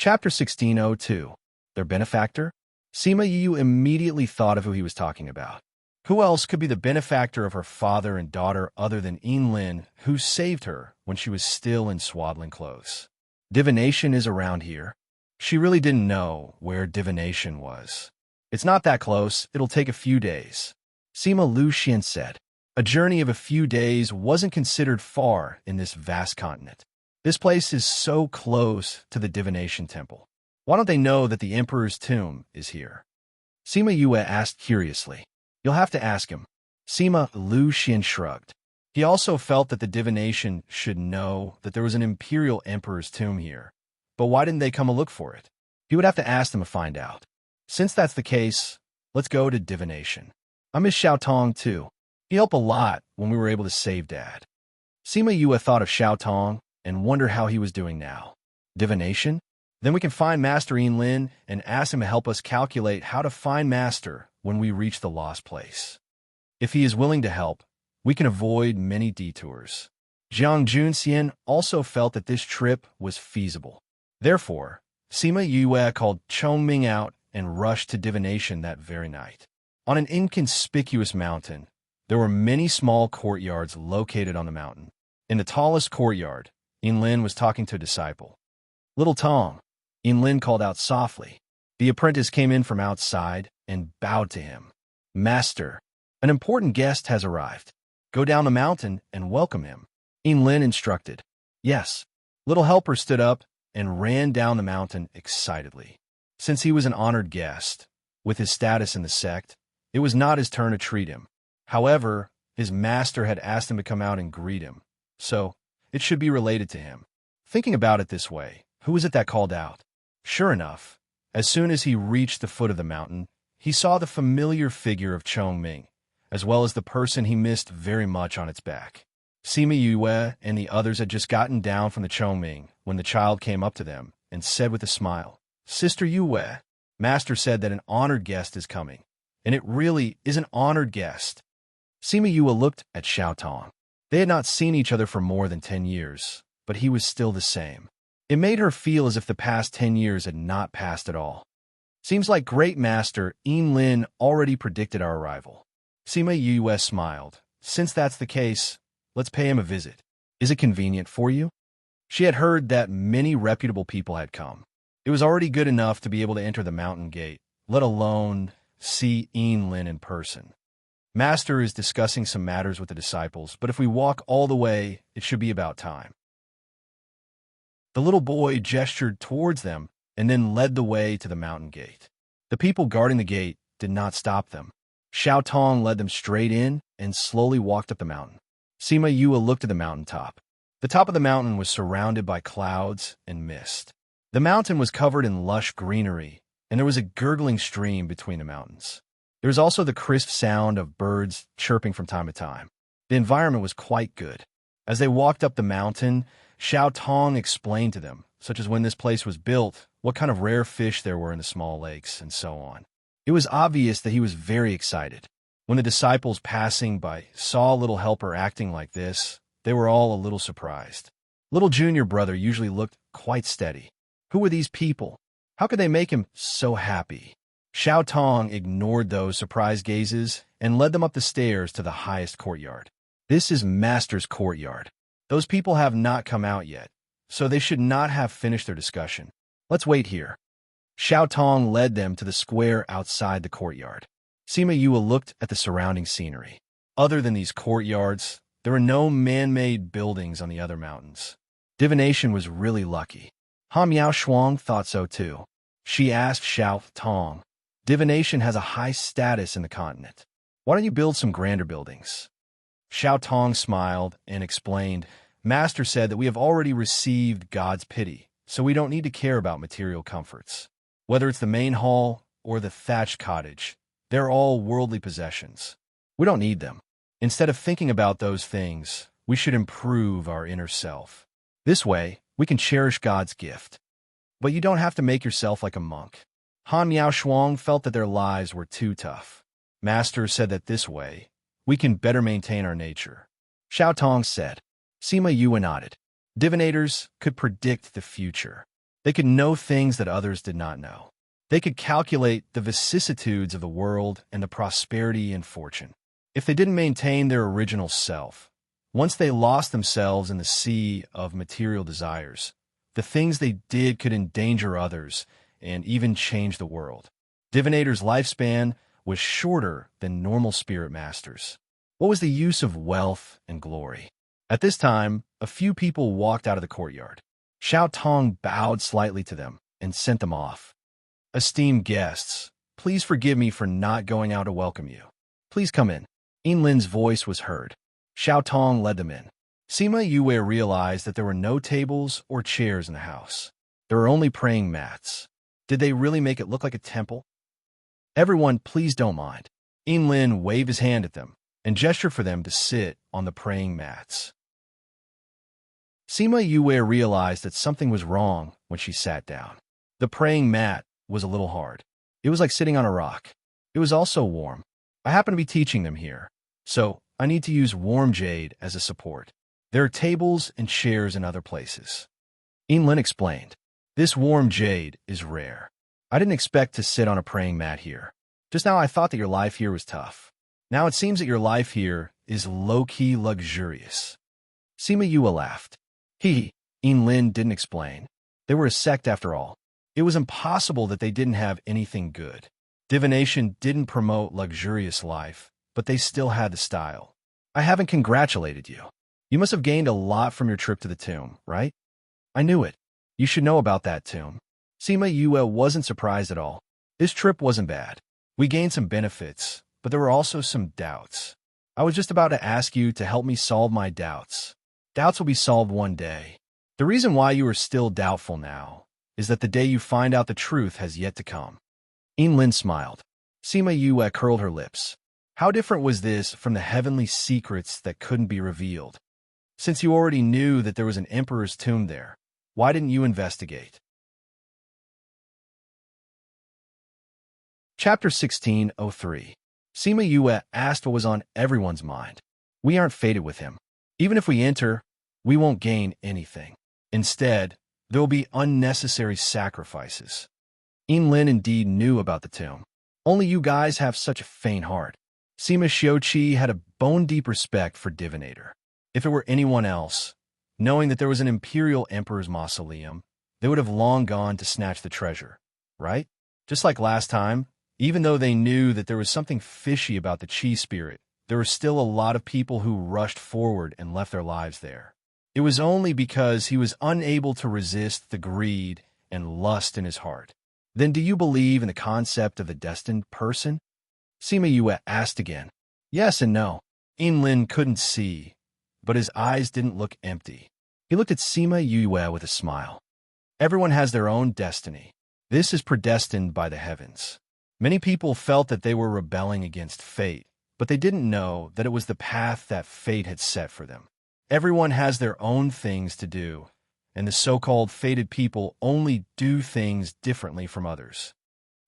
Chapter 1602. Their benefactor? Sima Yu immediately thought of who he was talking about. Who else could be the benefactor of her father and daughter other than Lin, who saved her when she was still in swaddling clothes? Divination is around here. She really didn't know where divination was. It's not that close. It'll take a few days. Sima Lu Xian said. A journey of a few days wasn't considered far in this vast continent. This place is so close to the divination temple. Why don't they know that the emperor's tomb is here? Sima Yue asked curiously. You'll have to ask him. Sima Lu Xian shrugged. He also felt that the divination should know that there was an imperial emperor's tomb here. But why didn't they come and look for it? He would have to ask them to find out. Since that's the case, let's go to divination. I miss Xiao Tong too. He helped a lot when we were able to save Dad. Sima Yue thought of Xiao Tong and wondered how he was doing now. Divination? Then we can find Master Lin and ask him to help us calculate how to find Master when we reach the lost place. If he is willing to help, we can avoid many detours. Jiang Junxian also felt that this trip was feasible. Therefore, Sima Yue called Chongming out and rushed to divination that very night. On an inconspicuous mountain, there were many small courtyards located on the mountain. In the tallest courtyard, Lin was talking to a disciple. Little Tong, Lin called out softly. The apprentice came in from outside and bowed to him. Master, an important guest has arrived. Go down the mountain and welcome him. Lin instructed. Yes. Little helper stood up and ran down the mountain excitedly. Since he was an honored guest, with his status in the sect, it was not his turn to treat him. However, his master had asked him to come out and greet him, so it should be related to him. Thinking about it this way, who was it that called out? Sure enough, as soon as he reached the foot of the mountain, he saw the familiar figure of Chongming, as well as the person he missed very much on its back. Sima Yue and the others had just gotten down from the Chongming when the child came up to them and said with a smile, Sister Yue, Master said that an honored guest is coming, and it really is an honored guest. Sima Yue looked at Xiao Tong. They had not seen each other for more than 10 years, but he was still the same. It made her feel as if the past 10 years had not passed at all. Seems like Great Master Lin already predicted our arrival. Sima Yue smiled. Since that's the case, let's pay him a visit. Is it convenient for you? She had heard that many reputable people had come. It was already good enough to be able to enter the mountain gate, let alone see Lin in person. Master is discussing some matters with the disciples, but if we walk all the way, it should be about time. The little boy gestured towards them and then led the way to the mountain gate. The people guarding the gate did not stop them. Xiao Tong led them straight in and slowly walked up the mountain. Sima Yue looked at the mountaintop. The top of the mountain was surrounded by clouds and mist. The mountain was covered in lush greenery, and there was a gurgling stream between the mountains. There was also the crisp sound of birds chirping from time to time. The environment was quite good. As they walked up the mountain, Xiao Tong explained to them, such as when this place was built, what kind of rare fish there were in the small lakes, and so on. It was obvious that he was very excited. When the disciples passing by saw little helper acting like this, they were all a little surprised. Little junior brother usually looked quite steady. Who were these people? How could they make him so happy? Xiao Tong ignored those surprised gazes and led them up the stairs to the highest courtyard. This is Master's courtyard. Those people have not come out yet, so they should not have finished their discussion. Let's wait here. Xiao Tong led them to the square outside the courtyard. Sima Yue looked at the surrounding scenery. Other than these courtyards, there were no man-made buildings on the other mountains. Divination was really lucky. Han Miao Shuang thought so too. She asked Xiao Tong, divination has a high status in the continent. Why don't you build some grander buildings? Xiao Tong smiled and explained, Master said that we have already received God's pity, so we don't need to care about material comforts. Whether it's the main hall or the thatched cottage, they're all worldly possessions. We don't need them. Instead of thinking about those things, we should improve our inner self. This way, we can cherish God's gift. But you don't have to make yourself like a monk. Han Miao Shuang felt that their lives were too tough. Master said that this way, we can better maintain our nature. Xiao Tong said. Sima Yue nodded. Divinators could predict the future. They could know things that others did not know. They could calculate the vicissitudes of the world and the prosperity and fortune. If they didn't maintain their original self, once they lost themselves in the sea of material desires, the things they did could endanger others and even change the world. Divinators' lifespan was shorter than normal spirit masters. What was the use of wealth and glory? At this time, a few people walked out of the courtyard. Xiao Tong bowed slightly to them and sent them off. Esteemed guests, please forgive me for not going out to welcome you. Please come in. Lin's voice was heard. Xiao Tong led them in. Sima Yue realized that there were no tables or chairs in the house. There were only praying mats. Did they really make it look like a temple? Everyone, please don't mind. Lin waved his hand at them and gestured for them to sit on the praying mats. Sima Yue realized that something was wrong when she sat down. The praying mat was a little hard. It was like sitting on a rock. It was also warm. I happen to be teaching them here, so I need to use warm jade as a support. There are tables and chairs in other places. Lin explained. This warm jade is rare. I didn't expect to sit on a praying mat here. Just now I thought that your life here was tough. Now it seems that your life here is low-key luxurious. Sima Yue laughed. Lin didn't explain. They were a sect after all. It was impossible that they didn't have anything good. Divination didn't promote luxurious life, but they still had the style. I haven't congratulated you. You must have gained a lot from your trip to the tomb, right? I knew it. You should know about that tomb. Sima Yue wasn't surprised at all. This trip wasn't bad. We gained some benefits, but there were also some doubts. I was just about to ask you to help me solve my doubts. Doubts will be solved one day. The reason why you are still doubtful now is that the day you find out the truth has yet to come. Lin smiled. Sima Yue curled her lips. How different was this from the heavenly secrets that couldn't be revealed? Since you already knew that there was an emperor's tomb there, why didn't you investigate? Chapter 1603. Sima Yue asked what was on everyone's mind. We aren't fated with him. Even if we enter, we won't gain anything. Instead, there will be unnecessary sacrifices. Lin indeed knew about the tomb. Only you guys have such a faint heart. Sima Xiuqi had a bone-deep respect for Divinator. If it were anyone else, knowing that there was an imperial emperor's mausoleum, they would have long gone to snatch the treasure, right? Just like last time, even though they knew that there was something fishy about the Qi spirit, there were still a lot of people who rushed forward and left their lives there. It was only because he was unable to resist the greed and lust in his heart. Then do you believe in the concept of the destined person? Sima Yue asked again. Yes and no. Lin couldn't see, but his eyes didn't look empty. He looked at Sima Yue with a smile. Everyone has their own destiny. This is predestined by the heavens. Many people felt that they were rebelling against fate, but they didn't know that it was the path that fate had set for them. Everyone has their own things to do, and the so-called fated people only do things differently from others.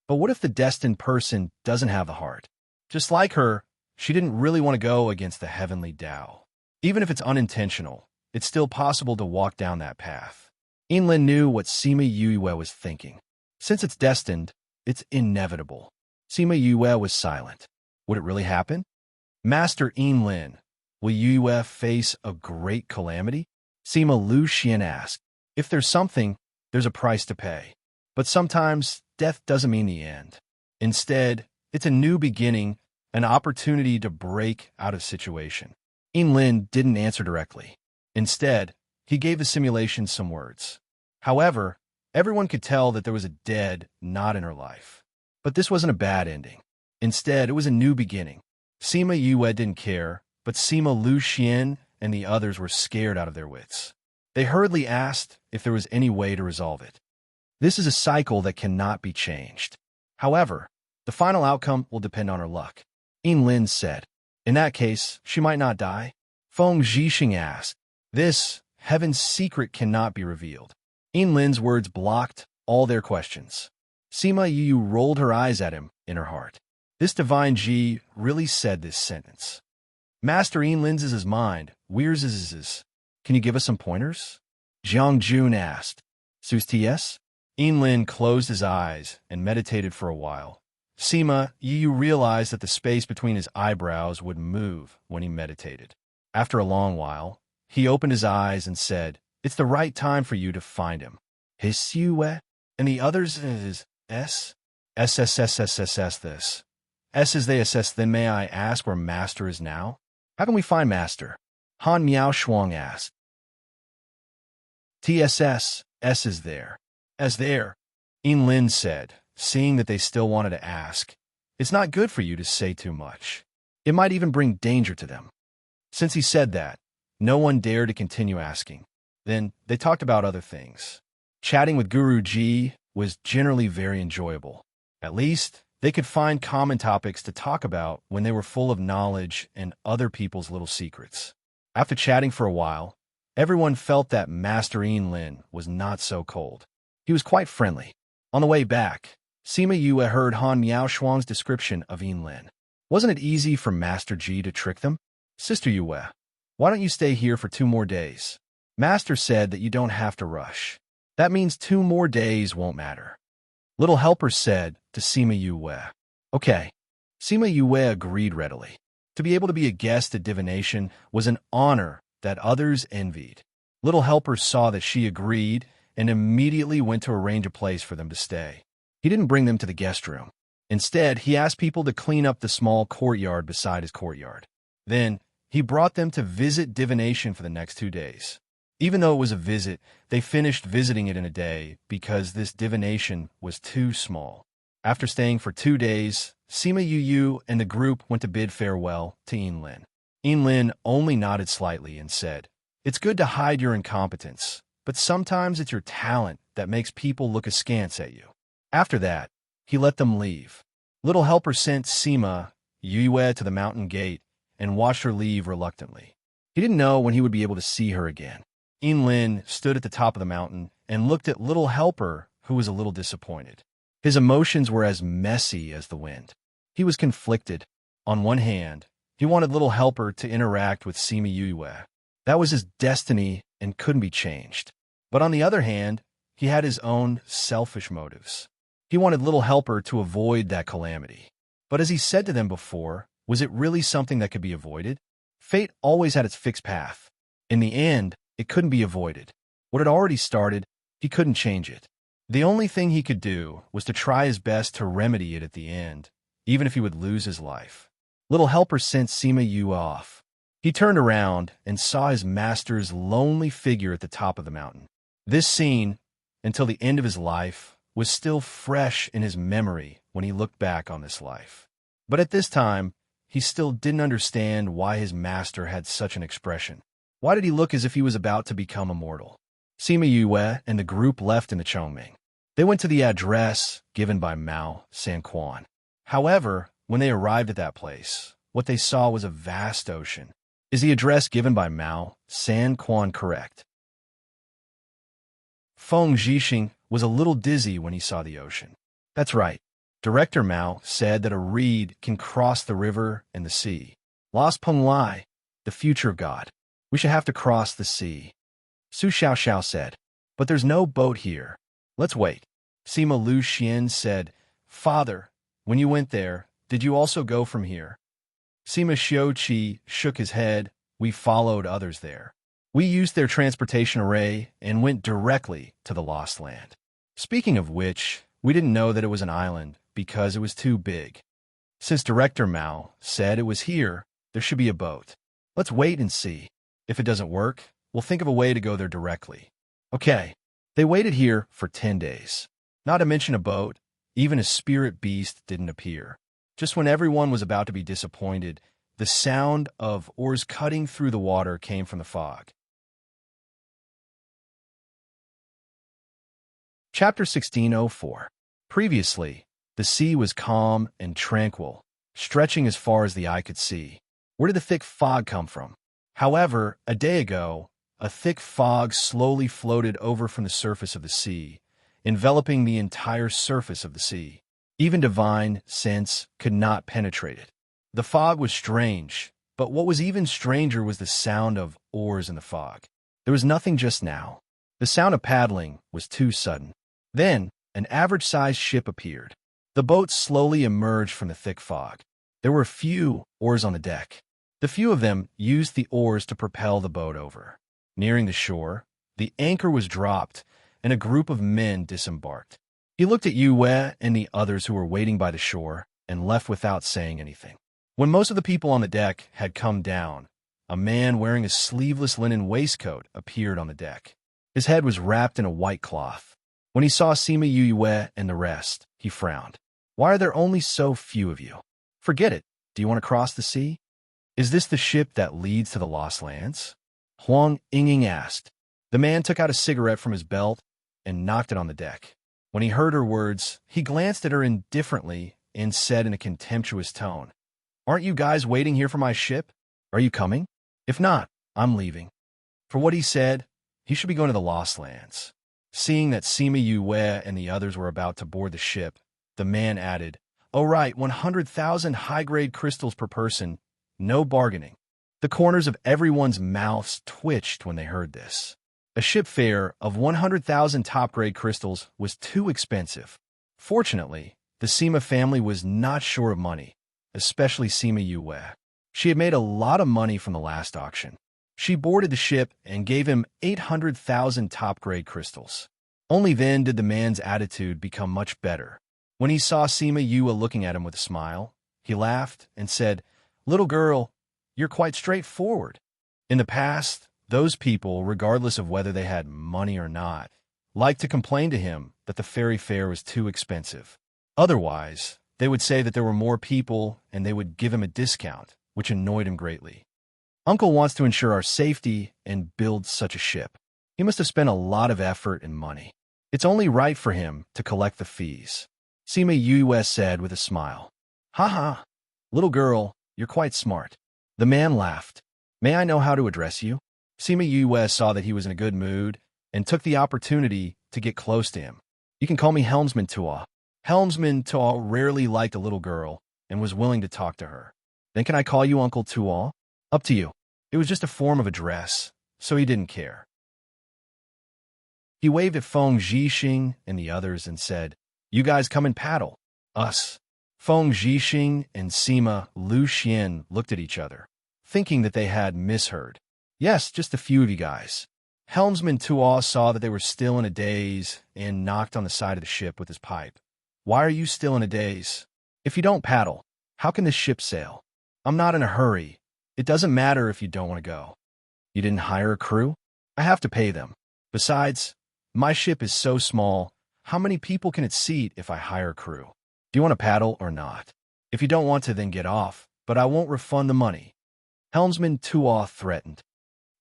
But what if the destined person doesn't have the heart? Just like her, she didn't really want to go against the heavenly Tao. Even if it's unintentional, it's still possible to walk down that path. Lin knew what Sima Yue was thinking. Since it's destined, it's inevitable. Sima Yue was silent. Would it really happen? Master Lin, will Yue face a great calamity? Sima Lu Xian asked. If there's something, there's a price to pay. But sometimes, death doesn't mean the end. Instead, it's a new beginning, an opportunity to break out of situation. Lin didn't answer directly. Instead, he gave the simulation some words. However, everyone could tell that there was a dead knot in her life. But this wasn't a bad ending. Instead, it was a new beginning. Sima Yue didn't care, but Sima Lu Xian and the others were scared out of their wits. They hurriedly asked if there was any way to resolve it. This is a cycle that cannot be changed. However, the final outcome will depend on her luck. Lin said. In that case, she might not die. Feng Zhixing asked. This, heaven's secret cannot be revealed. Lin's words blocked all their questions. Sima Yu rolled her eyes at him in her heart. This divine Ji really said this sentence. Master Lin's is his mind, Weir's is his. Can you give us some pointers? Jiang Jun asked. Sus TS? Enlin closed his eyes and meditated for a while. Sima Yu realized that the space between his eyebrows would move when he meditated. After a long while, he opened his eyes and said, "It's the right time for you to find him." His Yue, and the others is S? SSSSSS this. S as they assess, then may I ask where Master is now? How can we find Master? Han Miao Shuang asked. TSS, S is there. As there, Enlin said, seeing that they still wanted to ask. It's not good for you to say too much. It might even bring danger to them. Since he said that, no one dared to continue asking. Then they talked about other things. Chatting with Guruji was generally very enjoyable. At least, they could find common topics to talk about when they were full of knowledge and other people's little secrets. After chatting for a while, everyone felt that Master Enlin was not so cold. He was quite friendly. On the way back, Sima Yue heard Han Miaoshuang's description of Enlin. Wasn't it easy for Master Ji to trick them? Sister Yue, why don't you stay here for 2 more days? Master said that you don't have to rush. That means 2 more days won't matter. Little Helper said to Sima Yue. Okay. Sima Yue agreed readily. To be able to be a guest at divination was an honor that others envied. Little Helper saw that she agreed and immediately went to arrange a place for them to stay. He didn't bring them to the guest room. Instead, he asked people to clean up the small courtyard beside his courtyard. Then, he brought them to visit divination for the next 2 days. Even though it was a visit, they finished visiting it in a day because this divination was too small. After staying for 2 days, Sima Yu and the group went to bid farewell to Enlin. Enlin only nodded slightly and said, "It's good to hide your incompetence, but sometimes it's your talent that makes people look askance at you." After that, he let them leave. Little Helper sent Sima Yue to the mountain gate and watched her leave reluctantly. He didn't know when he would be able to see her again. Enlin stood at the top of the mountain and looked at Little Helper, who was a little disappointed. His emotions were as messy as the wind. He was conflicted. On one hand, he wanted Little Helper to interact with Sima Yue. That was his destiny and couldn't be changed. But on the other hand, he had his own selfish motives. He wanted Little Helper to avoid that calamity. But as he said to them before, was it really something that could be avoided? Fate always had its fixed path. In the end, it couldn't be avoided. What had already started, he couldn't change it. The only thing he could do was to try his best to remedy it at the end, even if he would lose his life. Little Helper sent Sima Yu off. He turned around and saw his master's lonely figure at the top of the mountain. This scene, until the end of his life, was still fresh in his memory when he looked back on this life. But at this time, he still didn't understand why his master had such an expression. Why did he look as if he was about to become immortal? Sima Yue and the group left in the Chongming. They went to the address given by Mao Sanquan. However, when they arrived at that place, what they saw was a vast ocean. Is the address given by Mao Sanquan correct? Feng Zhixing was a little dizzy when he saw the ocean. That's right. Director Mao said that a reed can cross the river and the sea. Lost Peng Lai, the future of God. We should have to cross the sea. Su Xiaoxiao said, but there's no boat here. Let's wait. Sima Lu Xian said, Father, when you went there, did you also go from here? Sima Xiuqi shook his head. We followed others there. We used their transportation array and went directly to the Lost Land. Speaking of which, we didn't know that it was an island because it was too big. Since Director Mao said it was here, there should be a boat. Let's wait and see. If it doesn't work, we'll think of a way to go there directly. Okay. They waited here for 10 days. Not to mention a boat, even a spirit beast didn't appear. Just when everyone was about to be disappointed, the sound of oars cutting through the water came from the fog. Chapter 1604. Previously, the sea was calm and tranquil, stretching as far as the eye could see. Where did the thick fog come from? However, a day ago, a thick fog slowly floated over from the surface of the sea, enveloping the entire surface of the sea. Even divine sense could not penetrate it. The fog was strange, but what was even stranger was the sound of oars in the fog. There was nothing just now. The sound of paddling was too sudden. Then, an average-sized ship appeared. The boat slowly emerged from the thick fog. There were few oars on the deck. The few of them used the oars to propel the boat over. Nearing the shore, the anchor was dropped, and a group of men disembarked. He looked at Yue and the others who were waiting by the shore and left without saying anything. When most of the people on the deck had come down, a man wearing a sleeveless linen waistcoat appeared on the deck. His head was wrapped in a white cloth. When he saw Sima Yue and the rest, he frowned. Why are there only so few of you? Forget it. Do you want to cross the sea? Is this the ship that leads to the Lost Lands? Huang Yingying asked. The man took out a cigarette from his belt and knocked it on the deck. When he heard her words, he glanced at her indifferently and said in a contemptuous tone, "Aren't you guys waiting here for my ship? Are you coming? If not, I'm leaving." For what he said, he should be going to the Lost Lands. Seeing that Sima Yue and the others were about to board the ship, the man added, "Oh right, 100,000 high-grade crystals per person. No bargaining." The corners of everyone's mouths twitched when they heard this. A ship fare of 100,000 top-grade crystals was too expensive. Fortunately, the Sima family was not short of money, especially Sima Yue. She had made a lot of money from the last auction. She boarded the ship and gave him 800,000 top-grade crystals. Only then did the man's attitude become much better. When he saw Sima Yue looking at him with a smile, he laughed and said, "Little girl, you're quite straightforward." In the past, those people, regardless of whether they had money or not, liked to complain to him that the ferry fare was too expensive. Otherwise, they would say that there were more people and they would give him a discount, which annoyed him greatly. Uncle wants to ensure our safety and build such a ship. He must have spent a lot of effort and money. It's only right for him to collect the fees. Sima Yue said with a smile. "Ha ha, little girl, you're quite smart." The man laughed. "May I know how to address you?" Sima Yue saw that he was in a good mood and took the opportunity to get close to him. "You can call me Helmsman Tua." Helmsman Tua rarely liked a little girl and was willing to talk to her. "Then can I call you Uncle Tua?" "Up to you." It was just a form of address, so he didn't care. He waved at Feng Zhixing and the others and said, "You guys come and paddle." "Us." Feng Zhixing and Sima Lu Xian looked at each other, thinking that they had misheard. "Yes, just a few of you guys." Helmsman Tua saw that they were still in a daze and knocked on the side of the ship with his pipe. "Why are you still in a daze? If you don't paddle, how can this ship sail?" "I'm not in a hurry. It doesn't matter if you don't want to go." "You didn't hire a crew?" "I have to pay them. Besides, my ship is so small, how many people can it seat if I hire a crew? Do you want to paddle or not? If you don't want to, then get off, but I won't refund the money." Helmsman Tua threatened.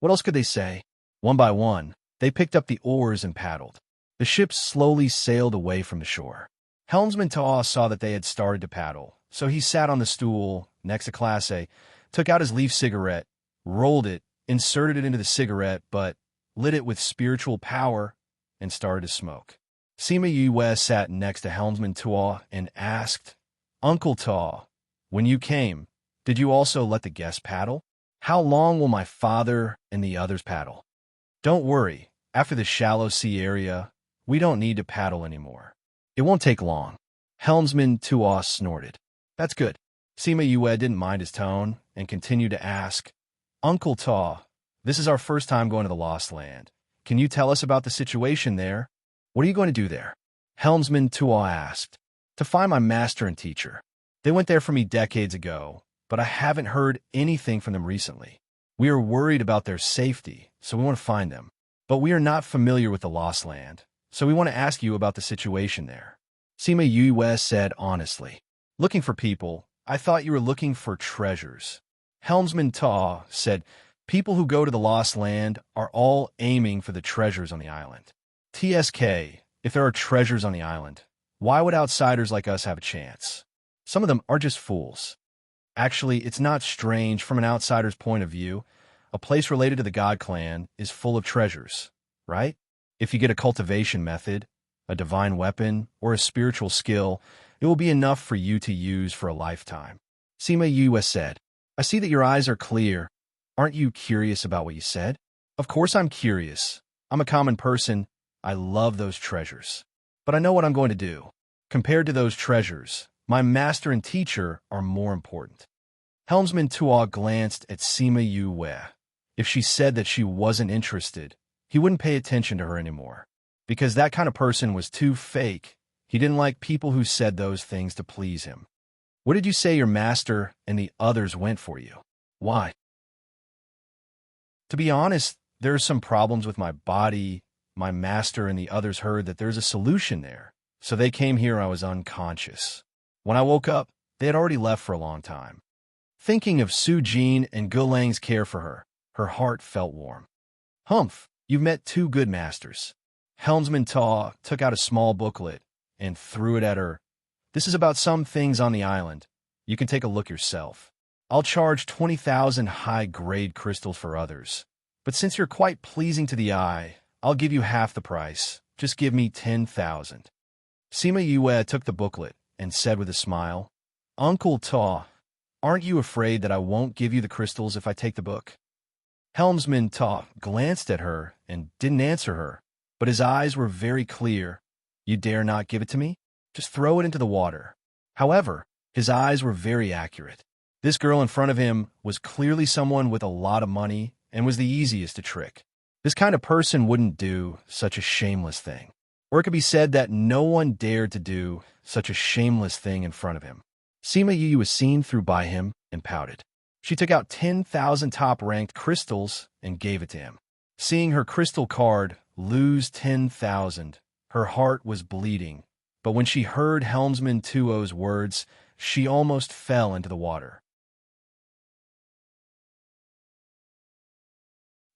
What else could they say? One by one, they picked up the oars and paddled. The ship slowly sailed away from the shore. Helmsman Tua saw that they had started to paddle, so he sat on the stool next to Class A, took out his leaf cigarette, rolled it, inserted it into the cigarette, but lit it with spiritual power and started to smoke. Sima Yue sat next to Helmsman Tua and asked, "Uncle Tua, when you came, did you also let the guests paddle? How long will my father and the others paddle?" "Don't worry, after the shallow sea area, we don't need to paddle anymore. It won't take long." Helmsman Tua snorted. "That's good." Sima Yue didn't mind his tone and continued to ask, "Uncle Tua, this is our first time going to the Lost Land. Can you tell us about the situation there? What are you going to do there?" Helmsman Tua asked. "To find my master and teacher. They went there for me decades ago, but I haven't heard anything from them recently. We are worried about their safety, so we want to find them. But we are not familiar with the Lost Land, so we want to ask you about the situation there." Sima Yue said honestly, "Looking for people, I thought you were looking for treasures." Helmsman Tua said, "People who go to the Lost Land are all aiming for the treasures on the island. TSK, if there are treasures on the island, why would outsiders like us have a chance? Some of them are just fools. Actually, it's not strange from an outsider's point of view. A place related to the God Clan is full of treasures, right? If you get a cultivation method, a divine weapon, or a spiritual skill, it will be enough for you to use for a lifetime." Sima Yue said, "I see that your eyes are clear. Aren't you curious about what you said?" "Of course I'm curious. I'm a common person. I love those treasures." but I know what I'm going to do. Compared to those treasures, my master and teacher are more important. Helmsman Tuo glanced at Sima Yue. If she said that she wasn't interested, he wouldn't pay attention to her anymore. Because that kind of person was too fake. He didn't like people who said those things to please him. What did you say your master and the others went for you? Why? To be honest, there are some problems with my body. My master and the others heard that there's a solution there, so they came here. I was unconscious. When I woke up, they had already left for a long time. Thinking of Su Jin and Gulang's care for her heart felt warm. Humph, you've met two good masters. Helmsman Ta took out a small booklet and threw it at her. This is about some things on the island. You can take a look yourself. I'll charge 20,000 high-grade crystals for others. But since you're quite pleasing to the eye, I'll give you half the price. Just give me 10,000. Sima Yue took the booklet and said with a smile, Uncle Ta, aren't you afraid that I won't give you the crystals if I take the book? Helmsman Ta glanced at her and didn't answer her, but his eyes were very clear. You dare not give it to me? Just throw it into the water. However, his eyes were very accurate. This girl in front of him was clearly someone with a lot of money and was the easiest to trick. This kind of person wouldn't do such a shameless thing. Or it could be said that no one dared to do such a shameless thing in front of him. Sima Yi was seen through by him and pouted. She took out 10,000 top-ranked crystals and gave it to him. Seeing her crystal card lose 10,000, her heart was bleeding. But when she heard Helmsman Tuo's words, she almost fell into the water.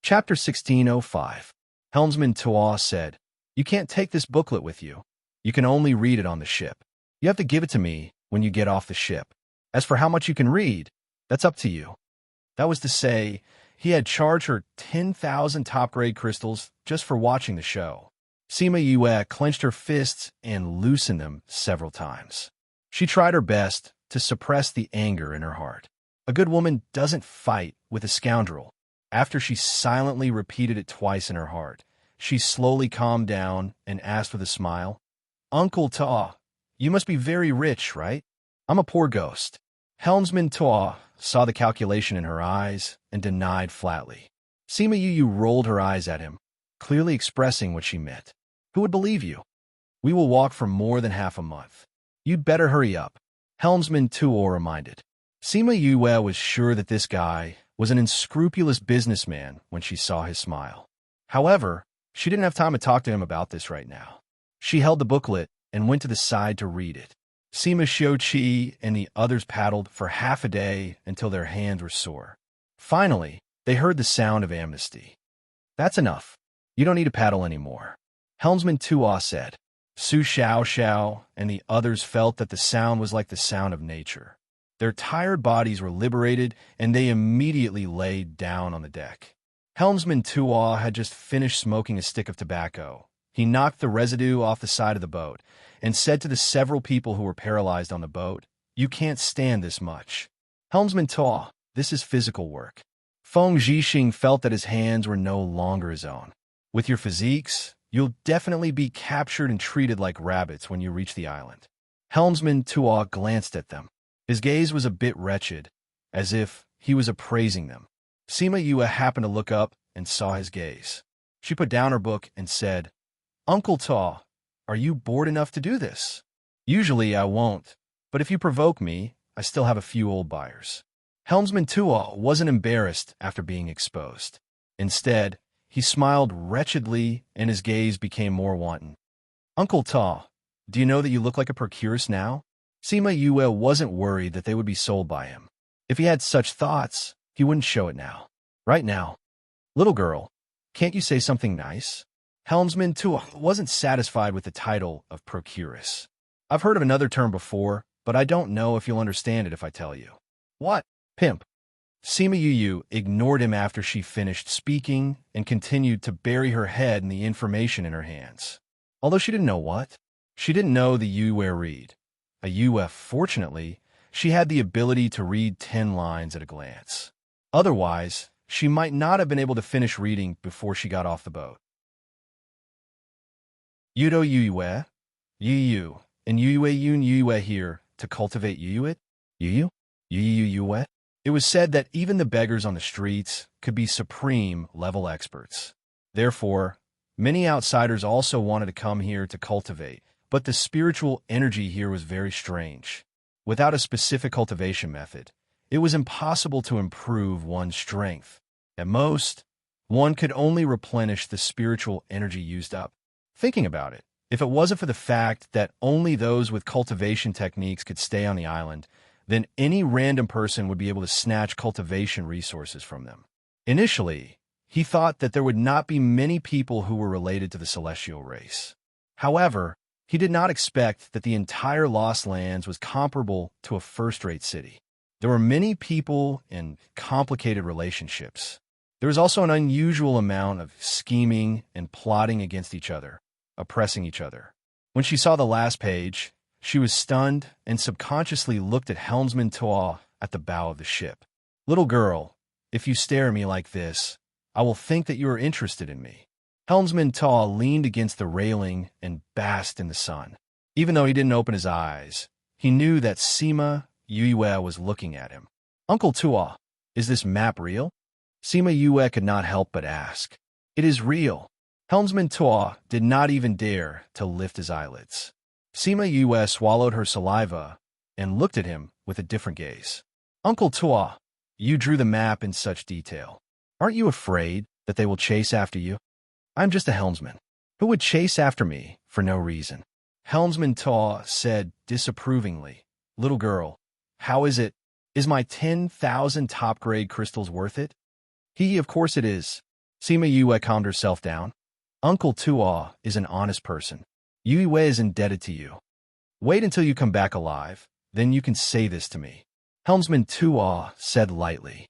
Chapter 1605. Helmsman Tuo said, You can't take this booklet with you. You can only read it on the ship. You have to give it to me when you get off the ship. As for how much you can read, that's up to you. That was to say, he had charged her 10,000 top-grade crystals just for watching the show. Sima Yue clenched her fists and loosened them several times. She tried her best to suppress the anger in her heart. A good woman doesn't fight with a scoundrel. After she silently repeated it twice in her heart, she slowly calmed down and asked with a smile, Uncle Ta, you must be very rich, right? I'm a poor ghost. Helmsman Ta saw the calculation in her eyes and denied flatly. Sima Yu rolled her eyes at him, clearly expressing what she meant. Who would believe you? We will walk for more than half a month. You'd better hurry up, Helmsman Tuo reminded. Sima Yue was sure that this guy was an unscrupulous businessman when she saw his smile. However, she didn't have time to talk to him about this right now. She held the booklet and went to the side to read it. Sima Xiuqi and the others paddled for half a day until their hands were sore. Finally, they heard the sound of amnesty. That's enough. You don't need to paddle anymore, Helmsman Tuo said. Su Xiao and the others felt that the sound was like the sound of nature. Their tired bodies were liberated, and they immediately laid down on the deck. Helmsman Tuo had just finished smoking a stick of tobacco. He knocked the residue off the side of the boat and said to the several people who were paralyzed on the boat, You can't stand this much. Helmsman Tuo, this is physical work. Feng Zhixing felt that his hands were no longer his own. With your physiques, you'll definitely be captured and treated like rabbits when you reach the island. Helmsman Tuo glanced at them. His gaze was a bit wretched, as if he was appraising them. Sima Yue happened to look up and saw his gaze. She put down her book and said, Uncle Ta, are you bored enough to do this? Usually I won't, but if you provoke me, I still have a few old buyers. Helmsman Tuo wasn't embarrassed after being exposed. Instead, he smiled wretchedly and his gaze became more wanton. Uncle Ta, do you know that you look like a procuress now? Sima Yue wasn't worried that they would be sold by him. If he had such thoughts, he wouldn't show it now. Right now. Little girl, can't you say something nice? Helmsman Tuo wasn't satisfied with the title of procuress. I've heard of another term before, but I don't know if you'll understand it if I tell you. What? Pimp. Sima Yu ignored him after she finished speaking and continued to bury her head in the information in her hands. Although she didn't know what, she didn't know the Yue read. A Yue, fortunately, she had the ability to read 10 lines at a glance. Otherwise, she might not have been able to finish reading before she got off the boat. Yudo Yue, Yuyu, and Yuyue here to cultivate Yuyuit? Yuyu? Yuyuet? It was said that even the beggars on the streets could be supreme level experts. Therefore, many outsiders also wanted to come here to cultivate, but the spiritual energy here was very strange. Without a specific cultivation method, it was impossible to improve one's strength. At most, one could only replenish the spiritual energy used up. Thinking about it, if it wasn't for the fact that only those with cultivation techniques could stay on the island, then any random person would be able to snatch cultivation resources from them. Initially, he thought that there would not be many people who were related to the celestial race. However, he did not expect that the entire Lost Lands was comparable to a first-rate city. There were many people and complicated relationships. There was also an unusual amount of scheming and plotting against each other, oppressing each other. When she saw the last page, she was stunned and subconsciously looked at Helmsman Toa at the bow of the ship. "Little girl, if you stare at me like this, I will think that you are interested in me." Helmsman Toa leaned against the railing and basked in the sun. Even though he didn't open his eyes, he knew that Sima Yue was looking at him. "Uncle Toa, is this map real?" Sima Yue could not help but ask. "It is real." Helmsman Toa did not even dare to lift his eyelids. Sima Yue swallowed her saliva and looked at him with a different gaze. "Uncle Toa, you drew the map in such detail. Aren't you afraid that they will chase after you?" "I'm just a helmsman. Who would chase after me for no reason?" Helmsman Toa said disapprovingly. "Little girl, how is it? Is my 10,000 top-grade crystals worth it?" Of course it is." Sima Yue calmed herself down. "Uncle Toa is an honest person. Yue is indebted to you. Wait until you come back alive, then you can say this to me." Helmsman Toa said lightly.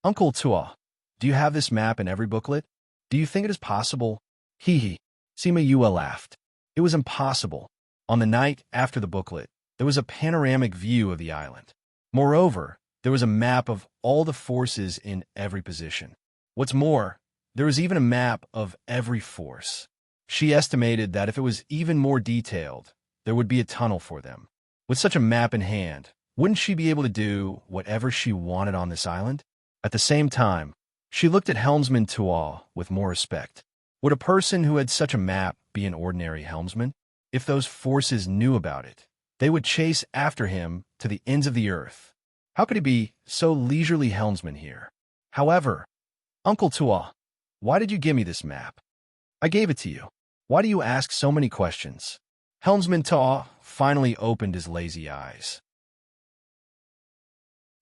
"Uncle Toa, do you have this map in every booklet? Do you think it is possible?" Sima Yue laughed. It was impossible. On the night after the booklet, there was a panoramic view of the island. Moreover, there was a map of all the forces in every position. What's more, there was even a map of every force. She estimated that if it was even more detailed, there would be a tunnel for them. With such a map in hand, wouldn't she be able to do whatever she wanted on this island? At the same time, she looked at Helmsman Toa with more respect. Would a person who had such a map be an ordinary helmsman? If those forces knew about it, they would chase after him to the ends of the earth. How could he be so leisurely helmsman here? However, "Uncle Toa, why did you give me this map?" "I gave it to you. Why do you ask so many questions?" Helmsman Toa finally opened his lazy eyes.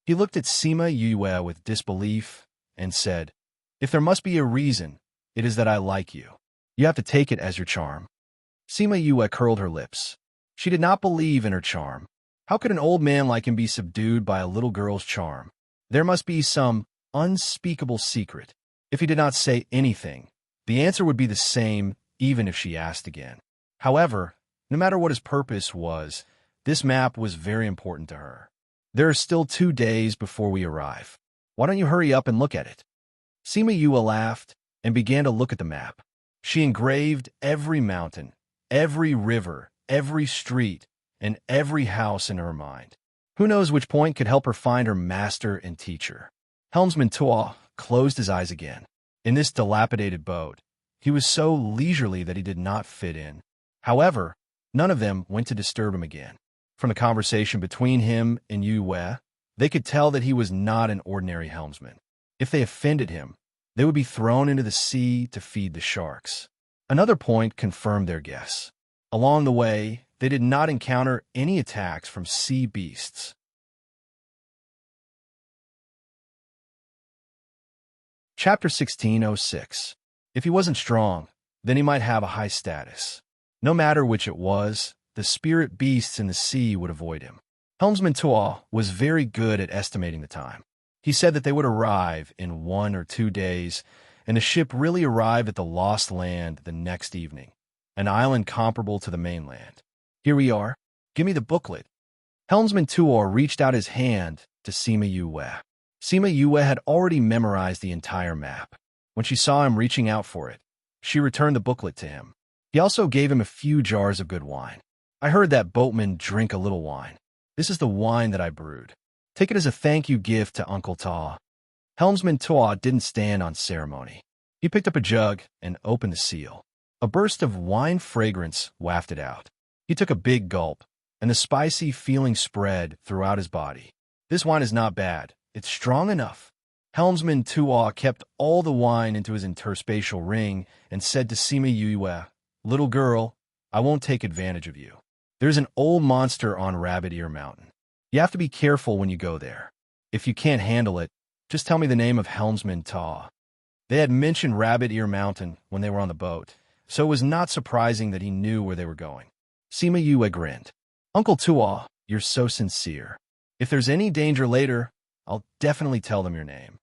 He looked at Sima Yue with disbelief and said, "If there must be a reason, it is that I like you. You have to take it as your charm." Sima Yue curled her lips. She did not believe in her charm. How could an old man like him be subdued by a little girl's charm? There must be some unspeakable secret. If he did not say anything, the answer would be the same even if she asked again. However, no matter what his purpose was, this map was very important to her. "There are still 2 days before we arrive. Why don't you hurry up and look at it?" Sima Yue laughed and began to look at the map. She engraved every mountain, every river, every street, and every house in her mind. Who knows which point could help her find her master and teacher? Helmsman Toa closed his eyes again. In this dilapidated boat, he was so leisurely that he did not fit in. However, none of them went to disturb him again. From the conversation between him and Yue, they could tell that he was not an ordinary helmsman. If they offended him, they would be thrown into the sea to feed the sharks. Another point confirmed their guess. Along the way, they did not encounter any attacks from sea beasts. Chapter 1606. If he wasn't strong, then he might have a high status. No matter which it was, the spirit beasts in the sea would avoid him. Helmsman Toa was very good at estimating the time. He said that they would arrive in 1 or 2 days, and the ship really arrived at the Lost Land the next evening, an island comparable to the mainland. "Here we are. Give me the booklet." Helmsman Toa reached out his hand to Sima Yue. Sima Yue had already memorized the entire map. When she saw him reaching out for it, she returned the booklet to him. He also gave him a few jars of good wine. I heard that boatmen drink a little wine. This is the wine that I brewed. Take it as a thank you gift to Uncle Ta. Helmsman Ta didn't stand on ceremony. He picked up a jug and opened the seal. A burst of wine fragrance wafted out. He took a big gulp, and the spicy feeling spread throughout his body. This wine is not bad. It's strong enough. Helmsman Tua kept all the wine into his interspatial ring and said to Sima Yue, "Little girl, I won't take advantage of you. There's an old monster on Rabbit Ear Mountain. You have to be careful when you go there. If you can't handle it, just tell me the name of Helmsman Ta." They had mentioned Rabbit Ear Mountain when they were on the boat, so it was not surprising that he knew where they were going. Sima Yue grinned. "Uncle Tua, you're so sincere. If there's any danger later, I'll definitely tell them your name.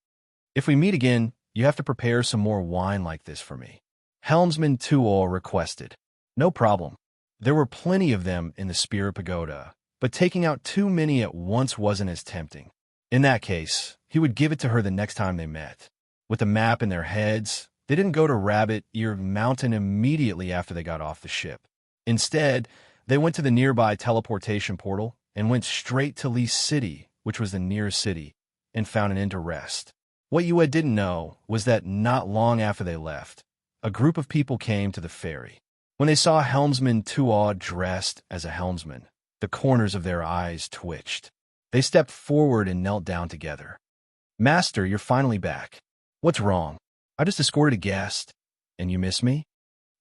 If we meet again, you have to prepare some more wine like this for me," Helmsman Tua requested. No problem. There were plenty of them in the Spirit Pagoda, but taking out too many at once wasn't as tempting. In that case, he would give it to her the next time they met. With the map in their heads, they didn't go to Rabbit Ear Mountain immediately after they got off the ship. Instead, they went to the nearby teleportation portal and went straight to Lee City, which was the nearest city, and found an inn to rest. What Yue didn't know was that not long after they left, a group of people came to the ferry. When they saw Helmsman Tua dressed as a helmsman, the corners of their eyes twitched. They stepped forward and knelt down together. "Master, you're finally back. What's wrong? I just escorted a guest, and you miss me?"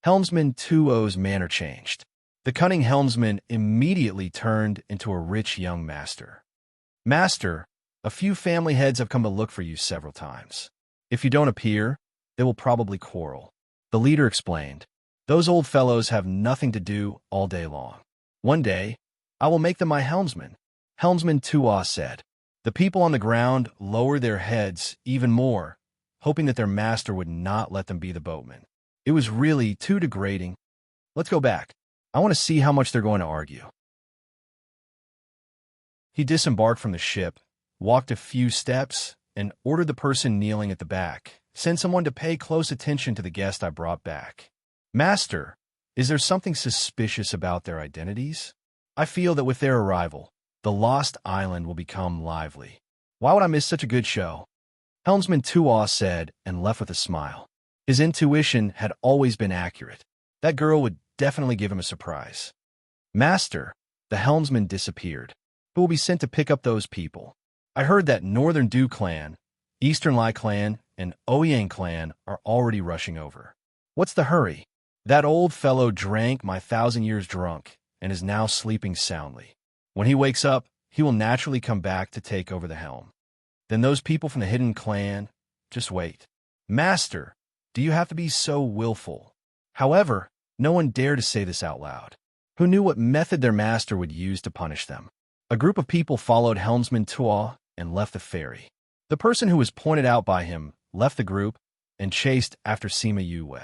Helmsman Tuo's manner changed. The cunning helmsman immediately turned into a rich young master. "Master, a few family heads have come to look for you several times. If you don't appear, they will probably quarrel." The leader explained, "Those old fellows have nothing to do all day long. One day, I will make them my helmsman." Helmsman Tua said. The people on the ground lowered their heads even more, hoping that their master would not let them be the boatman. It was really too degrading. "Let's go back. I want to see how much they're going to argue." He disembarked from the ship, walked a few steps, and ordered the person kneeling at the back, "Send someone to pay close attention to the guest I brought back." "Master, is there something suspicious about their identities? I feel that with their arrival, the Lost Island will become lively. Why would I miss such a good show?" Helmsman Tua said and left with a smile. His intuition had always been accurate. That girl would definitely give him a surprise. "Master," the helmsman disappeared. "Who will be sent to pick up those people? I heard that Northern Du clan, Eastern Lai clan, and Ouyang clan are already rushing over. What's the hurry? That old fellow drank my 1,000 years drunk and is now sleeping soundly. When he wakes up, he will naturally come back to take over the helm. Then those people from the hidden clan, just wait. Master, do you have to be so willful?" However, no one dared to say this out loud. Who knew what method their master would use to punish them? A group of people followed Helmsman Tua and left the ferry. The person who was pointed out by him left the group and chased after Sima Yue.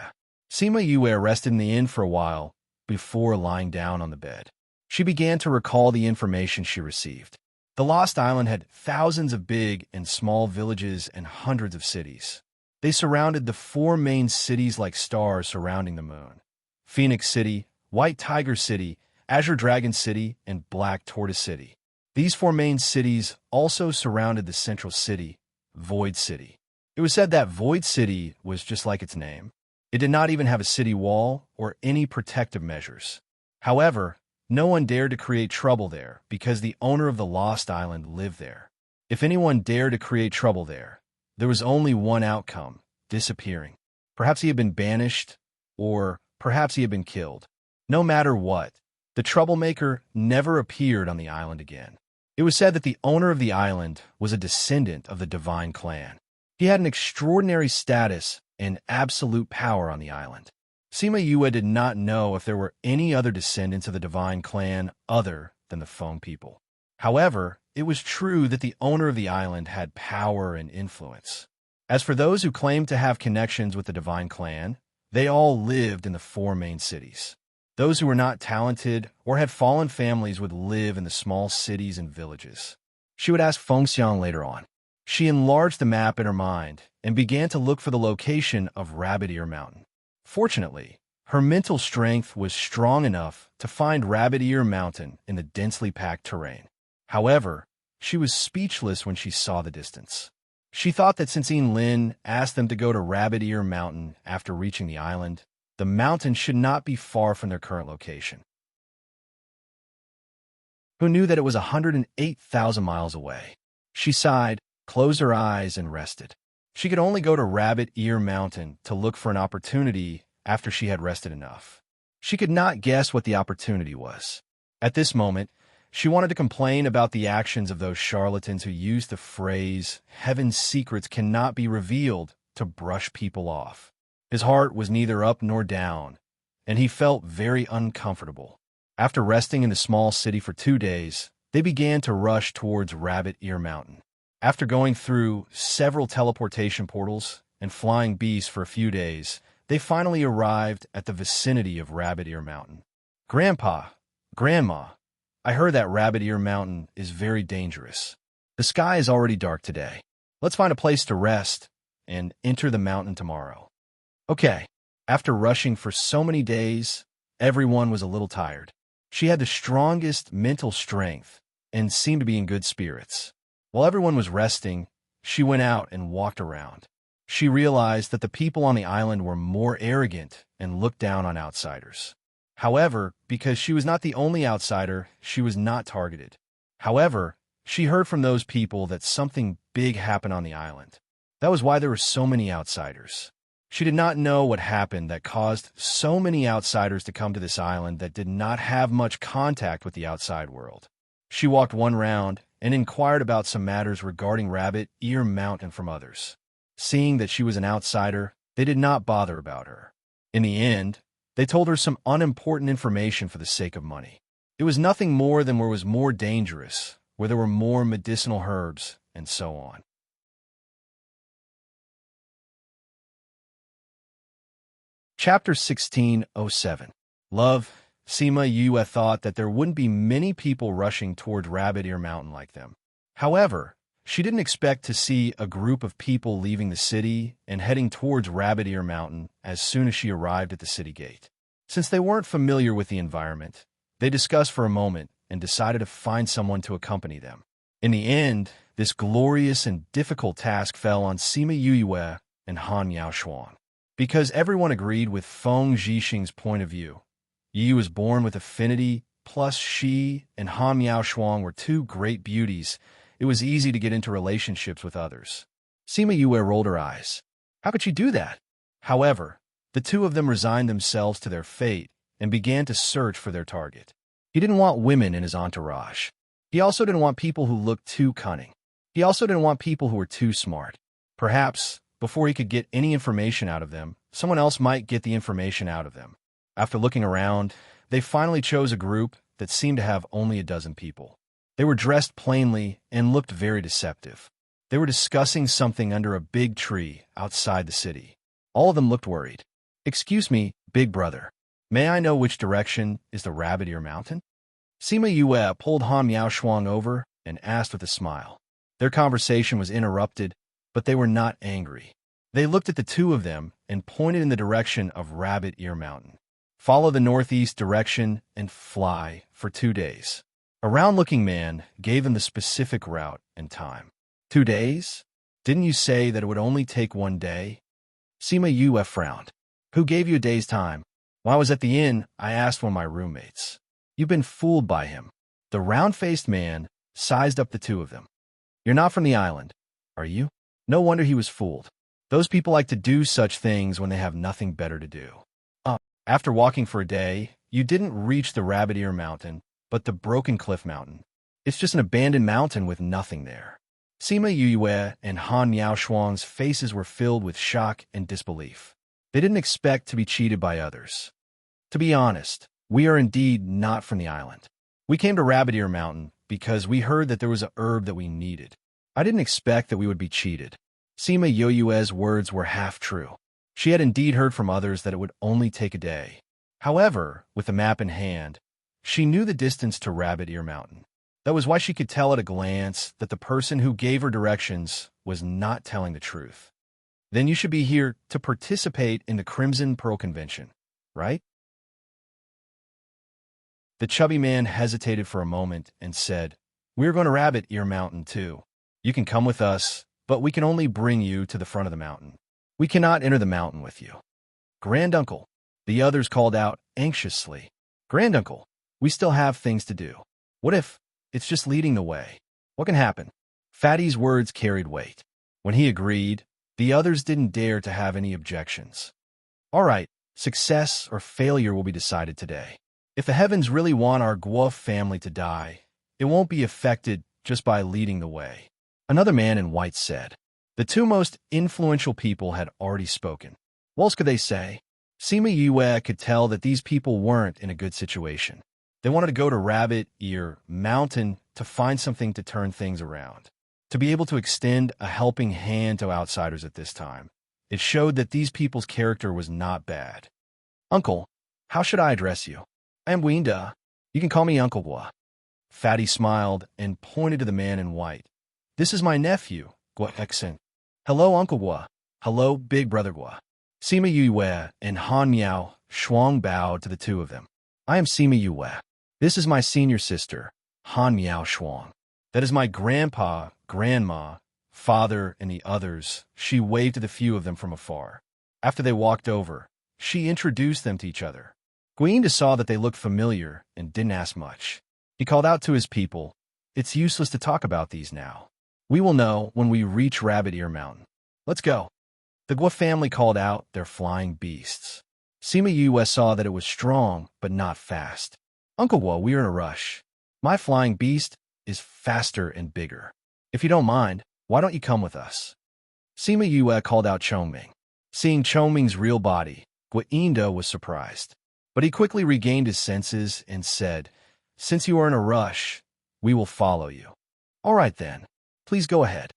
Sima Yue rested in the inn for a while before lying down on the bed. She began to recall the information she received. The Lost Island had thousands of big and small villages and hundreds of cities. They surrounded the 4 main cities like stars surrounding the moon: Phoenix City, White Tiger City, Azure Dragon City, and Black Tortoise City. These 4 main cities also surrounded the central city, Void City. It was said that Void City was just like its name. It did not even have a city wall or any protective measures. However, no one dared to create trouble there because the owner of the Lost Island lived there. If anyone dared to create trouble there was only one outcome: disappearing. Perhaps he had been banished, or perhaps he had been killed. No matter what, the troublemaker never appeared on the island again. It was said that the owner of the island was a descendant of the Divine Clan. He had an extraordinary status and absolute power on the island. Sima Yue did not know if there were any other descendants of the Divine Clan other than the Feng people. However, it was true that the owner of the island had power and influence. As for those who claimed to have connections with the Divine Clan, they all lived in the 4 main cities. Those who were not talented or had fallen families would live in the small cities and villages. She would ask Fengxiang later on. She enlarged the map in her mind and began to look for the location of Rabbit Ear Mountain. Fortunately, Her mental strength was strong enough to find Rabbit Ear Mountain in the densely packed terrain. However, she was speechless when she saw the distance. She thought that since Lin asked them to go to Rabbit Ear Mountain after reaching the island, the mountain should not be far from their current location. Who knew that it was 108,000 miles away? She sighed, closed her eyes, and rested. She could only go to Rabbit Ear Mountain to look for an opportunity after she had rested enough. She could not guess what the opportunity was. At this moment, she wanted to complain about the actions of those charlatans who used the phrase, "Heaven's secrets cannot be revealed," to brush people off. His heart was neither up nor down, and he felt very uncomfortable. After resting in the small city for 2 days, they began to rush towards Rabbit Ear Mountain. After going through several teleportation portals and flying beasts for a few days, they finally arrived at the vicinity of Rabbit Ear Mountain. "Grandpa, Grandma, I heard that Rabbit Ear Mountain is very dangerous. The sky is already dark today. Let's find a place to rest and enter the mountain tomorrow." Okay. After rushing for so many days, everyone was a little tired. She had the strongest mental strength and seemed to be in good spirits. While everyone was resting, she went out and walked around. She realized that the people on the island were more arrogant and looked down on outsiders. However, because she was not the only outsider, she was not targeted. However, she heard from those people that something big happened on the island. That was why there were so many outsiders. She did not know what happened that caused so many outsiders to come to this island that did not have much contact with the outside world. She walked one round and inquired about some matters regarding Rabbit Ear Mountain from others. Seeing that she was an outsider, they did not bother about her. In the end, they told her some unimportant information for the sake of money. It was nothing more than where was more dangerous, where there were more medicinal herbs, and so on. Chapter 1607. Love. Sima Yue thought that there wouldn't be many people rushing towards Rabbit Ear Mountain like them. However, she didn't expect to see a group of people leaving the city and heading towards Rabbit Ear Mountain as soon as she arrived at the city gate. Since they weren't familiar with the environment, they discussed for a moment and decided to find someone to accompany them. In the end, this glorious and difficult task fell on Sima Yue and Han Yaoshuang. Because everyone agreed with Feng Zhixing's point of view. Yi was born with affinity, plus she and Han Yaoshuang were two great beauties. It was easy to get into relationships with others. Sima Yue rolled her eyes. How could she do that? However, the two of them resigned themselves to their fate and began to search for their target. He didn't want women in his entourage. He also didn't want people who looked too cunning. He also didn't want people who were too smart. Perhaps, before he could get any information out of them, someone else might get the information out of them. After looking around, they finally chose a group that seemed to have only a dozen people. They were dressed plainly and looked very deceptive. They were discussing something under a big tree outside the city. All of them looked worried. "Excuse me, big brother. May I know which direction is the Rabbit Ear Mountain?" Sima Yue pulled Han Yaoshuang over and asked with a smile. Their conversation was interrupted, but they were not angry. They looked at the two of them and pointed in the direction of Rabbit Ear Mountain. Follow the northeast direction and fly for 2 days. A round-looking man gave them the specific route and time. 2 days? Didn't you say that it would only take 1 day? Sima Yue frowned. Who gave you a day's time? When I was at the inn, I asked one of my roommates. You've been fooled by him. The round-faced man sized up the two of them. You're not from the island, are you? No wonder he was fooled. Those people like to do such things when they have nothing better to do. After walking for a day, you didn't reach the Rabbit Ear Mountain, but the Broken Cliff Mountain. It's just an abandoned mountain with nothing there. Sima Yue and Han Yaoshuang's faces were filled with shock and disbelief. They didn't expect to be cheated by others. To be honest, we are indeed not from the island. We came to Rabbit Ear Mountain because we heard that there was a herb that we needed. I didn't expect that we would be cheated. Sima Yue's words were half true. She had indeed heard from others that it would only take a day. However, with the map in hand, she knew the distance to Rabbit Ear Mountain. That was why she could tell at a glance that the person who gave her directions was not telling the truth. Then you should be here to participate in the Crimson Pearl Convention. right? The chubby man hesitated for a moment and said, "We're going to Rabbit Ear Mountain too. You can come with us, but we can only bring you to the front of the mountain. We cannot enter the mountain with you." "Granduncle," the others called out anxiously. "Granduncle, we still have things to do. What if it's just leading the way? What can happen?" Fatty's words carried weight. When he agreed, the others didn't dare to have any objections. "All right, success or failure will be decided today. If the heavens really want our Guo family to die, it won't be affected just by leading the way," another man in white said. The two most influential people had already spoken. What else could they say? Sima Yue could tell that these people weren't in a good situation. They wanted to go to Rabbit Ear Mountain to find something to turn things around, to be able to extend a helping hand to outsiders at this time. It showed that these people's character was not bad. "Uncle, how should I address you?" "I am Winda. You can call me Uncle Gua." Fatty smiled and pointed to the man in white. "This is my nephew, Gua Exen." "Hello, Uncle Gua." "Hello, Big Brother Gua." Sima Yue and Han Miao Shuang bowed to the two of them. "I am Sima Yue. This is my senior sister, Han Miao Shuang. That is my grandpa, grandma, father, and the others." She waved to the few of them from afar. After they walked over, she introduced them to each other. Guinda saw that they looked familiar and didn't ask much. He called out to his people, "It's useless to talk about these now. We will know when we reach Rabbit Ear Mountain. Let's go." The Gua family called out their flying beasts. Sima Yue saw that it was strong, but not fast. "Uncle Gua, we are in a rush. My flying beast is faster and bigger. If you don't mind, why don't you come with us?" Sima Yue called out Chongming. Seeing Chongming's real body, Guinda was surprised. But he quickly regained his senses and said, "Since you are in a rush, we will follow you." "All right then, please go ahead."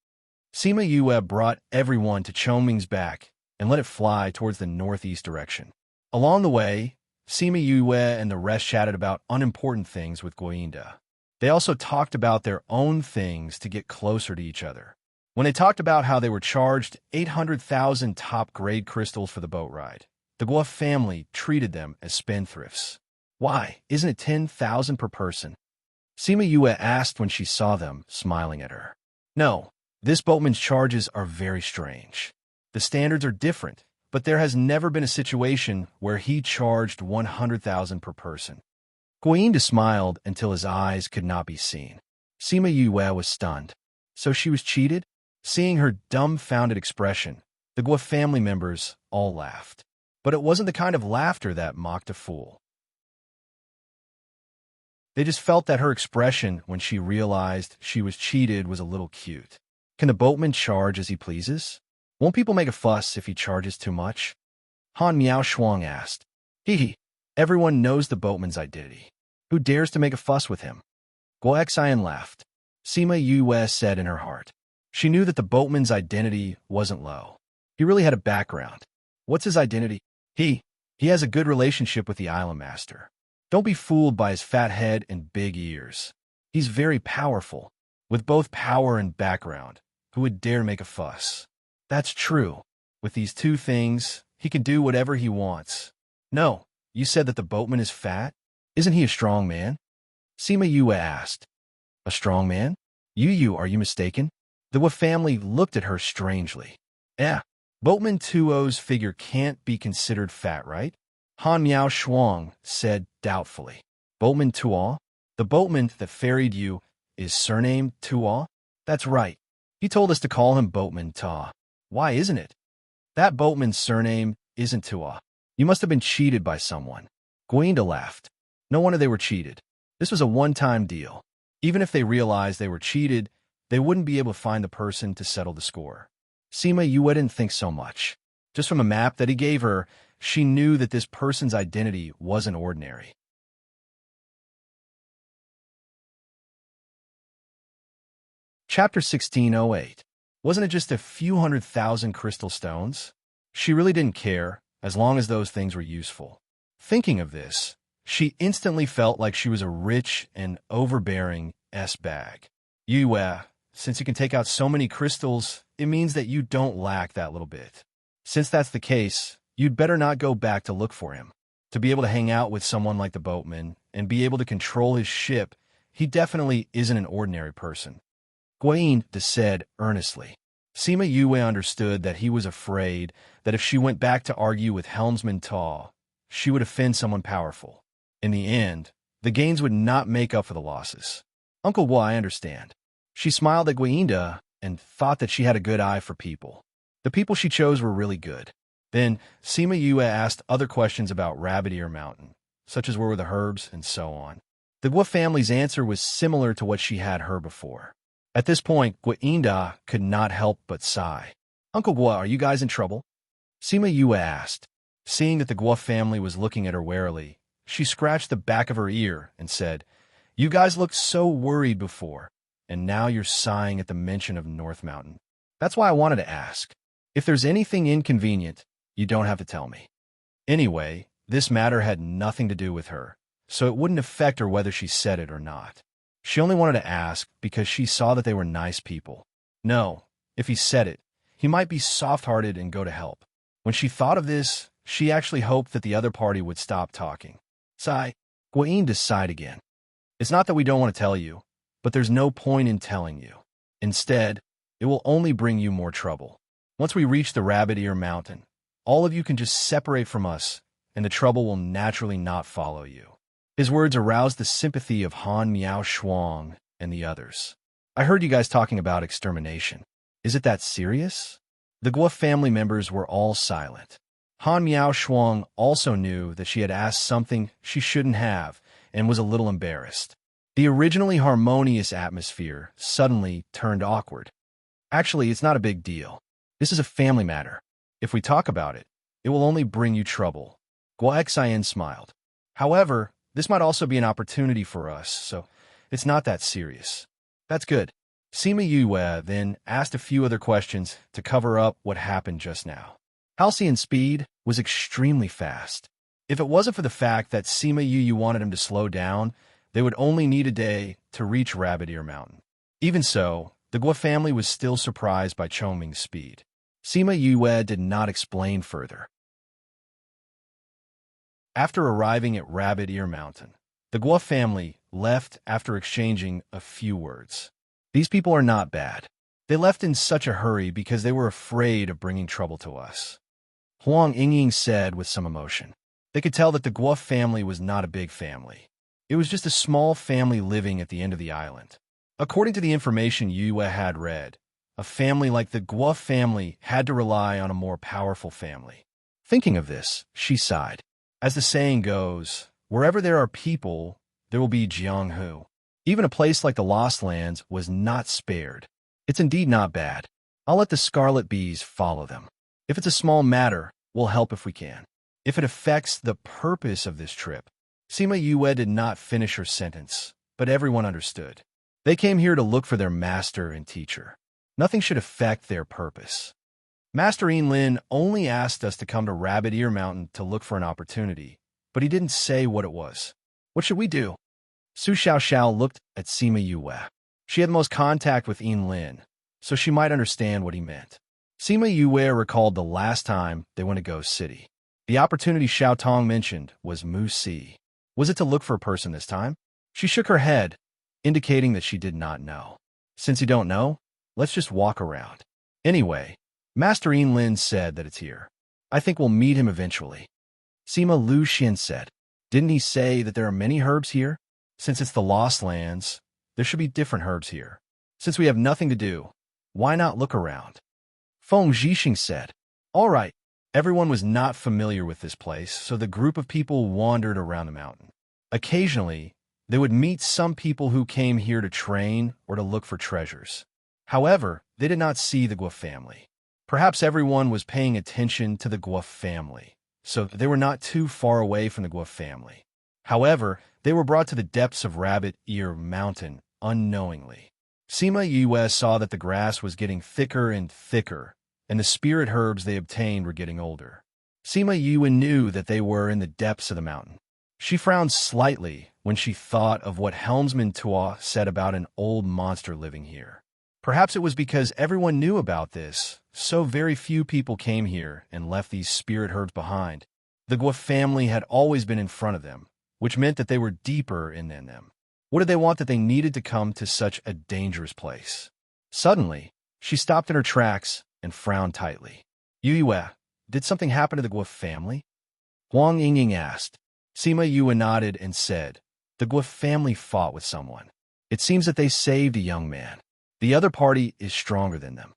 Sima Yue brought everyone to Chongming's back and let it fly towards the northeast direction. Along the way, Sima Yue and the rest chatted about unimportant things with Guinda. They also talked about their own things to get closer to each other. When they talked about how they were charged 800,000 top-grade crystals for the boat ride, the Gua family treated them as spendthrifts. "Why, isn't it 10,000 per person?" Sima Yue asked when she saw them smiling at her. "No, this boatman's charges are very strange. The standards are different, but there has never been a situation where he charged 100,000 per person." Guinda smiled until his eyes could not be seen. Sima Yue was stunned. So she was cheated? Seeing her dumbfounded expression, the Gua family members all laughed. But it wasn't the kind of laughter that mocked a fool. They just felt that her expression when she realized she was cheated was a little cute. Can the boatman charge as he pleases? Won't people make a fuss if he charges too much? Han Miao Shuang asked. Hee, everyone knows the boatman's identity. Who dares to make a fuss with him? Guo Xian laughed. Sima Yue said in her heart. She knew that the boatman's identity wasn't low. He really had a background. What's his identity? He has a good relationship with the island master. Don't be fooled by his fat head and big ears. He's very powerful, with both power and background. Who would dare make a fuss? That's true. With these two things, he can do whatever he wants. No, you said that the boatman is fat? Isn't he a strong man? Sima Yue asked. A strong man? Are you mistaken? The Wu family looked at her strangely. Boatman Tuo's figure can't be considered fat, right? Han Miao Shuang said doubtfully. Boatman Tuo? The boatman that ferried you is surnamed Tuo? That's right. He told us to call him Boatman Ta. Why isn't it? That boatman's surname isn't Tuo. You must have been cheated by someone. Guinda laughed. No wonder they were cheated. This was a one-time deal. Even if they realized they were cheated, they wouldn't be able to find the person to settle the score. Sima Yue didn't think so much. Just from a map that he gave her, she knew that this person's identity wasn't ordinary. Chapter 1608. Wasn't it just a few 100,000 crystal stones? She really didn't care, as long as those things were useful. Thinking of this, she instantly felt like she was a rich and overbearing S-bag. Yue, since you can take out so many crystals, it means that you don't lack that little bit. Since that's the case, you'd better not go back to look for him. To be able to hang out with someone like the boatman and be able to control his ship, he definitely isn't an ordinary person. Gwaine said earnestly. Sima Yue understood that he was afraid that if she went back to argue with Helmsman Ta, she would offend someone powerful. In the end, the gains would not make up for the losses. Uncle Wu, I understand. She smiled at Gwainda and thought that she had a good eye for people. The people she chose were really good. Then Sima Yue asked other questions about Rabbit Ear Mountain, such as where were the herbs and so on. The Guo family's answer was similar to what she had heard before. At this point, Gwainda could not help but sigh. Uncle Guo, are you guys in trouble? Sima Yue asked. Seeing that the Guo family was looking at her warily, she scratched the back of her ear and said, You guys looked so worried before, and now you're sighing at the mention of North Mountain. That's why I wanted to ask. If there's anything inconvenient, you don't have to tell me. Anyway, this matter had nothing to do with her, so it wouldn't affect her whether she said it or not. She only wanted to ask because she saw that they were nice people. No, if he said it, he might be soft-hearted and go to help. When she thought of this, she actually hoped that the other party would stop talking. Sigh. Gwaine sighed again. It's not that we don't want to tell you, but there's no point in telling you. Instead, it will only bring you more trouble. Once we reach the Rabbit Ear Mountain, all of you can just separate from us, and the trouble will naturally not follow you. His words aroused the sympathy of Han Miao Shuang and the others. I heard you guys talking about extermination. Is it that serious? The Guo family members were all silent. Han Miao Shuang also knew that she had asked something she shouldn't have and was a little embarrassed. The originally harmonious atmosphere suddenly turned awkward. Actually, it's not a big deal. This is a family matter. If we talk about it, it will only bring you trouble. Guo Xian smiled. However, this might also be an opportunity for us, so it's not that serious. That's good. Sima Yue then asked a few other questions to cover up what happened just now. Halcyon's speed was extremely fast. If it wasn't for the fact that Sima Yue wanted him to slow down, they would only need a day to reach Rabbit Ear Mountain. Even so, the Guo family was still surprised by Chongming's speed. Sima Yue did not explain further. After arriving at Rabbit Ear Mountain, the Guo family left after exchanging a few words. These people are not bad. They left in such a hurry because they were afraid of bringing trouble to us. Huang Yingying said with some emotion. They could tell that the Guo family was not a big family. It was just a small family living at the end of the island. According to the information Yue had read, a family like the Guo family had to rely on a more powerful family. Thinking of this, she sighed. As the saying goes, wherever there are people, there will be Jianghu. Even a place like the Lost Lands was not spared. It's indeed not bad. I'll let the Scarlet Bees follow them. If it's a small matter, we'll help if we can. If it affects the purpose of this trip. Sima Yue did not finish her sentence, but everyone understood. They came here to look for their master and teacher. Nothing should affect their purpose. Master Yinlin only asked us to come to Rabbit Ear Mountain to look for an opportunity, but he didn't say what it was. What should we do? Su Xiaoxiao looked at Sima Yue. She had the most contact with Yinlin, so she might understand what he meant. Sima Yue recalled the last time they went to Ghost City. The opportunity Xiao Tong mentioned was Mu Si. Was it to look for a person this time? She shook her head, indicating that she did not know. Since you don't know, let's just walk around. Anyway, Master Yinlin said that it's here. I think we'll meet him eventually. Sima Lu Xin said, Didn't he say that there are many herbs here? Since it's the Lost Lands, there should be different herbs here. Since we have nothing to do, why not look around? Feng Zhixing said, All right. Everyone was not familiar with this place, so the group of people wandered around the mountain. Occasionally, they would meet some people who came here to train or to look for treasures. However, they did not see the Guo family. Perhaps everyone was paying attention to the Guo family, so they were not too far away from the Guo family. However, they were brought to the depths of Rabbit Ear Mountain unknowingly. Sima Yue saw that the grass was getting thicker and thicker, and the spirit herbs they obtained were getting older. Sima Yue knew that they were in the depths of the mountain. She frowned slightly when she thought of what Helmsman Tua said about an old monster living here. Perhaps it was because everyone knew about this, so very few people came here and left these spirit herbs behind. The Guo family had always been in front of them, which meant that they were deeper in than them. What did they want that they needed to come to such a dangerous place? Suddenly, she stopped in her tracks and frowned tightly. Yue, did something happen to the Guo family? Huang Yingying asked. Sima Yue nodded and said, the Guo family fought with someone. It seems that they saved a young man. The other party is stronger than them.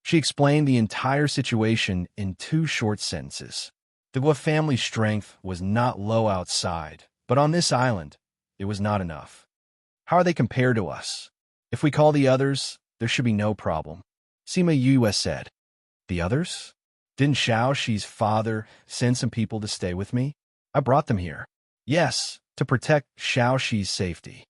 She explained the entire situation in 2 short sentences. The Guo family's strength was not low outside, but on this island, it was not enough. How are they compared to us? If we call the others, there should be no problem. Sima Yue said. The others? Didn't Xiao Shi's father send some people to stay with me? I brought them here. Yes, to protect Xiao Shi's safety.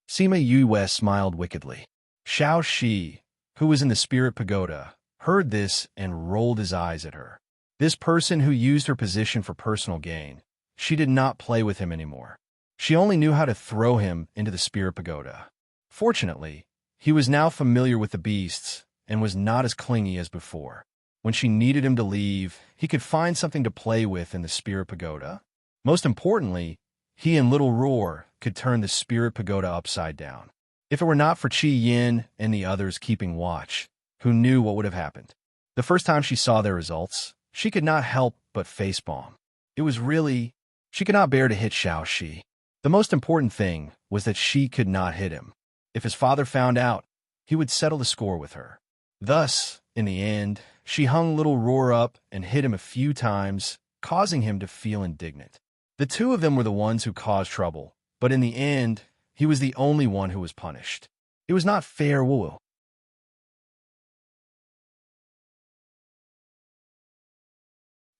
Sima Yue smiled wickedly. Xiao Shi, who was in the spirit pagoda, heard this and rolled his eyes at her. This person who used her position for personal gain, she did not play with him anymore. She only knew how to throw him into the spirit pagoda. Fortunately, he was now familiar with the beasts and was not as clingy as before. When she needed him to leave, he could find something to play with in the spirit pagoda. Most importantly, he and Little Roar could turn the spirit pagoda upside down. If it were not for Qi Yin and the others keeping watch, who knew what would have happened? The first time she saw their results, she could not help but facepalm. It was really... She could not bear to hit Xiao Shi. The most important thing was that she could not hit him. If his father found out, he would settle the score with her. Thus, in the end, she hung Little Roar up and hit him a few times, causing him to feel indignant. The 2 of them were the ones who caused trouble, but in the end, he was the only one who was punished. It was not fair, Wu.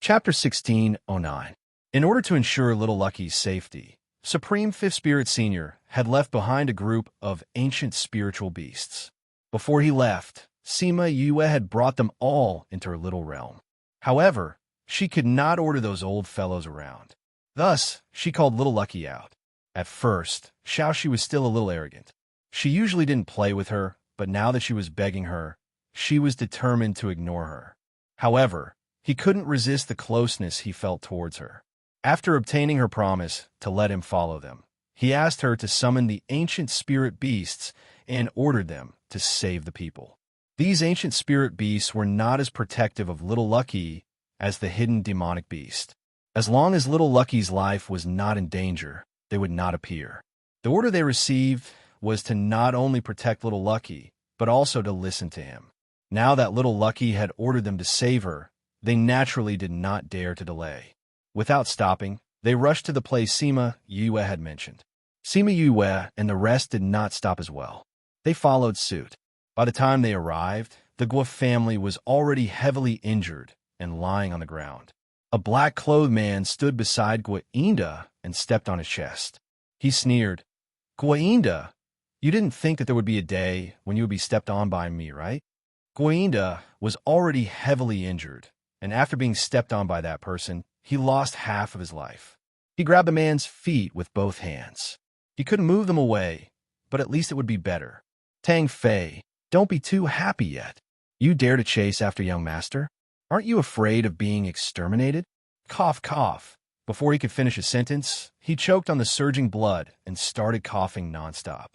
Chapter 1609. In order to ensure Little Lucky's safety, Supreme Fifth Spirit Senior had left behind a group of ancient spiritual beasts. Before he left, Sima Yue had brought them all into her little realm. However, she could not order those old fellows around. Thus, she called Little Lucky out. At first, Xiaoxi was still a little arrogant. She usually didn't play with her, but now that she was begging her, she was determined to ignore her. However, he couldn't resist the closeness he felt towards her. After obtaining her promise to let him follow them, he asked her to summon the ancient spirit beasts and ordered them to save the people. These ancient spirit beasts were not as protective of Little Lucky as the hidden demonic beast. As long as Little Lucky's life was not in danger, they would not appear. The order they received was to not only protect Little Lucky, but also to listen to him. Now that Little Lucky had ordered them to save her, they naturally did not dare to delay. Without stopping, they rushed to the place Sima Yue had mentioned. Sima Yue and the rest did not stop as well. They followed suit. By the time they arrived, the Guo family was already heavily injured and lying on the ground. A black-clothed man stood beside Guo Inda and stepped on his chest. He sneered, Guo Inda, you didn't think that there would be a day when you would be stepped on by me, right? Guo Inda was already heavily injured, and after being stepped on by that person, he lost half of his life. He grabbed the man's feet with both hands. He couldn't move them away, but at least it would be better. Tang Fei, don't be too happy yet. You dare to chase after young master? Aren't you afraid of being exterminated? Cough, cough. Before he could finish his sentence, he choked on the surging blood and started coughing nonstop.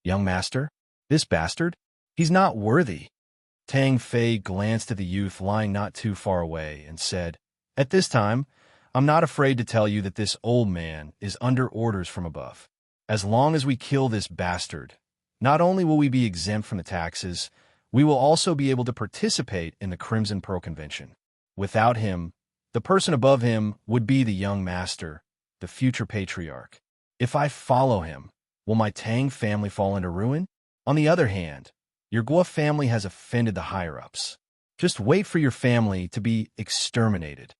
Young master? This bastard? He's not worthy. Tang Fei glanced at the youth lying not too far away and said, At this time, I'm not afraid to tell you that this old man is under orders from above. As long as we kill this bastard, not only will we be exempt from the taxes, we will also be able to participate in the Crimson Pearl Convention. Without him, the person above him would be the young master, the future patriarch. If I follow him, will my Tang family fall into ruin? On the other hand, your Guo family has offended the higher-ups. Just wait for your family to be exterminated.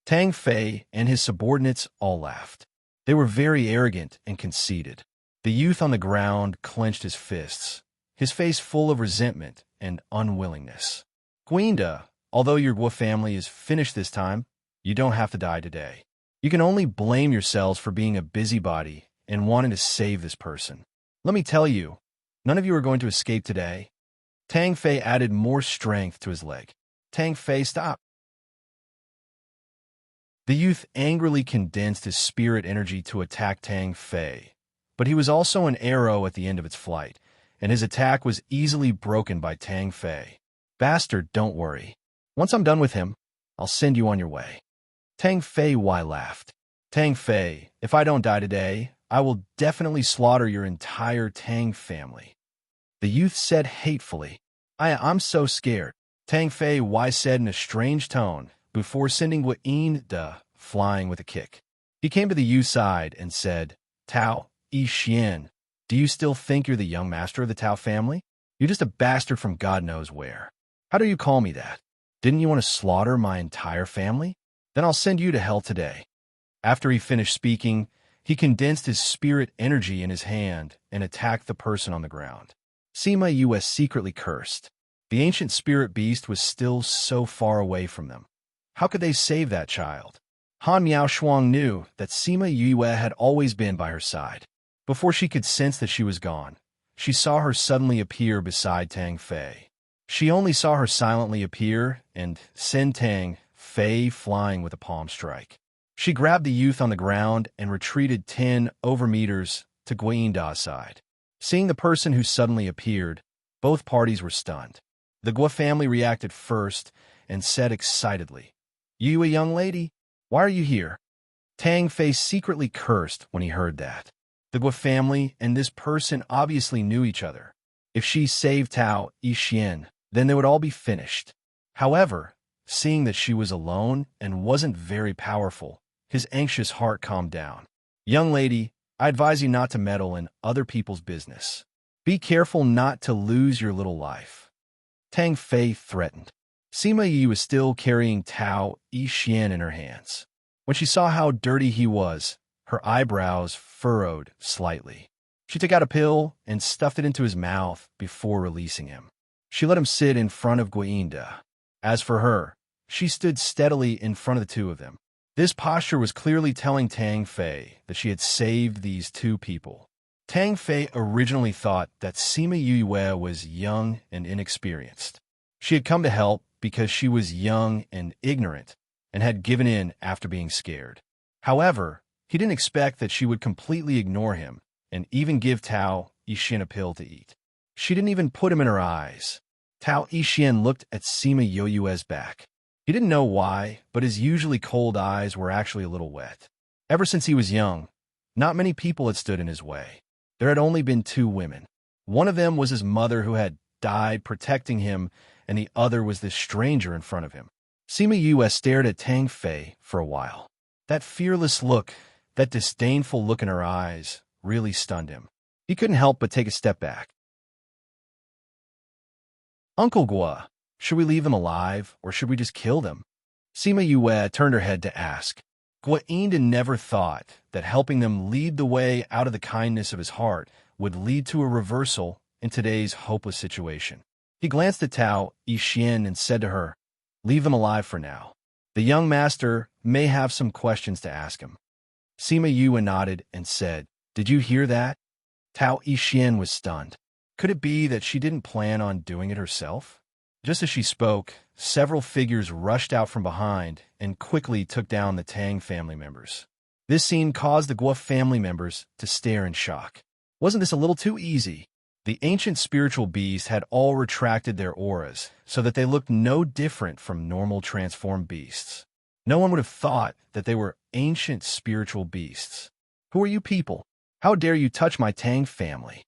Tang Fei and his subordinates all laughed. They were very arrogant and conceited. The youth on the ground clenched his fists, his face full of resentment and unwillingness. Guinda, although your Guo family is finished this time, you don't have to die today. You can only blame yourselves for being a busybody and wanting to save this person. Let me tell you, none of you are going to escape today. Tang Fei added more strength to his leg. Tang Fei, stop. The youth angrily condensed his spirit energy to attack Tang Fei, but he was also an arrow at the end of its flight, and his attack was easily broken by Tang Fei. Bastard, don't worry. Once I'm done with him, I'll send you on your way. Tang Fei laughed. Tang Fei, if I don't die today, I will definitely slaughter your entire Tang family. The youth said hatefully. I'm so scared. Tang Fei said in a strange tone, before sending Guinda flying with a kick. He came to the youth's side and said, Tao, Yi Xian, do you still think you're the young master of the Tao family? You're just a bastard from God knows where. How do you call me that? Didn't you want to slaughter my entire family? Then I'll send you to hell today. After he finished speaking, he condensed his spirit energy in his hand and attacked the person on the ground. Sima Yue secretly cursed. The ancient spirit beast was still so far away from them. How could they save that child? Han Miaoshuang knew that Sima Yue had always been by her side. Before she could sense that she was gone, she saw her suddenly appear beside Tang Fei. She only saw her silently appear and send Tang Fei flying with a palm strike. She grabbed the youth on the ground and retreated 10 meters to Guinda's side. Seeing the person who suddenly appeared, both parties were stunned. The Guo family reacted first and said excitedly, You a young lady? Why are you here? Tang Fei secretly cursed when he heard that. The Guo family and this person obviously knew each other. If she saved Tao Yi Xian, then they would all be finished. However, seeing that she was alone and wasn't very powerful, his anxious heart calmed down. Young lady, I advise you not to meddle in other people's business. Be careful not to lose your little life. Tang Fei threatened. Sima Yi was still carrying Tao Yi Xian in her hands. When she saw how dirty he was, her eyebrows furrowed slightly. She took out a pill and stuffed it into his mouth before releasing him. She let him sit in front of Guinda. As for her, she stood steadily in front of the two of them. This posture was clearly telling Tang Fei that she had saved these two people. Tang Fei originally thought that Sima Yue was young and inexperienced. She had come to help because she was young and ignorant and had given in after being scared. However, he didn't expect that she would completely ignore him and even give Tao Yixian a pill to eat. She didn't even put him in her eyes. Tao Yixian looked at Sima Yue's back. He didn't know why, but his usually cold eyes were actually a little wet. Ever since he was young, not many people had stood in his way. There had only been 2 women. One of them was his mother who had died protecting him, and the other was this stranger in front of him. Sima Yue stared at Tang Fei for a while. That fearless look, that disdainful look in her eyes, really stunned him. He couldn't help but take a step back. Uncle Guo, should we leave them alive, or should we just kill them? Sima Yue turned her head to ask. Guinda never thought that helping them lead the way out of the kindness of his heart would lead to a reversal in today's hopeless situation. He glanced at Tao Yixian and said to her, Leave them alive for now. The young master may have some questions to ask him. Sima Yue nodded and said, Did you hear that? Tao Yixian was stunned. Could it be that she didn't plan on doing it herself? Just as she spoke, several figures rushed out from behind and quickly took down the Tang family members. This scene caused the Guo family members to stare in shock. Wasn't this a little too easy? The ancient spiritual beasts had all retracted their auras so that they looked no different from normal transformed beasts. No one would have thought that they were ancient spiritual beasts. Who are you people? How dare you touch my Tang family?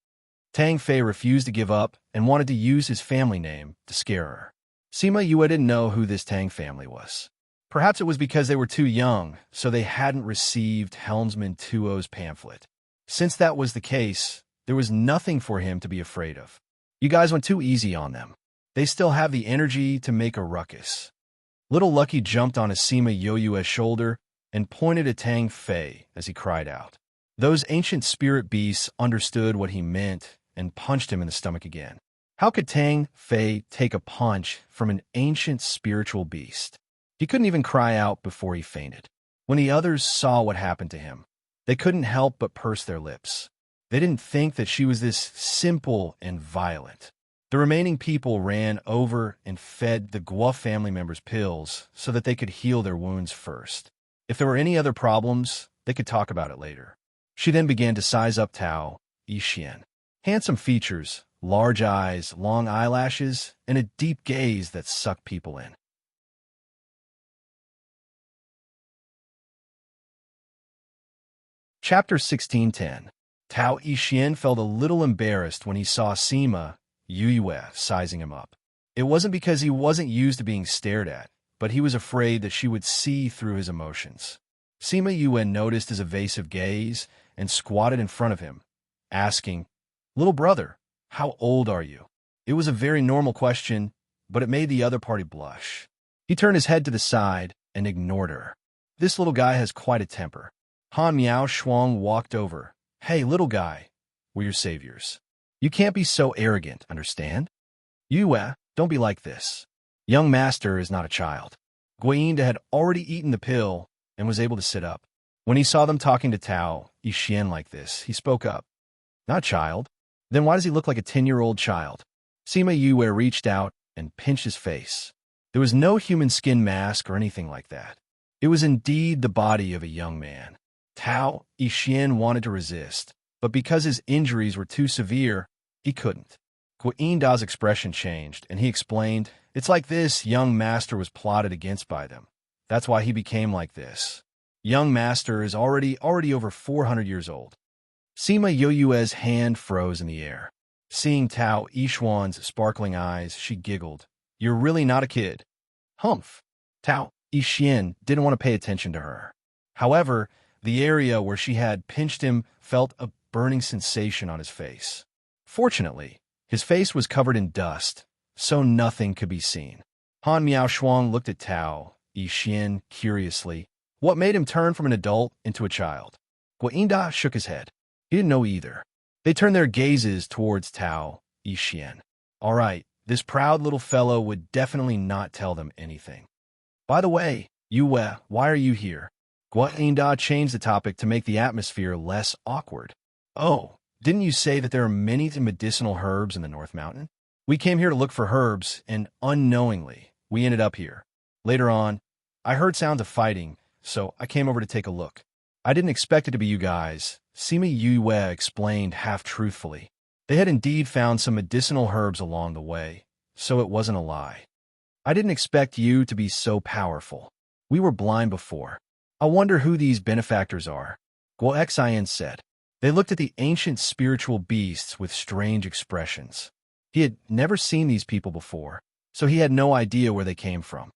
Tang Fei refused to give up and wanted to use his family name to scare her. Sima Yue didn't know who this Tang family was. Perhaps it was because they were too young, so they hadn't received Helmsman Tuo's pamphlet. Since that was the case, there was nothing for him to be afraid of. You guys went too easy on them. They still have the energy to make a ruckus. Little Lucky jumped on Sima Yue's shoulder and pointed at Tang Fei as he cried out. Those ancient spirit beasts understood what he meant and punched him in the stomach again. How could Tang Fei take a punch from an ancient spiritual beast? He couldn't even cry out before he fainted. When the others saw what happened to him, they couldn't help but purse their lips. They didn't think that she was this simple and violent. The remaining people ran over and fed the Guo family members pills so that they could heal their wounds first. If there were any other problems, they could talk about it later. She then began to size up Tao Yixian. Handsome features, large eyes, long eyelashes, and a deep gaze that sucked people in. Chapter 16:10. Tao Yixian felt a little embarrassed when he saw Sima Yue sizing him up. It wasn't because he wasn't used to being stared at, but he was afraid that she would see through his emotions. Sima Yue noticed his evasive gaze and squatted in front of him, asking, "Little brother, how old are you?" It was a very normal question, but it made the other party blush. He turned his head to the side and ignored her. This little guy has quite a temper. Han Miao Shuang walked over. "Hey, little guy, we're your saviors. You can't be so arrogant, understand? Yue, don't be like this. Young master is not a child." Guiyinda had already eaten the pill and was able to sit up. When he saw them talking to Tao Yixian like this, he spoke up. "Not child? Then why does he look like a 10-year-old child?" Sima Yue reached out and pinched his face. There was no human skin mask or anything like that. It was indeed the body of a young man. Tao Yixian wanted to resist, but because his injuries were too severe, he couldn't. Guiyinda's expression changed, and he explained, "It's like this young master was plotted against by them. That's why he became like this. Young master is already over 400 years old." Sima Yue's hand froze in the air. Seeing Tao Yixuan's sparkling eyes, she giggled. "You're really not a kid." Humph. Tao Yixian didn't want to pay attention to her. However, the area where she had pinched him felt a burning sensation on his face. Fortunately, his face was covered in dust, so nothing could be seen. Han Miao Shuang looked at Tao Yixian curiously. What made him turn from an adult into a child? Guiyinda shook his head. He didn't know either. They turned their gazes towards Tao Yixian. All right, this proud little fellow would definitely not tell them anything. "By the way, Yue, why are you here?" Guiyinda changed the topic to make the atmosphere less awkward. "Oh, didn't you say that there are many medicinal herbs in the North Mountain? We came here to look for herbs, and unknowingly, we ended up here. Later on, I heard sounds of fighting, so I came over to take a look. I didn't expect it to be you guys," Sima Yue explained half-truthfully. They had indeed found some medicinal herbs along the way, so it wasn't a lie. "I didn't expect you to be so powerful. We were blind before. I wonder who these benefactors are," Guo Xian said. They looked at the ancient spiritual beasts with strange expressions. He had never seen these people before, so he had no idea where they came from.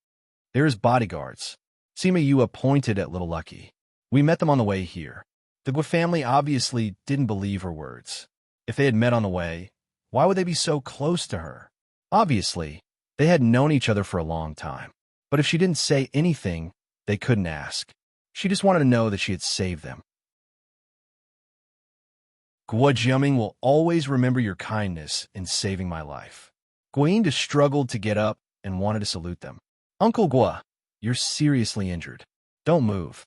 "They're his bodyguards." Sima Yue pointed at Little Lucky. "We met them on the way here." The Guo family obviously didn't believe her words. If they had met on the way, why would they be so close to her? Obviously, they had known each other for a long time. But if she didn't say anything, they couldn't ask. She just wanted to know that she had saved them. "Guo Jiaming will always remember your kindness in saving my life." Guiyinda struggled to get up and wanted to salute them. "Uncle Guo, you're seriously injured. Don't move."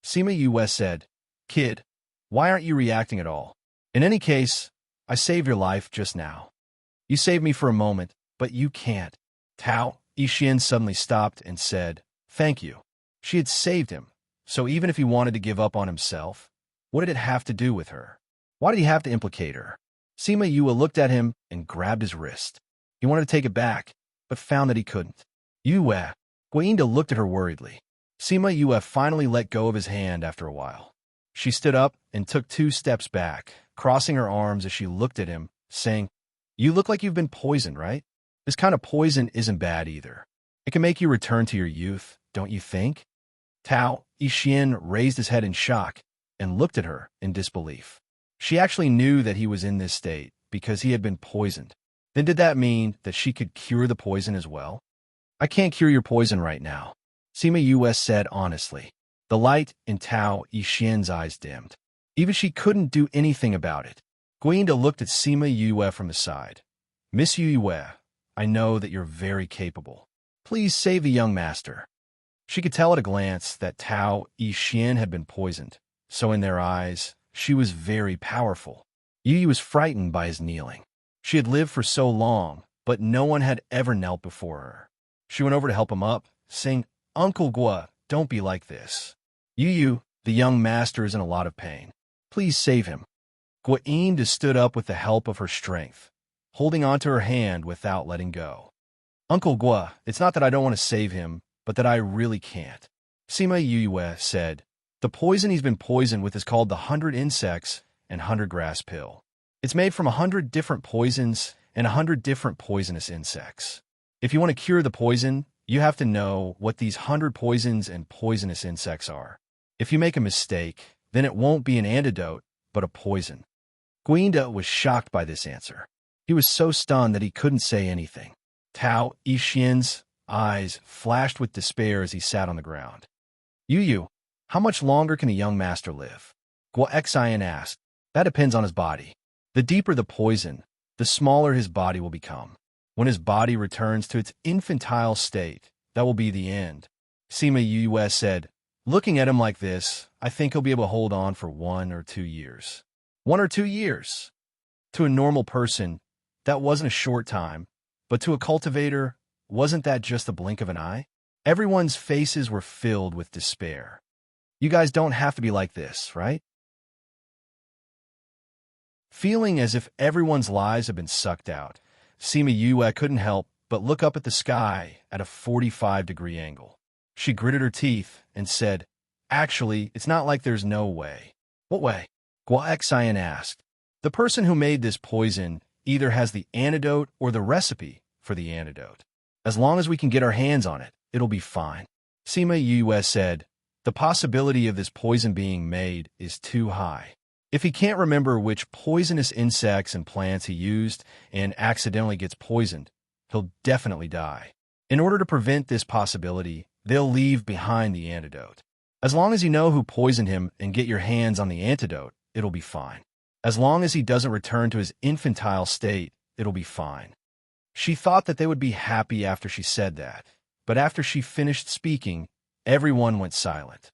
Sima Yue said, "Kid, why aren't you reacting at all? In any case, I saved your life just now. You saved me for a moment, but you can't." Tao Yixian suddenly stopped and said, "Thank you." She had saved him, so even if he wanted to give up on himself, what did it have to do with her? Why did he have to implicate her? Sima Yue looked at him and grabbed his wrist. He wanted to take it back, but found that he couldn't. "Yue." Guiyinda looked at her worriedly. Sima Yue finally let go of his hand after a while. She stood up and took 2 steps back, crossing her arms as she looked at him, saying, "You look like you've been poisoned, right? This kind of poison isn't bad either. It can make you return to your youth, don't you think?" Tao Yixian raised his head in shock and looked at her in disbelief. She actually knew that he was in this state because he had been poisoned. Then did that mean that she could cure the poison as well? "I can't cure your poison right now," Sima Yue said honestly. The light in Tao Yixian's eyes dimmed. Even she couldn't do anything about it. Guiyinda looked at Sima Yue from the side. "Miss Yue, I know that you're very capable. Please save the young master." She could tell at a glance that Tao Yixian had been poisoned, so in their eyes, she was very powerful. Yu was frightened by his kneeling. She had lived for so long, but no one had ever knelt before her. She went over to help him up, saying, "Uncle Guo, don't be like this." Yu, the young master is in a lot of pain. Please save him. Guainda stood up with the help of her strength, holding onto her hand without letting go. Uncle Gua, it's not that I don't want to save him, but that I really can't. Sima Yue said, the poison he's been poisoned with is called the 100 insects and 100 grass pill. It's made from 100 different poisons and 100 different poisonous insects. If you want to cure the poison, you have to know what these 100 poisons and poisonous insects are. If you make a mistake, then it won't be an antidote, but a poison. Guinda was shocked by this answer. He was so stunned that he couldn't say anything. Tao Yixian's eyes flashed with despair as he sat on the ground. Yu, how much longer can a young master live? Guo Xian asked. That depends on his body. The deeper the poison, the smaller his body will become. When his body returns to its infantile state, that will be the end. Sima Yue said, looking at him like this, I think he'll be able to hold on for 1 or 2 years. 1 or 2 years. To a normal person, that wasn't a short time, but to a cultivator, wasn't that just a blink of an eye? Everyone's faces were filled with despair. You guys don't have to be like this, right? Feeling as if everyone's lives had been sucked out, Sima Yue couldn't help but look up at the sky at a 45-degree angle. She gritted her teeth and said, actually, it's not like there's no way. What way? Guo Xian asked. The person who made this poison either has the antidote or the recipe for the antidote. As long as we can get our hands on it, it'll be fine. Sima Yue said, the possibility of this poison being made is too high. If he can't remember which poisonous insects and plants he used and accidentally gets poisoned, he'll definitely die. In order to prevent this possibility, they'll leave behind the antidote. As long as you know who poisoned him and get your hands on the antidote, it'll be fine. As long as he doesn't return to his infantile state, it'll be fine. She thought that they would be happy after she said that, but after she finished speaking, everyone went silent.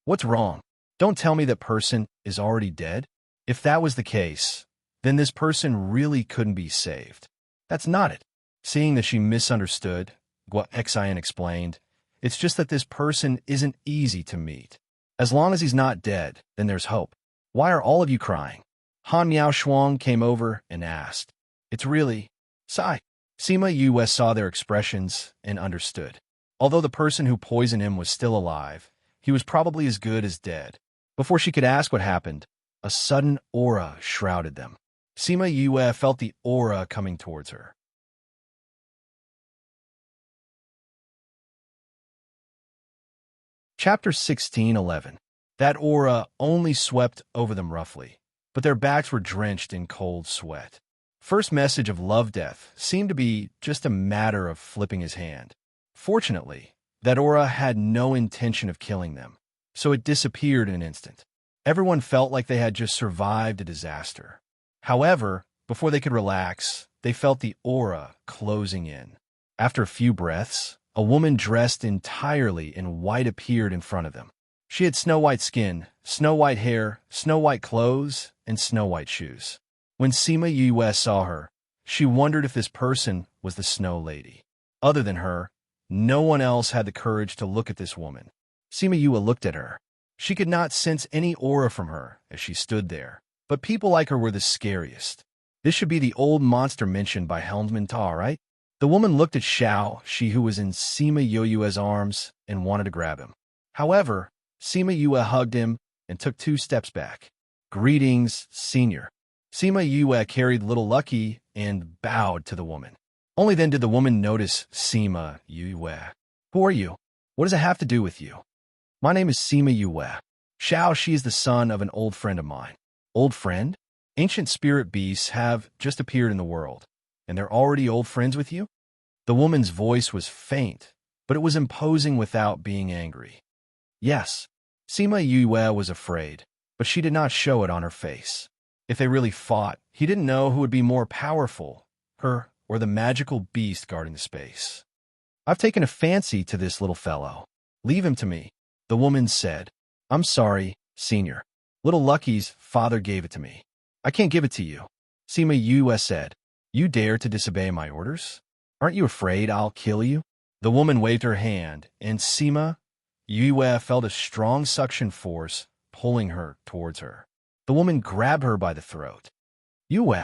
What's wrong? Don't tell me that person is already dead? If that was the case, then this person really couldn't be saved. That's not it. Seeing that she misunderstood, Guo Xian explained, it's just that this person isn't easy to meet. As long as he's not dead, then there's hope. Why are all of you crying? Han Miao Shuang came over and asked. It's really... Sigh. Sima Yue saw their expressions and understood. Although the person who poisoned him was still alive, he was probably as good as dead. Before she could ask what happened, a sudden aura shrouded them. Sima Yue felt the aura coming towards her. Chapter 16:11. That aura only swept over them roughly, but their backs were drenched in cold sweat. First message of love-death seemed to be just a matter of flipping his hand. Fortunately, that aura had no intention of killing them, so it disappeared in an instant. Everyone felt like they had just survived a disaster. However, before they could relax, they felt the aura closing in. After a few breaths, a woman dressed entirely in white appeared in front of them. She had snow-white skin, snow-white hair, snow-white clothes, and snow-white shoes. When Sima Yue saw her, she wondered if this person was the Snow Lady. Other than her, no one else had the courage to look at this woman. Sima Yue looked at her. She could not sense any aura from her as she stood there, but people like her were the scariest. This should be the old monster mentioned by Helmsman Ta, right? The woman looked at Xiao, she who was in Sima Yue's arms, and wanted to grab him. However, Sima Yue hugged him and took 2 steps back. Greetings, senior. Sima Yue carried little Lucky and bowed to the woman. Only then did the woman notice Sima Yue. Who are you? What does it have to do with you? My name is Sima Yue. Xiao, she is the son of an old friend of mine. Old friend? Ancient spirit beasts have just appeared in the world, and they're already old friends with you? The woman's voice was faint, but it was imposing without being angry. Yes, Sima Yue was afraid, but she did not show it on her face. If they really fought, he didn't know who would be more powerful, her or the magical beast guarding the space. I've taken a fancy to this little fellow. Leave him to me, the woman said. I'm sorry, senior. Little Lucky's father gave it to me. I can't give it to you. Sima Yue said. You dare to disobey my orders? Aren't you afraid I'll kill you? The woman waved her hand, and Sima Yue felt a strong suction force pulling her towards her. The woman grabbed her by the throat. Yue,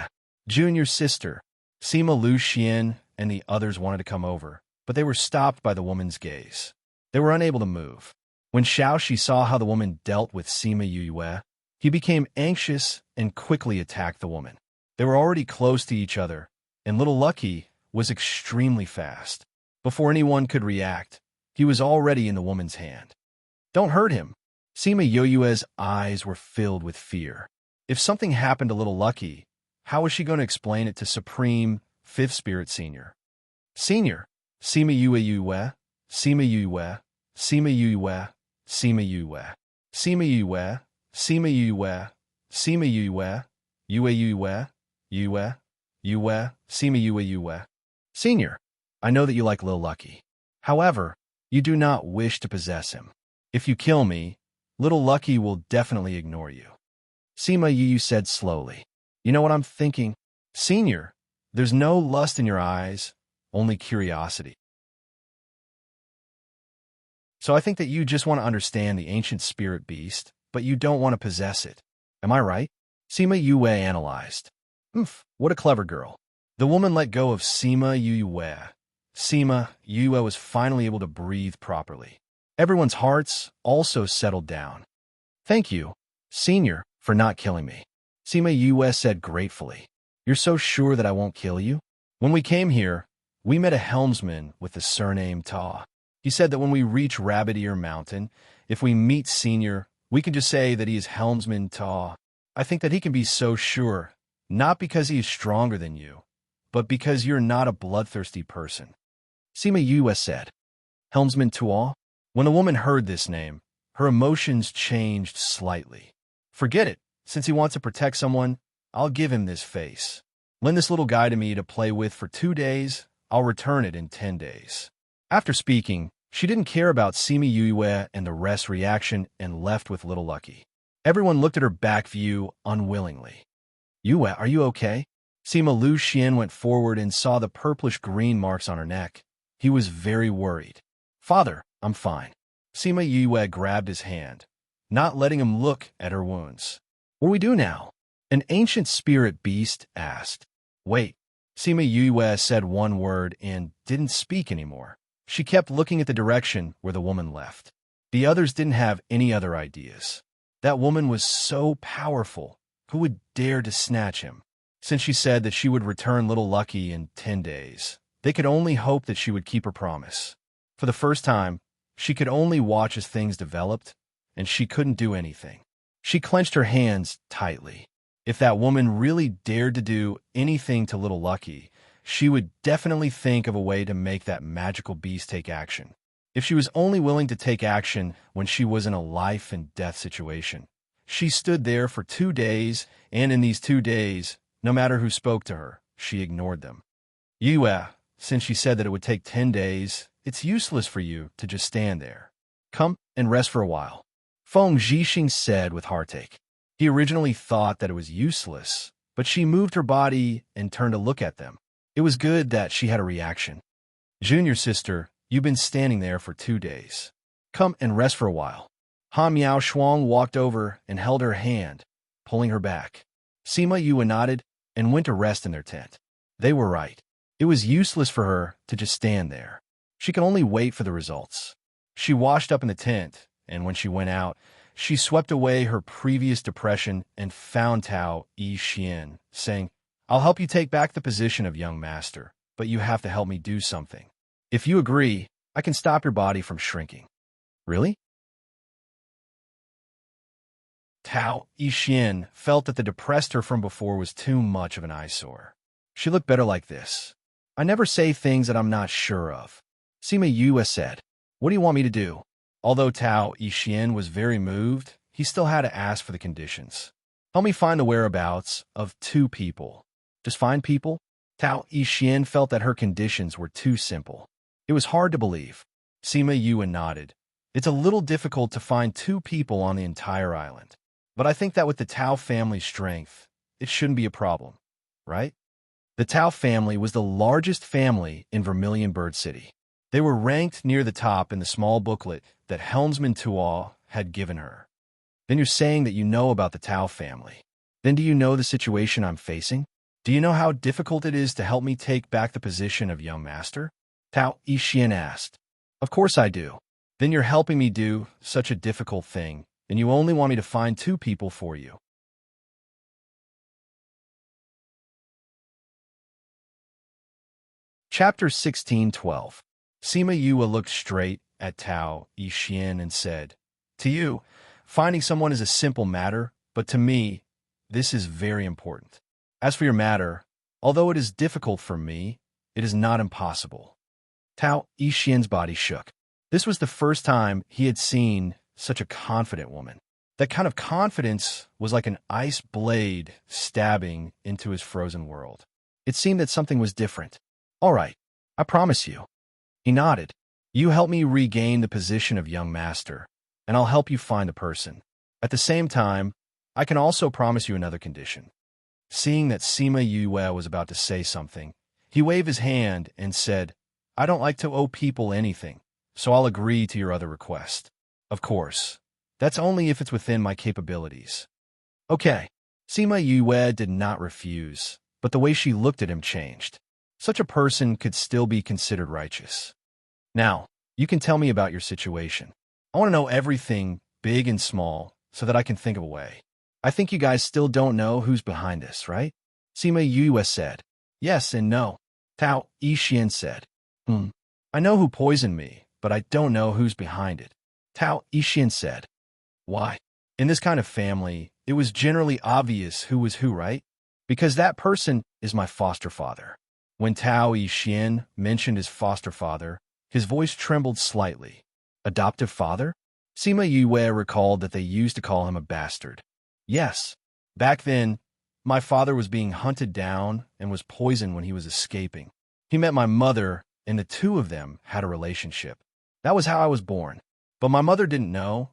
Junior's sister, Sima Lu Xian, and the others wanted to come over, but they were stopped by the woman's gaze. They were unable to move. When Xiaoxi saw how the woman dealt with Sima Yue, he became anxious and quickly attacked the woman. They were already close to each other, and Little Lucky was extremely fast. Before anyone could react, he was already in the woman's hand. Don't hurt him. Sima Yue's eyes were filled with fear. If something happened to Little Lucky, how was she going to explain it to Supreme Fifth Spirit Senior? Senior, Sima Yue, Sima Yue, Sima Yue, Sima Yue, Sima Yue, Sima Yue, Sima Yue, Yue, Sima Yue. Senior, I know that you like Little Lucky. However, you do not wish to possess him. If you kill me, Little Lucky will definitely ignore you. Sima Yu said slowly. You know what I'm thinking? Senior, there's no lust in your eyes, only curiosity. So I think that you just want to understand the ancient spirit beast, but you don't want to possess it. Am I right? Sima Yue analyzed. What a clever girl. The woman let go of Sima Yue. Sima Yue was finally able to breathe properly. Everyone's hearts also settled down. Thank you, Senior, for not killing me. Sima Yue said gratefully. You're so sure that I won't kill you? When we came here, we met a helmsman with the surname Ta. He said that when we reach Rabbit Ear Mountain, if we meet Senior, we can just say that he is Helmsman Ta. I think that he can be so sure, not because he is stronger than you, but because you're not a bloodthirsty person. Sima Yue said. Helmsman Ta? When the woman heard this name, her emotions changed slightly. Forget it. Since he wants to protect someone, I'll give him this face. Lend this little guy to me to play with for 2 days. I'll return it in 10 days. After speaking, she didn't care about Sima Yue and the rest's reaction and left with Little Lucky. Everyone looked at her back view unwillingly. Yue, are you okay? Sima Lu Xian went forward and saw the purplish-green marks on her neck. He was very worried. Father, I'm fine. Sima Yue grabbed his hand, not letting him look at her wounds. What do we do now? An ancient spirit beast asked. Wait. Sima Yue said one word and didn't speak anymore. She kept looking at the direction where the woman left. The others didn't have any other ideas. That woman was so powerful. Who would dare to snatch him? Since she said that she would return Little Lucky in 10 days, they could only hope that she would keep her promise. For the first time, she could only watch as things developed, and she couldn't do anything. She clenched her hands tightly. If that woman really dared to do anything to Little Lucky, she would definitely think of a way to make that magical beast take action. If she was only willing to take action when she was in a life-and-death situation. She stood there for 2 days, and in these 2 days, no matter who spoke to her, she ignored them. Yue, since she said that it would take 10 days, it's useless for you to just stand there. Come and rest for a while. Feng Zhixing said with heartache. He originally thought that it was useless, but she moved her body and turned to look at them. It was good that she had a reaction. Junior sister, you've been standing there for 2 days. Come and rest for a while. Han Miao Shuang walked over and held her hand, pulling her back. Sima Yue nodded and went to rest in their tent. They were right. It was useless for her to just stand there. She could only wait for the results. She washed up in the tent, and when she went out, she swept away her previous depression and found Tao Yi Xian, saying, I'll help you take back the position of young master, but you have to help me do something. If you agree, I can stop your body from shrinking. Really? Tao Yi Xian felt that the depressed her from before was too much of an eyesore. She looked better like this. I never say things that I'm not sure of. Sima Yue said, What do you want me to do? Although Tao Yi Xian was very moved, he still had to ask for the conditions. Help me find the whereabouts of 2 people. Just find people? Tao Yi Xian felt that her conditions were too simple. It was hard to believe. Sima Yue nodded. It's a little difficult to find 2 people on the entire island. But I think that with the Tao family's strength, it shouldn't be a problem, right? The Tao family was the largest family in Vermilion Bird City. They were ranked near the top in the small booklet that Helmsman Tuaw had given her. Then you're saying that you know about the Tao family. Then do you know the situation I'm facing? Do you know how difficult it is to help me take back the position of young master? Tao Yixian asked. Of course I do. Then you're helping me do such a difficult thing, and you only want me to find 2 people for you. Chapter 16:12. Sima Yue looked straight at Tao Yixian and said, To you, finding someone is a simple matter, but to me, this is very important. As for your matter, although it is difficult for me, it is not impossible. Tao Yixian's body shook. This was the first time he had seen such a confident woman. That kind of confidence was like an ice blade stabbing into his frozen world. It seemed that something was different. All right, I promise you. He nodded. You help me regain the position of young master, and I'll help you find the person. At the same time, I can also promise you another condition. Seeing that Sima Yue was about to say something, he waved his hand and said, I don't like to owe people anything, so I'll agree to your other request. Of course, that's only if it's within my capabilities. Okay. Sima Yue did not refuse, but the way she looked at him changed. Such a person could still be considered righteous. Now, you can tell me about your situation. I want to know everything, big and small, so that I can think of a way. I think you guys still don't know who's behind this, right? Sima Yue said. Yes and no. Tao Yixian said. I know who poisoned me, but I don't know who's behind it. Tao Yixian said. Why? In this kind of family, it was generally obvious who was who, right? Because that person is my foster father. When Tao Yixian mentioned his foster father, his voice trembled slightly. Adoptive father? Sima Yue recalled that they used to call him a bastard. Yes. Back then, my father was being hunted down and was poisoned when he was escaping. He met my mother, and the 2 of them had a relationship. That was how I was born. But my mother didn't know,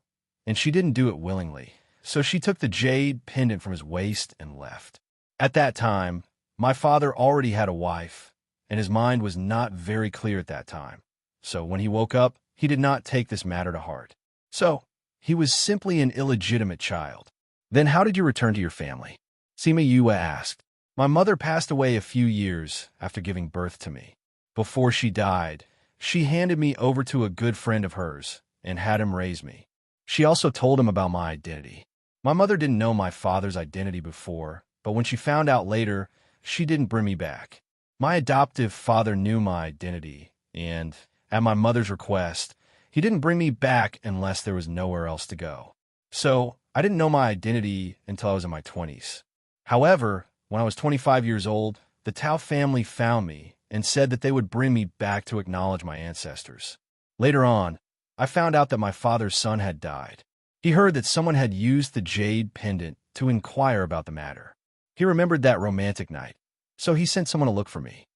and she didn't do it willingly. So she took the jade pendant from his waist and left. At that time, my father already had a wife, and his mind was not very clear at that time. So when he woke up, he did not take this matter to heart. So, he was simply an illegitimate child. Then how did you return to your family? Sima Yue asked. My mother passed away a few years after giving birth to me. Before she died, she handed me over to a good friend of hers and had him raise me. She also told him about my identity. My mother didn't know my father's identity before, but when she found out later, she didn't bring me back. My adoptive father knew my identity, and, at my mother's request, he didn't bring me back unless there was nowhere else to go. So, I didn't know my identity until I was in my 20s. However, when I was 25 years old, the Tao family found me and said that they would bring me back to acknowledge my ancestors. Later on, I found out that my father's son had died. He heard that someone had used the jade pendant to inquire about the matter. He remembered that romantic night, so he sent someone to look for me.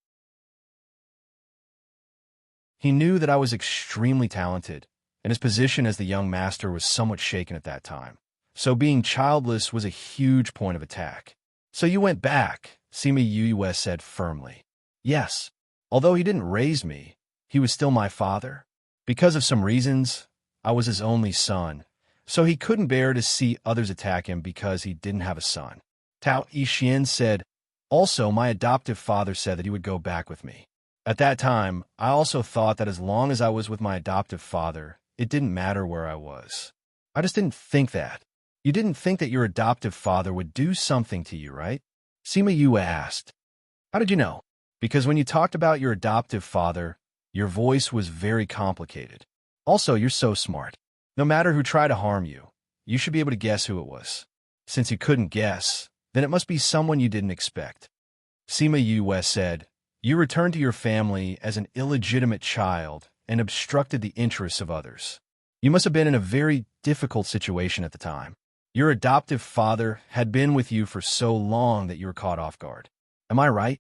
He knew that I was extremely talented, and his position as the young master was somewhat shaken at that time. So being childless was a huge point of attack. So you went back, Sima Yue said firmly. Yes. Although he didn't raise me, he was still my father. Because of some reasons, I was his only son, so he couldn't bear to see others attack him because he didn't have a son. Tao Yixian said, also my adoptive father said that he would go back with me. At that time, I also thought that as long as I was with my adoptive father, it didn't matter where I was. I just didn't think that. You didn't think that your adoptive father would do something to you, right? Sima Yue asked. How did you know? Because when you talked about your adoptive father, your voice was very complicated. Also, you're so smart. No matter who tried to harm you, you should be able to guess who it was. Since you couldn't guess, then it must be someone you didn't expect. Sima Yue said, you returned to your family as an illegitimate child and obstructed the interests of others. You must have been in a very difficult situation at the time. Your adoptive father had been with you for so long that you were caught off guard. Am I right?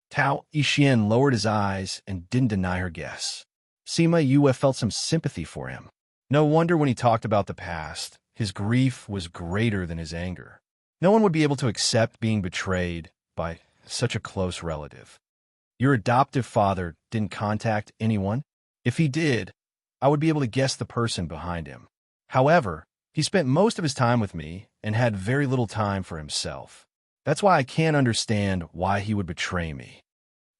Tao Yixian lowered his eyes and didn't deny her guess. Sima Yue felt some sympathy for him. No wonder when he talked about the past, his grief was greater than his anger. No one would be able to accept being betrayed by such a close relative. Your adoptive father didn't contact anyone? If he did, I would be able to guess the person behind him. However, he spent most of his time with me and had very little time for himself. That's why I can't understand why he would betray me.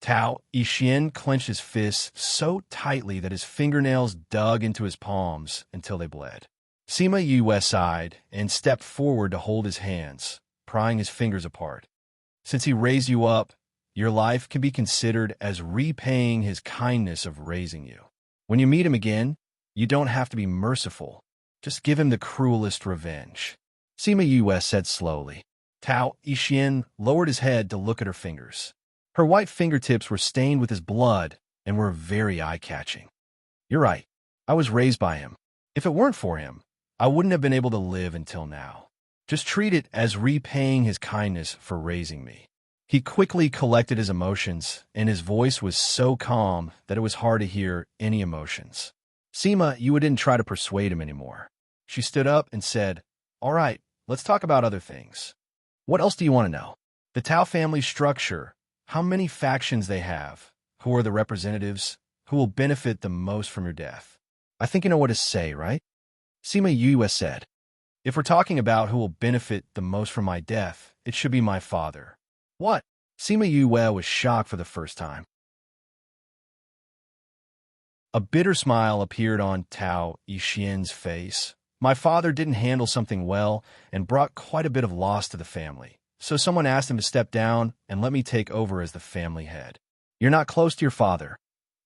Tao Yixin clenched his fists so tightly that his fingernails dug into his palms until they bled. Sima Yue sighed and stepped forward to hold his hands, prying his fingers apart. Since he raised you up, your life can be considered as repaying his kindness of raising you. When you meet him again, you don't have to be merciful. Just give him the cruelest revenge. Sima Yue said slowly. Tao Yixin lowered his head to look at her fingers. Her white fingertips were stained with his blood and were very eye-catching. You're right. I was raised by him. If it weren't for him, I wouldn't have been able to live until now. Just treat it as repaying his kindness for raising me. He quickly collected his emotions, and his voice was so calm that it was hard to hear any emotions. Sima Yue didn't try to persuade him anymore. She stood up and said, All right, let's talk about other things. What else do you want to know? The Tao family structure, how many factions they have, who are the representatives, who will benefit the most from your death. I think you know what to say, right? Sima Yue said, If we're talking about who will benefit the most from my death, it should be my father. What? Sima Yue was shocked for the first time. A bitter smile appeared on Tao Yixin's face. My father didn't handle something well and brought quite a bit of loss to the family. So someone asked him to step down and let me take over as the family head. You're not close to your father,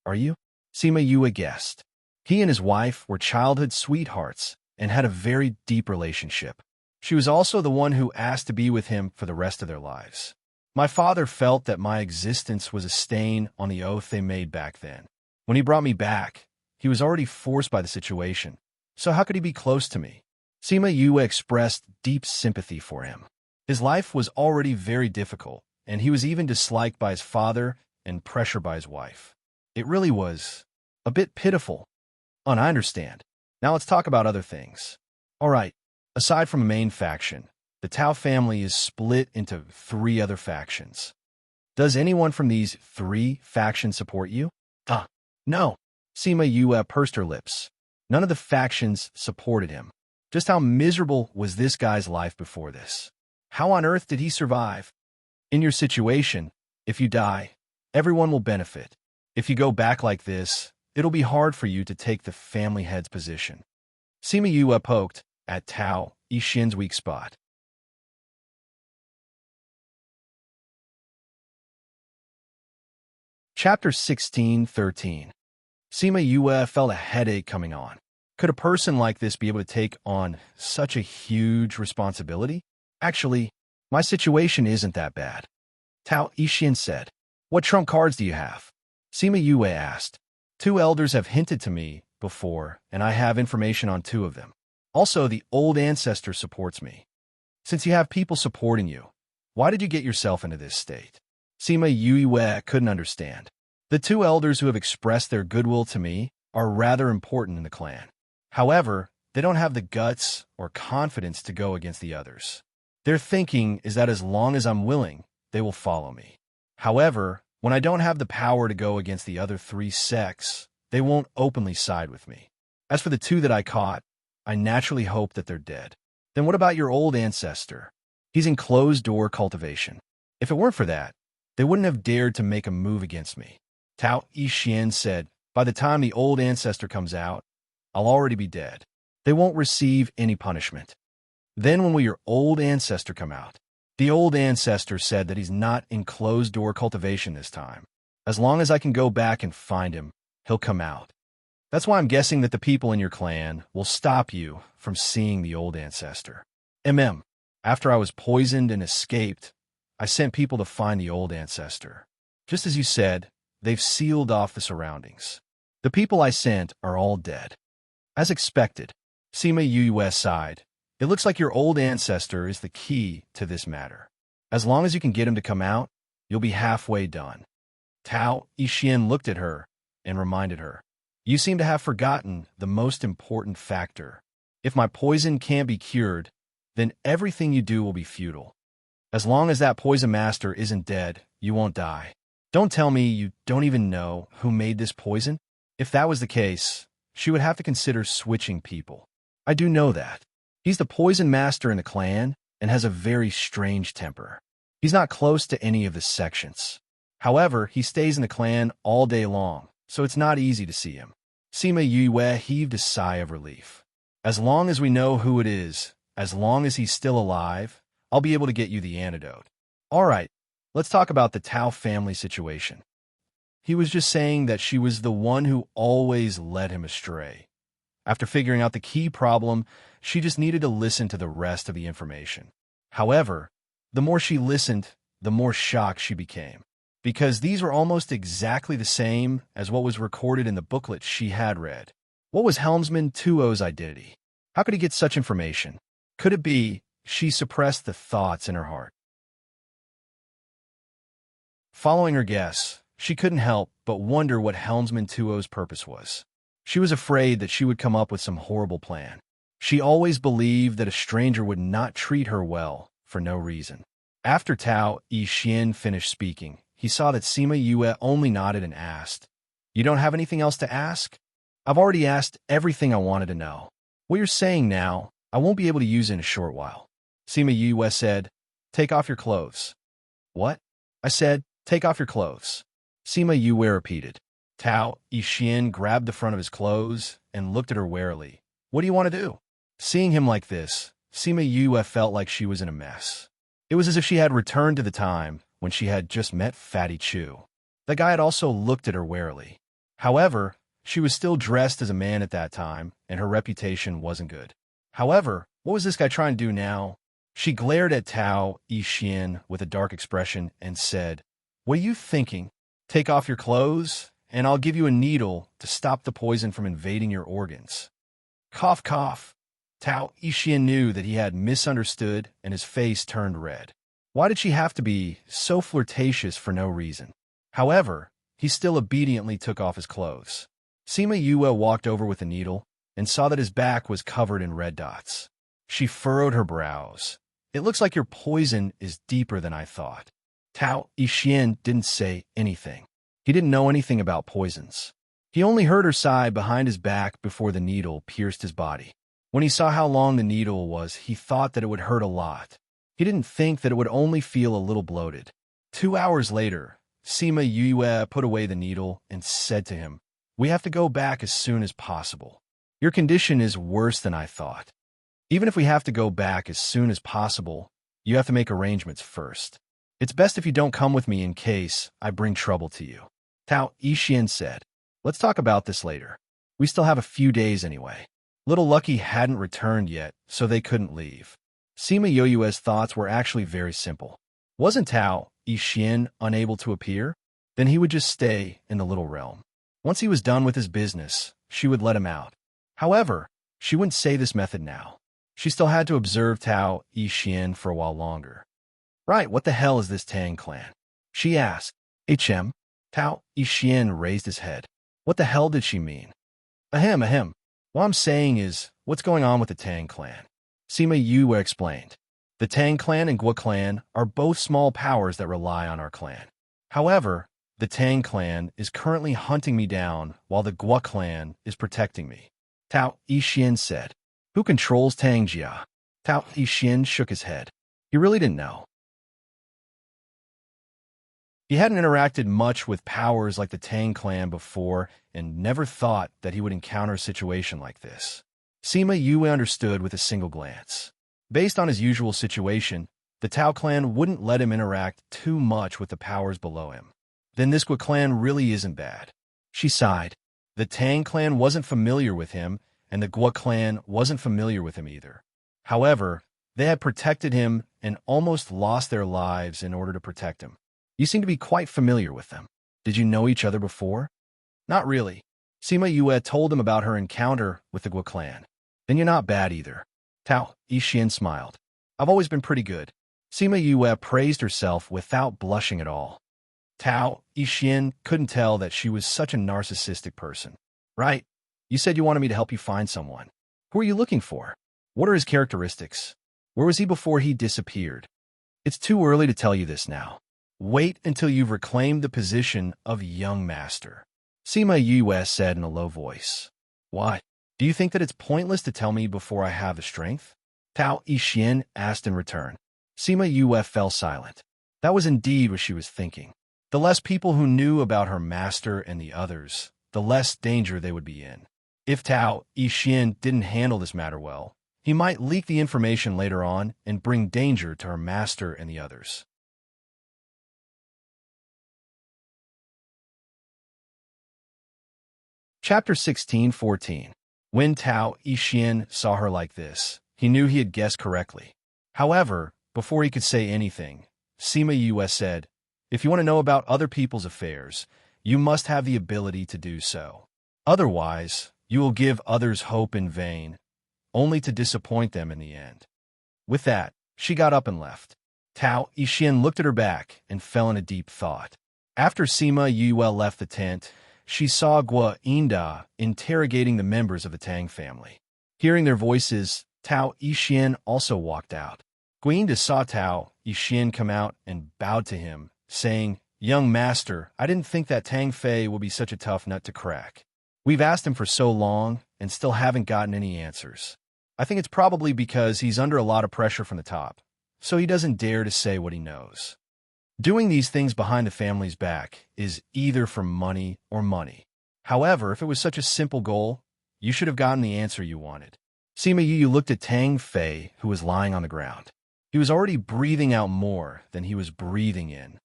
are you? Sima Yue guessed. He and his wife were childhood sweethearts and had a very deep relationship. She was also the one who asked to be with him for the rest of their lives. My father felt that my existence was a stain on the oath they made back then. When he brought me back, he was already forced by the situation. So how could he be close to me? Sima Yue expressed deep sympathy for him. His life was already very difficult, and he was even disliked by his father and pressured by his wife. It really was a bit pitiful. I understand. Now let's talk about other things. All right, aside from a main faction, the Tao family is split into 3 other factions. Does anyone from these 3 factions support you? No. Sima Yue pursed her lips. None of the factions supported him. Just how miserable was this guy's life before this? How on earth did he survive? In your situation, if you die, everyone will benefit. If you go back like this, it'll be hard for you to take the family head's position. Sima Yue poked at Tao Yixin's weak spot. Chapter 16:13. Sima Yue felt a headache coming on. Could a person like this be able to take on such a huge responsibility? Actually, my situation isn't that bad. Tao Yixin said. What trump cards do you have? Sima Yue asked. 2 elders have hinted to me before, and I have information on 2 of them. Also, the old ancestor supports me. Since you have people supporting you, why did you get yourself into this state? Sima Yue couldn't understand. The 2 elders who have expressed their goodwill to me are rather important in the clan. However, they don't have the guts or confidence to go against the others. Their thinking is that as long as I'm willing, they will follow me. However, when I don't have the power to go against the other 3 sects, they won't openly side with me. As for the 2 that I caught, I naturally hope that they're dead. Then what about your old ancestor? He's in closed-door cultivation. If it weren't for that, they wouldn't have dared to make a move against me. Tao Yixin said, by the time the old ancestor comes out, I'll already be dead. They won't receive any punishment. Then when will your old ancestor come out? The old ancestor said that he's not in closed-door cultivation this time. As long as I can go back and find him, he'll come out. That's why I'm guessing that the people in your clan will stop you from seeing the old ancestor. After I was poisoned and escaped, I sent people to find the old ancestor. Just as you said, they've sealed off the surroundings. The people I sent are all dead. As expected, Sima Yue sighed. It looks like your old ancestor is the key to this matter. As long as you can get him to come out, you'll be halfway done. Tao Yixin looked at her and reminded her, you seem to have forgotten the most important factor. If my poison can't be cured, then everything you do will be futile. As long as that poison master isn't dead, you won't die. Don't tell me you don't even know who made this poison. If that was the case, she would have to consider switching people. I do know that. He's the poison master in the clan and has a very strange temper. He's not close to any of the sections. However, he stays in the clan all day long, so it's not easy to see him. Sima Yue heaved a sigh of relief. As long as we know who it is, as long as he's still alive, I'll be able to get you the antidote. All right, let's talk about the Tao family situation. He was just saying that she was the one who always led him astray. After figuring out the key problem, she just needed to listen to the rest of the information. However, the more she listened, the more shocked she became, because these were almost exactly the same as what was recorded in the booklet she had read. What was Helmsman 2.0's identity? How could he get such information? Could it be she suppressed the thoughts in her heart? Following her guess, she couldn't help but wonder what Helmsman 2.0's purpose was. She was afraid that she would come up with some horrible plan. She always believed that a stranger would not treat her well for no reason. After Tao Yixin finished speaking, he saw that Sima Yue only nodded and asked, "You don't have anything else to ask? I've already asked everything I wanted to know. What you're saying now, I won't be able to use in a short while." Sima Yue said, "Take off your clothes." "What?" I said, "Take off your clothes." Sima Yue repeated. Tao Yixin grabbed the front of his clothes and looked at her warily. "What do you want to do?" Seeing him like this, Sima Yue felt like she was in a mess. It was as if she had returned to the time when she had just met Fatty Chu. The guy had also looked at her warily. However, she was still dressed as a man at that time, and her reputation wasn't good. However, what was this guy trying to do now? She glared at Tao Yixin with a dark expression and said, "What are you thinking? Take off your clothes, and I'll give you a needle to stop the poison from invading your organs." Cough, cough. Tao Yixin knew that he had misunderstood, and his face turned red. Why did she have to be so flirtatious for no reason? However, he still obediently took off his clothes. Sima Yue walked over with the needle and saw that his back was covered in red dots. She furrowed her brows. "It looks like your poison is deeper than I thought." Tao Yixin didn't say anything. He didn't know anything about poisons. He only heard her sigh behind his back before the needle pierced his body. When he saw how long the needle was, he thought that it would hurt a lot. He didn't think that it would only feel a little bloated. 2 hours later, Sima Yue put away the needle and said to him, "We have to go back as soon as possible. Your condition is worse than I thought. Even if we have to go back as soon as possible, you have to make arrangements first. It's best if you don't come with me in case I bring trouble to you." Tao Yixin said, "Let's talk about this later. We still have a few days anyway." Little Lucky hadn't returned yet, so they couldn't leave. Sima Yue's thoughts were actually very simple. Wasn't Tao Yixin unable to appear? Then he would just stay in the little realm. Once he was done with his business, she would let him out. However, she wouldn't say this method now. She still had to observe Tao Yixin for a while longer. "Right, what the hell is this Tang clan?" she asked. "HM?" Tao Yixin raised his head. What the hell did she mean? Ahem, ahem. What I'm saying is, what's going on with the Tang clan? Sima Yue explained. The Tang clan and Gua clan are both small powers that rely on our clan. However, the Tang clan is currently hunting me down while the Gua clan is protecting me. Tao Yixin said. Who controls Tang Jia? Tao Yixin shook his head. He really didn't know. He hadn't interacted much with powers like the Tang clan before and never thought that he would encounter a situation like this. Sima Yue understood with a single glance. Based on his usual situation, the Tao clan wouldn't let him interact too much with the powers below him. Then this Gua clan really isn't bad. She sighed. The Tang clan wasn't familiar with him, and the Gua clan wasn't familiar with him either. However, they had protected him and almost lost their lives in order to protect him. You seem to be quite familiar with them. Did you know each other before? Not really. Sima Yue told him about her encounter with the Gua clan. Then you're not bad either. Tao Yixin smiled. I've always been pretty good. Sima Yue praised herself without blushing at all. Tao Yixin couldn't tell that she was such a narcissistic person. Right? You said you wanted me to help you find someone. Who are you looking for? What are his characteristics? Where was he before he disappeared? It's too early to tell you this now. Wait until you've reclaimed the position of young master. Sima Yue said in a low voice. Why? Do you think that it's pointless to tell me before I have the strength? Tao Yixin asked in return. Sima Yue fell silent. That was indeed what she was thinking. The less people who knew about her master and the others, the less danger they would be in. If Tao Yixin didn't handle this matter well, he might leak the information later on and bring danger to her master and the others. Chapter 16:14. When Tao Yixin saw her like this, he knew he had guessed correctly. However, before he could say anything, Sima Yue said, If you want to know about other people's affairs, you must have the ability to do so. Otherwise, you will give others hope in vain, only to disappoint them in the end. With that, she got up and left. Tao Yixin looked at her back and fell in a deep thought. After Sima Yue left the tent, she saw Gua Inda interrogating the members of the Tang family. Hearing their voices, Tao Yixin also walked out. Gua Inda saw Tao Yixin come out and bowed to him, saying, Young master, I didn't think that Tang Fei would be such a tough nut to crack. We've asked him for so long and still haven't gotten any answers. I think it's probably because he's under a lot of pressure from the top, so he doesn't dare to say what he knows. Doing these things behind the family's back is either for money or money. However, if it was such a simple goal, you should have gotten the answer you wanted. Sima Yue looked at Tang Fei, who was lying on the ground. He was already breathing out more than he was breathing in.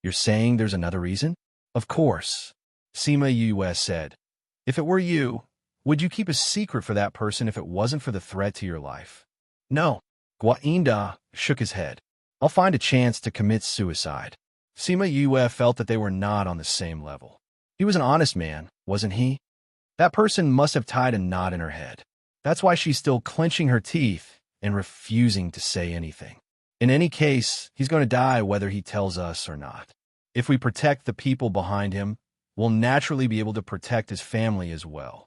You're saying there's another reason? Of course, Sima Yue said. If it were you, would you keep a secret for that person if it wasn't for the threat to your life? No. Gua Inda shook his head. I'll find a chance to commit suicide. Sima Yue felt that they were not on the same level. He was an honest man, wasn't he? That person must have tied a knot in her head. That's why she's still clenching her teeth and refusing to say anything. In any case, he's going to die whether he tells us or not. If we protect the people behind him, we'll naturally be able to protect his family as well.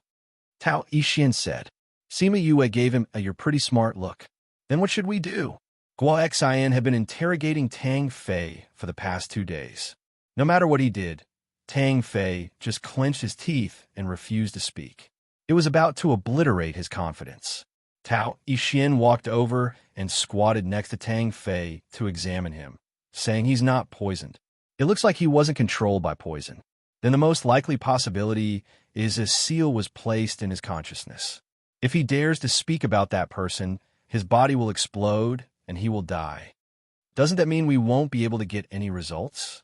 Tao Yixin said. Sima Yue gave him a "you're pretty smart" look. Then what should we do? Gua Xian had been interrogating Tang Fei for the past 2 days. No matter what he did, Tang Fei just clenched his teeth and refused to speak. It was about to obliterate his confidence. Tao Yixin walked over and squatted next to Tang Fei to examine him, saying he's not poisoned. It looks like he wasn't controlled by poison. Then the most likely possibility is a seal was placed in his consciousness. If he dares to speak about that person, his body will explode and he will die. Doesn't that mean we won't be able to get any results?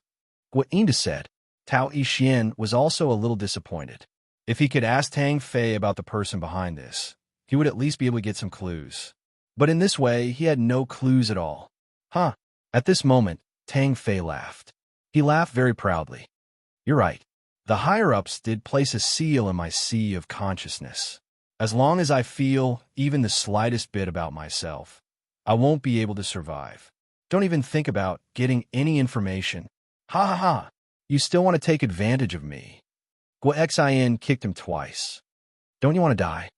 Gua Inda said. Tao Yixin was also a little disappointed. If he could ask Tang Fei about the person behind this, he would at least be able to get some clues. But in this way, he had no clues at all. Huh. At this moment, Tang Fei laughed. He laughed very proudly. You're right. The higher-ups did place a seal in my sea of consciousness. As long as I feel even the slightest bit about myself, I won't be able to survive. Don't even think about getting any information. Ha ha ha. You still want to take advantage of me. Gua Xian kicked him twice. Don't you want to die?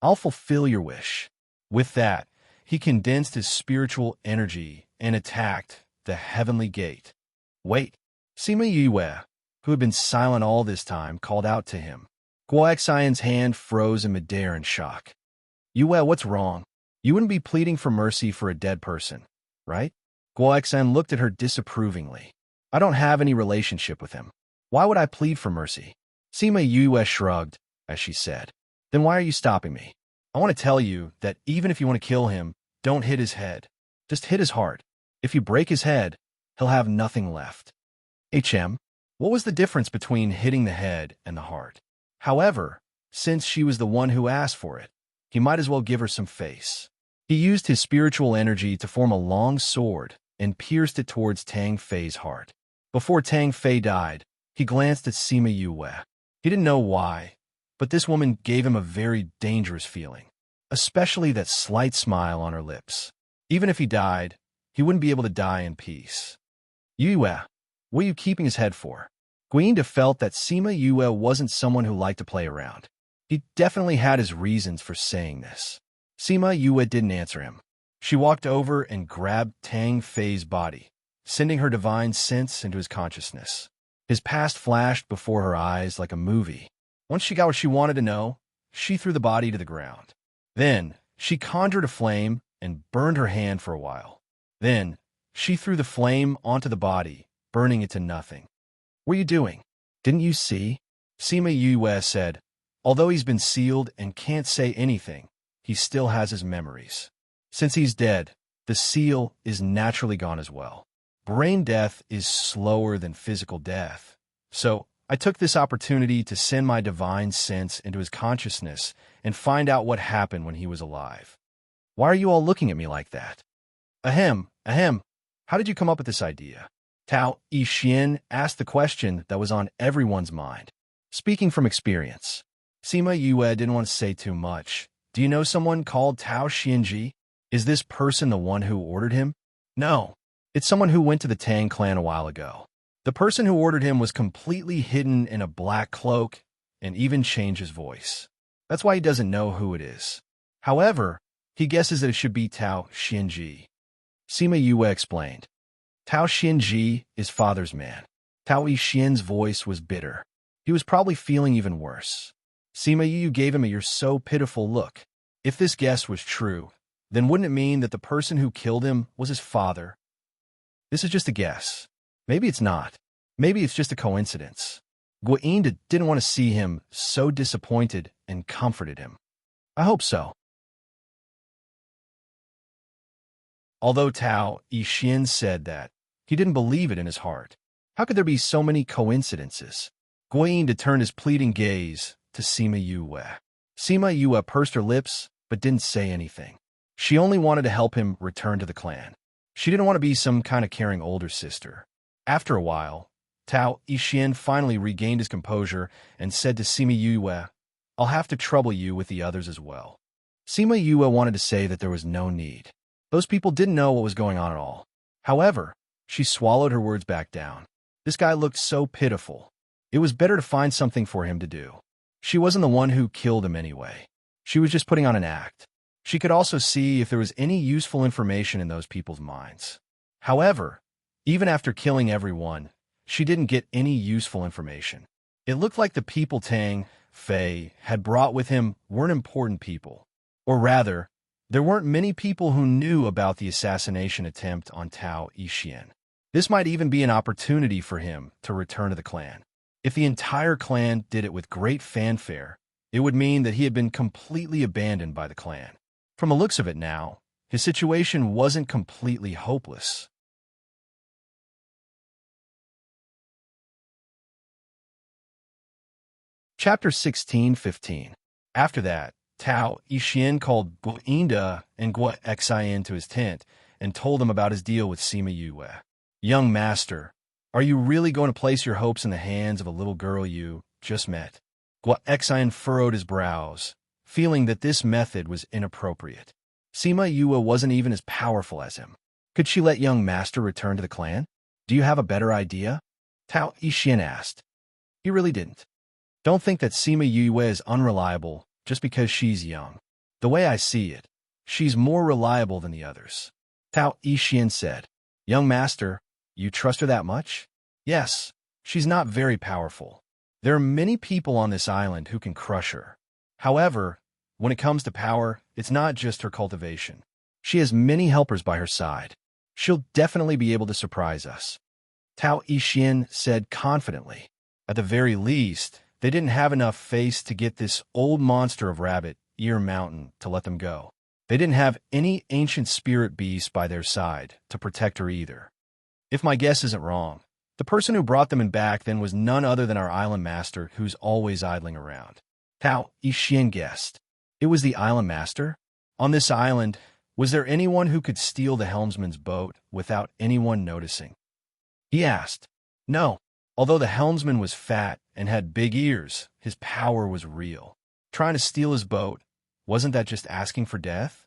I'll fulfill your wish. With that, he condensed his spiritual energy and attacked the heavenly gate. Wait. Sima Yue, who had been silent all this time, called out to him. Gua Xian's hand froze in midair in shock. Yue, what's wrong? You wouldn't be pleading for mercy for a dead person, right? Gua Xian looked at her disapprovingly. I don't have any relationship with him. Why would I plead for mercy? Sima Yue shrugged, as she said. Then why are you stopping me? I want to tell you that even if you want to kill him, don't hit his head. Just hit his heart. If you break his head, he'll have nothing left. What was the difference between hitting the head and the heart? However, since she was the one who asked for it, he might as well give her some face. He used his spiritual energy to form a long sword and pierced it towards Tang Fei's heart. Before Tang Fei died, he glanced at Sima Yue. He didn't know why, but this woman gave him a very dangerous feeling, especially that slight smile on her lips. Even if he died, he wouldn't be able to die in peace. Yue, what are you keeping his head for? Gua Inda felt that Sima Yue wasn't someone who liked to play around. He definitely had his reasons for saying this. Sima Yue didn't answer him. She walked over and grabbed Tang Fei's body, sending her divine sense into his consciousness. His past flashed before her eyes like a movie. Once she got what she wanted to know, she threw the body to the ground. Then, she conjured a flame and burned her hand for a while. Then, she threw the flame onto the body, burning it to nothing. "What are you doing? Didn't you see?" Sima Yue said. "Although he's been sealed and can't say anything, he still has his memories. Since he's dead, the seal is naturally gone as well. Brain death is slower than physical death. So, I took this opportunity to send my divine sense into his consciousness and find out what happened when he was alive." "Why are you all looking at me like that?" Ahem, ahem. How did you come up with this idea?" Tao Yixin asked the question that was on everyone's mind. Speaking from experience, Sima Yue didn't want to say too much. "Do you know someone called Tao Xianji? Is this person the one who ordered him?" "No. It's someone who went to the Tang clan a while ago. The person who ordered him was completely hidden in a black cloak and even changed his voice. That's why he doesn't know who it is. However, he guesses that it should be Tao Xianji." Sima Yue explained. "Tao Xianji is father's man." Tao Yixin's voice was bitter. He was probably feeling even worse. Sima Yue gave him a "you're so pitiful" look. If this guess was true, then wouldn't it mean that the person who killed him was his father? This is just a guess. Maybe it's not. Maybe it's just a coincidence. Guinda didn't want to see him so disappointed and comforted him. I hope so. Although Tao Yixin said that, he didn't believe it in his heart. How could there be so many coincidences? Guinda turned his pleading gaze to Sima Yue. Sima Yue pursed her lips, but didn't say anything. She only wanted to help him return to the clan. She didn't want to be some kind of caring older sister. After a while, Tao Yixin finally regained his composure and said to Sima Yue, "I'll have to trouble you with the others as well." Sima Yue wanted to say that there was no need. Those people didn't know what was going on at all. However, she swallowed her words back down. This guy looked so pitiful. It was better to find something for him to do. She wasn't the one who killed him anyway. She was just putting on an act. She could also see if there was any useful information in those people's minds. However, even after killing everyone, she didn't get any useful information. It looked like the people Tang Fei had brought with him weren't important people. Or rather, there weren't many people who knew about the assassination attempt on Tao Yixin. This might even be an opportunity for him to return to the clan. If the entire clan did it with great fanfare, it would mean that he had been completely abandoned by the clan. From the looks of it now, his situation wasn't completely hopeless. Chapter 16:15. After that, Tao Yixin called Guinda and Guo to his tent and told him about his deal with Sima Yue. "Young master, are you really going to place your hopes in the hands of a little girl you just met?" Guo furrowed his brows, feeling that this method was inappropriate. Sima Yue wasn't even as powerful as him. Could she let young master return to the clan? "Do you have a better idea?" Tao Yixin asked. He really didn't. Don't think that Sima Yue is unreliable just because she's young. The way I see it, she's more reliable than the others. Tao Yixin said. "Young master, you trust her that much?" "Yes, she's not very powerful. There are many people on this island who can crush her. However, when it comes to power, it's not just her cultivation. She has many helpers by her side. She'll definitely be able to surprise us," Tao Yixin said confidently. At the very least, they didn't have enough face to get this old monster of Rabbit Ear Mountain to let them go. They didn't have any ancient spirit beast by their side to protect her either. If my guess isn't wrong, the person who brought them in back then was none other than our island master who's always idling around. Tao Yixin guessed. It was the island master? On this island, was there anyone who could steal the helmsman's boat without anyone noticing? He asked. No. Although the helmsman was fat and had big ears, his power was real. Trying to steal his boat, wasn't that just asking for death?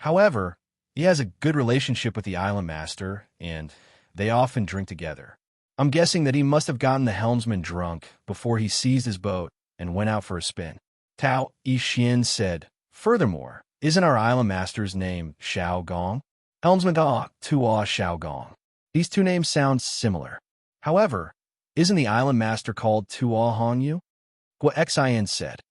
However, he has a good relationship with the island master, and they often drink together. I'm guessing that he must have gotten the helmsman drunk before he seized his boat and went out for a spin. Tao Yixin said, "Furthermore, isn't our island master's name Xiao Gong? Helmsman Tua Xiao Gong. These two names sound similar. However, Isn't the island master called Tuo Hanyu? Guo Xin said.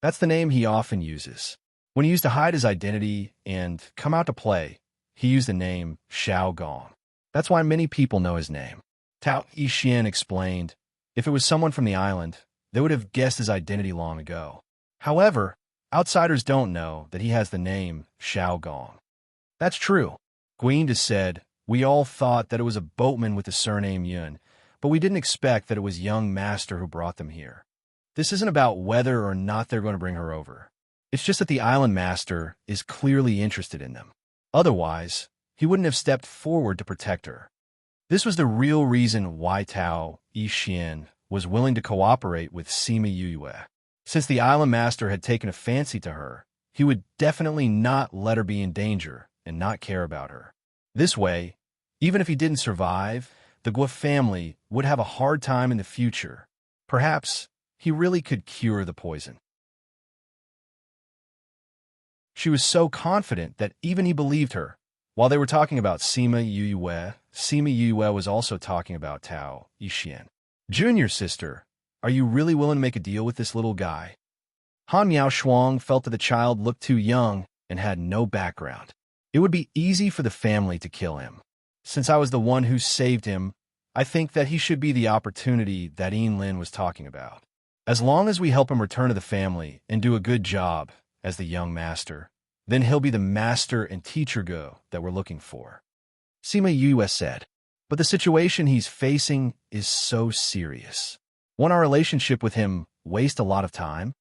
That's the name he often uses. When he used to hide his identity and come out to play, he used the name Xiao Gong. That's why many people know his name. Tao Yixian explained, if it was someone from the island, they would have guessed his identity long ago. However, outsiders don't know that he has the name Xiao Gong. That's true. Guinda said, we all thought that it was a boatman with the surname Yun, but we didn't expect that it was young master who brought them here. This isn't about whether or not they're going to bring her over. It's just that the island master is clearly interested in them. Otherwise, he wouldn't have stepped forward to protect her. This was the real reason why Tao Yixian was willing to cooperate with Sima Yue. Since the island master had taken a fancy to her, he would definitely not let her be in danger and not care about her. This way, even if he didn't survive, the Guo family would have a hard time in the future. Perhaps he really could cure the poison. She was so confident that even he believed her. While they were talking about Sima Yue was also talking about Tao Yixian. Junior sister, are you really willing to make a deal with this little guy? Han Miao Shuang felt that the child looked too young and had no background. It would be easy for the family to kill him. Since I was the one who saved him, I think that he should be the opportunity that Lin was talking about. As long as we help him return to the family and do a good job as the young master, then he'll be the master and teacher Go that we're looking for. Sima Yue said, but the situation he's facing is so serious. Won't our relationship with him waste a lot of time?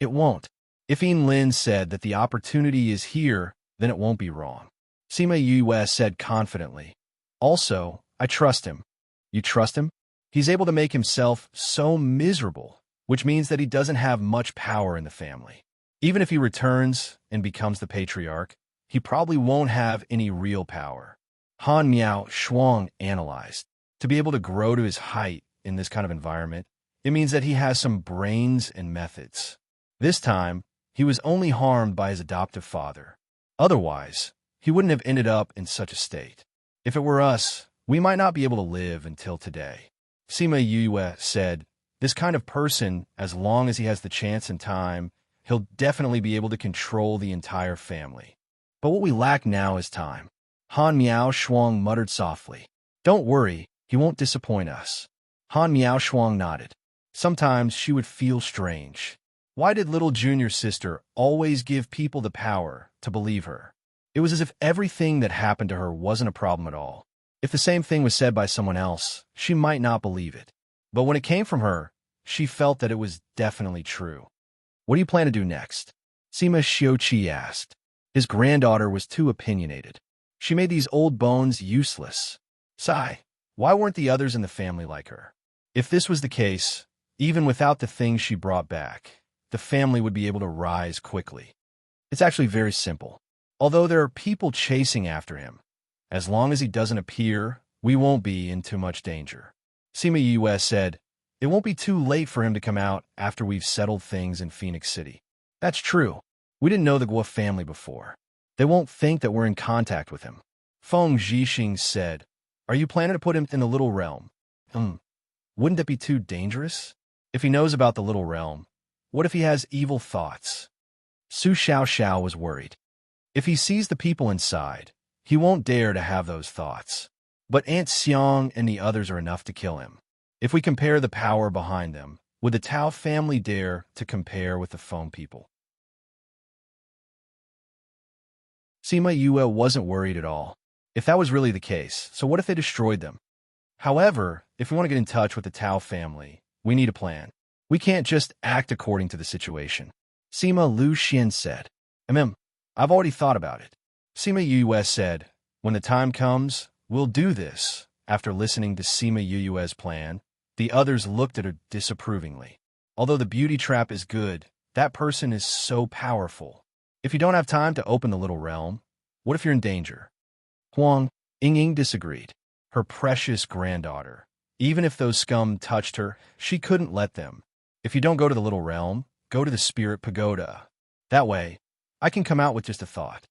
It won't. If Lin said that the opportunity is here, then it won't be wrong. Sima Yue said confidently. Also, I trust him. You trust him? He's able to make himself so miserable, which means that he doesn't have much power in the family. Even if he returns and becomes the patriarch, he probably won't have any real power. Han Miao Shuang analyzed. To be able to grow to his height in this kind of environment, it means that he has some brains and methods. This time, he was only harmed by his adoptive father. Otherwise, he wouldn't have ended up in such a state. If it were us, we might not be able to live until today. Sima Yue said, this kind of person, as long as he has the chance and time, he'll definitely be able to control the entire family. But what we lack now is time. Han Miao Shuang muttered softly. Don't worry, he won't disappoint us. Han Miao Shuang nodded. Sometimes she would feel strange. Why did little junior sister always give people the power to believe her? It was as if everything that happened to her wasn't a problem at all. If the same thing was said by someone else, she might not believe it. But when it came from her, she felt that it was definitely true. What do you plan to do next? Sima Xiuqi asked. His granddaughter was too opinionated. She made these old bones useless. Sigh, why weren't the others in the family like her? If this was the case, even without the things she brought back, the family would be able to rise quickly. It's actually very simple. Although there are people chasing after him, as long as he doesn't appear, we won't be in too much danger. Sima Yue said, it won't be too late for him to come out after we've settled things in Phoenix City. That's true. We didn't know the Guo family before. They won't think that we're in contact with him. Feng Zhixing said, are you planning to put him in the Little Realm? Wouldn't that be too dangerous? If he knows about the Little Realm, what if he has evil thoughts? Su Xiaoxiao was worried. If he sees the people inside, he won't dare to have those thoughts. But Aunt Xiang and the others are enough to kill him. If we compare the power behind them, would the Tao family dare to compare with the Feng people? Sima Yue wasn't worried at all. If that was really the case, so what if they destroyed them? However, if we want to get in touch with the Tao family, we need a plan. We can't just act according to the situation. Sima Lu Xian said, I've already thought about it. Sima Yue said, when the time comes, we'll do this. After listening to Sima Yue's plan, the others looked at her disapprovingly. Although the beauty trap is good, that person is so powerful. If you don't have time to open the Little Realm, what if you're in danger? Huang Ying disagreed. Her precious granddaughter. Even if those scum touched her, she couldn't let them. If you don't go to the Little Realm, go to the Spirit Pagoda. That way, I can come out with just a thought.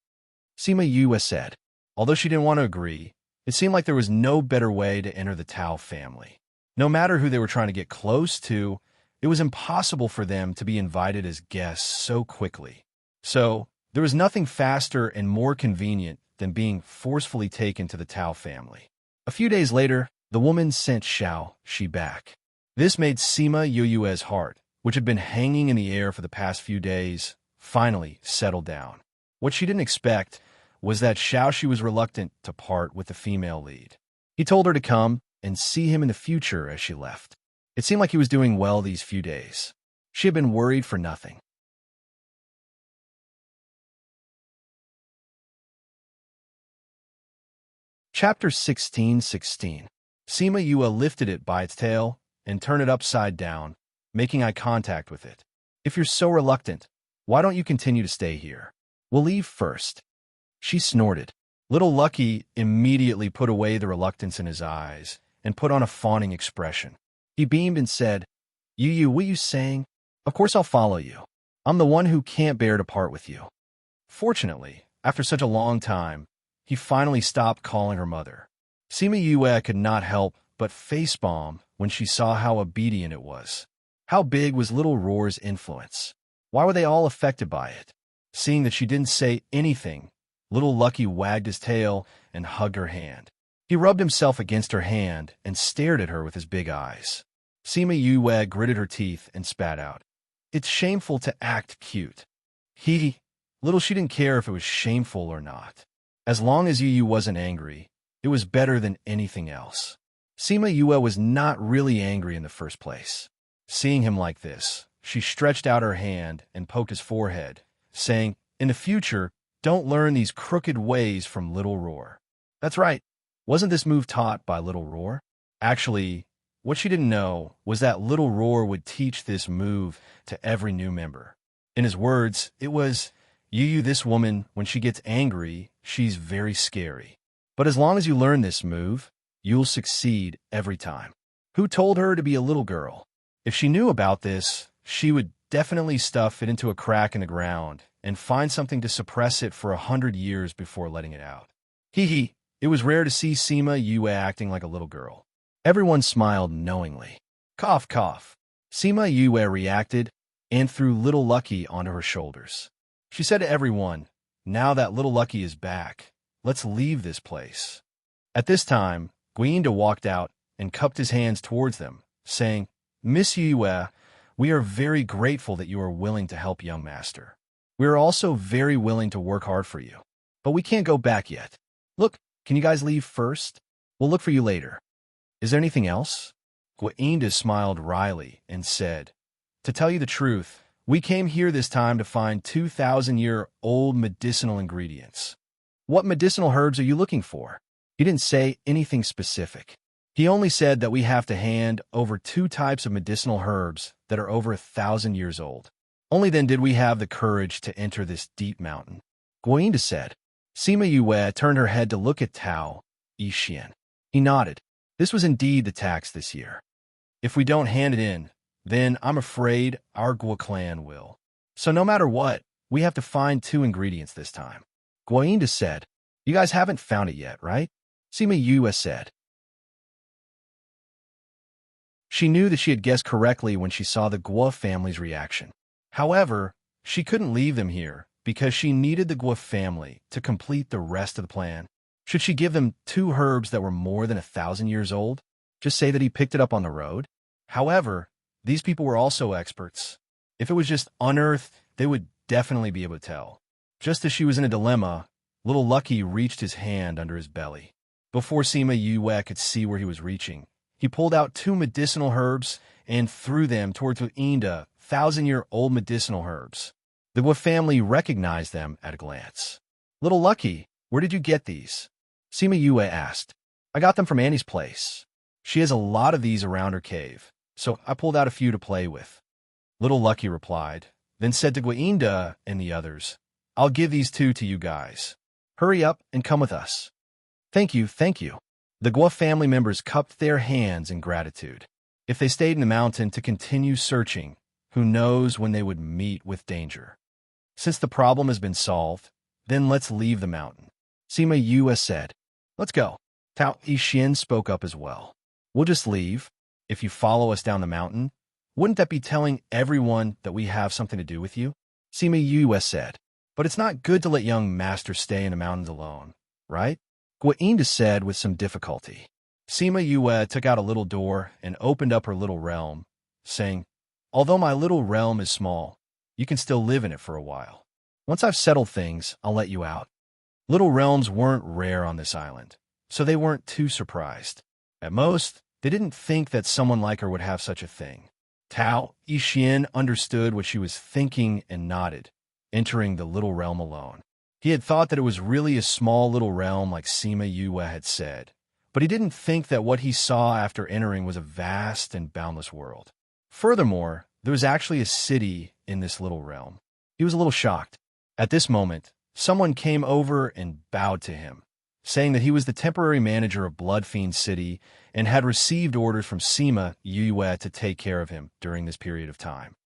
Sima Yue said. Although she didn't want to agree, it seemed like there was no better way to enter the Tao family. No matter who they were trying to get close to, it was impossible for them to be invited as guests so quickly. So, there was nothing faster and more convenient than being forcefully taken to the Tao family. A few days later, the woman sent Xiao Shi back. This made Sima Yuyue's heart, which had been hanging in the air for the past few days, finally settle down. What she didn't expect was that Xiao Shi was reluctant to part with the female lead. He told her to come and see him in the future as she left. It seemed like he was doing well these few days. She had been worried for nothing. Chapter 16:16. Sima Yue lifted it by its tail and turned it upside down, making eye contact with it. If you're so reluctant, why don't you continue to stay here? We'll leave first. She snorted. Little Lucky immediately put away the reluctance in his eyes and put on a fawning expression. He beamed and said, Yu, what are you saying? Of course I'll follow you. I'm the one who can't bear to part with you. Fortunately, after such a long time, he finally stopped calling her mother. Sima Yue could not help but facepalm when she saw how obedient it was. How big was Little Roar's influence? Why were they all affected by it? Seeing that she didn't say anything, Little Lucky wagged his tail and hugged her hand. He rubbed himself against her hand and stared at her with his big eyes. Sima Yue gritted her teeth and spat out. It's shameful to act cute. Little she didn't care if it was shameful or not. As long as Yu wasn't angry, it was better than anything else. Sima Yue was not really angry in the first place. Seeing him like this, she stretched out her hand and poked his forehead, saying, In the future, don't learn these crooked ways from Little Roar. That's right. Wasn't this move taught by Little Roar? Actually, what she didn't know was that Little Roar would teach this move to every new member. In his words, it was, Yu, this woman, when she gets angry, she's very scary. But as long as you learn this move, you'll succeed every time. Who told her to be a little girl? If she knew about this, she would definitely stuff it into a crack in the ground and find something to suppress it for 100 years before letting it out. It was rare to see Sima Yue acting like a little girl. Everyone smiled knowingly. Cough, cough. Sima Yue reacted and threw Little Lucky onto her shoulders. She said to everyone, Now that Little Lucky is back, let's leave this place. At this time, Guinda walked out and cupped his hands towards them, saying, Miss Yue, we are very grateful that you are willing to help young master. We are also very willing to work hard for you. But we can't go back yet. Look, can you guys leave first? We'll look for you later. Is there anything else? Guinda smiled wryly and said, To tell you the truth, we came here this time to find 2,000-year-old medicinal ingredients. What medicinal herbs are you looking for? He didn't say anything specific. He only said that we have to hand over 2 types of medicinal herbs that are over 1,000 years old. Only then did we have the courage to enter this deep mountain. Guinda said. Sima Yue turned her head to look at Tao Yixian. He nodded. This was indeed the tax this year. If we don't hand it in, then I'm afraid our Guo clan will. So no matter what, we have to find 2 ingredients this time. Guinda said, You guys haven't found it yet, right? Sima Yue said. She knew that she had guessed correctly when she saw the Guo family's reaction. However, she couldn't leave them here because she needed the Guo family to complete the rest of the plan. Should she give them 2 herbs that were more than 1,000 years old? Just say that he picked it up on the road? However, these people were also experts. If it was just unearthed, they would definitely be able to tell. Just as she was in a dilemma, Little Lucky reached his hand under his belly. Before Sima Yue could see where he was reaching, he pulled out 2 medicinal herbs and threw them towards Guinda, 1,000-year-old medicinal herbs. The Guo family recognized them at a glance. Little Lucky, where did you get these? Sima Yue asked. I got them from Annie's place. She has a lot of these around her cave, so I pulled out a few to play with. Little Lucky replied, then said to Guinda and the others, I'll give these 2 to you guys. Hurry up and come with us. Thank you, thank you. The Guo family members cupped their hands in gratitude. If they stayed in the mountain to continue searching, who knows when they would meet with danger. Since the problem has been solved, then let's leave the mountain. Sima Yue said, Let's go. Tao Yixian spoke up as well. We'll just leave. If you follow us down the mountain, wouldn't that be telling everyone that we have something to do with you? Sima Yue said. But it's not good to let young masters stay in the mountains alone, right? Guainda said with some difficulty. Sima Yue took out a little door and opened up her little realm, saying, although my little realm is small, you can still live in it for a while. Once I've settled things, I'll let you out. Little realms weren't rare on this island, so they weren't too surprised. At most, they didn't think that someone like her would have such a thing. Tao Yixin understood what she was thinking and nodded, entering the little realm alone. He had thought that it was really a small little realm like Sima Yue had said, but he didn't think that what he saw after entering was a vast and boundless world. Furthermore, there was actually a city in this little realm. He was a little shocked. At this moment, someone came over and bowed to him, saying that he was the temporary manager of Bloodfiend City and had received orders from Sima Yue to take care of him during this period of time.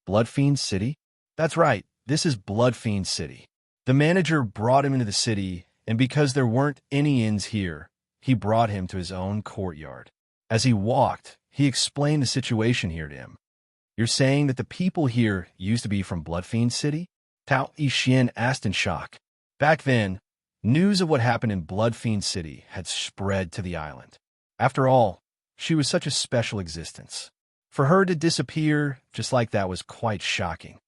Bloodfiend City? That's right, this is Bloodfiend City. The manager brought him into the city, and because there weren't any inns here, he brought him to his own courtyard. As he walked, he explained the situation here to him. You're saying that the people here used to be from Bloodfiend City? Tao Yixin asked in shock. Back then, news of what happened in Bloodfiend City had spread to the island. After all, she was such a special existence. For her to disappear just like that was quite shocking.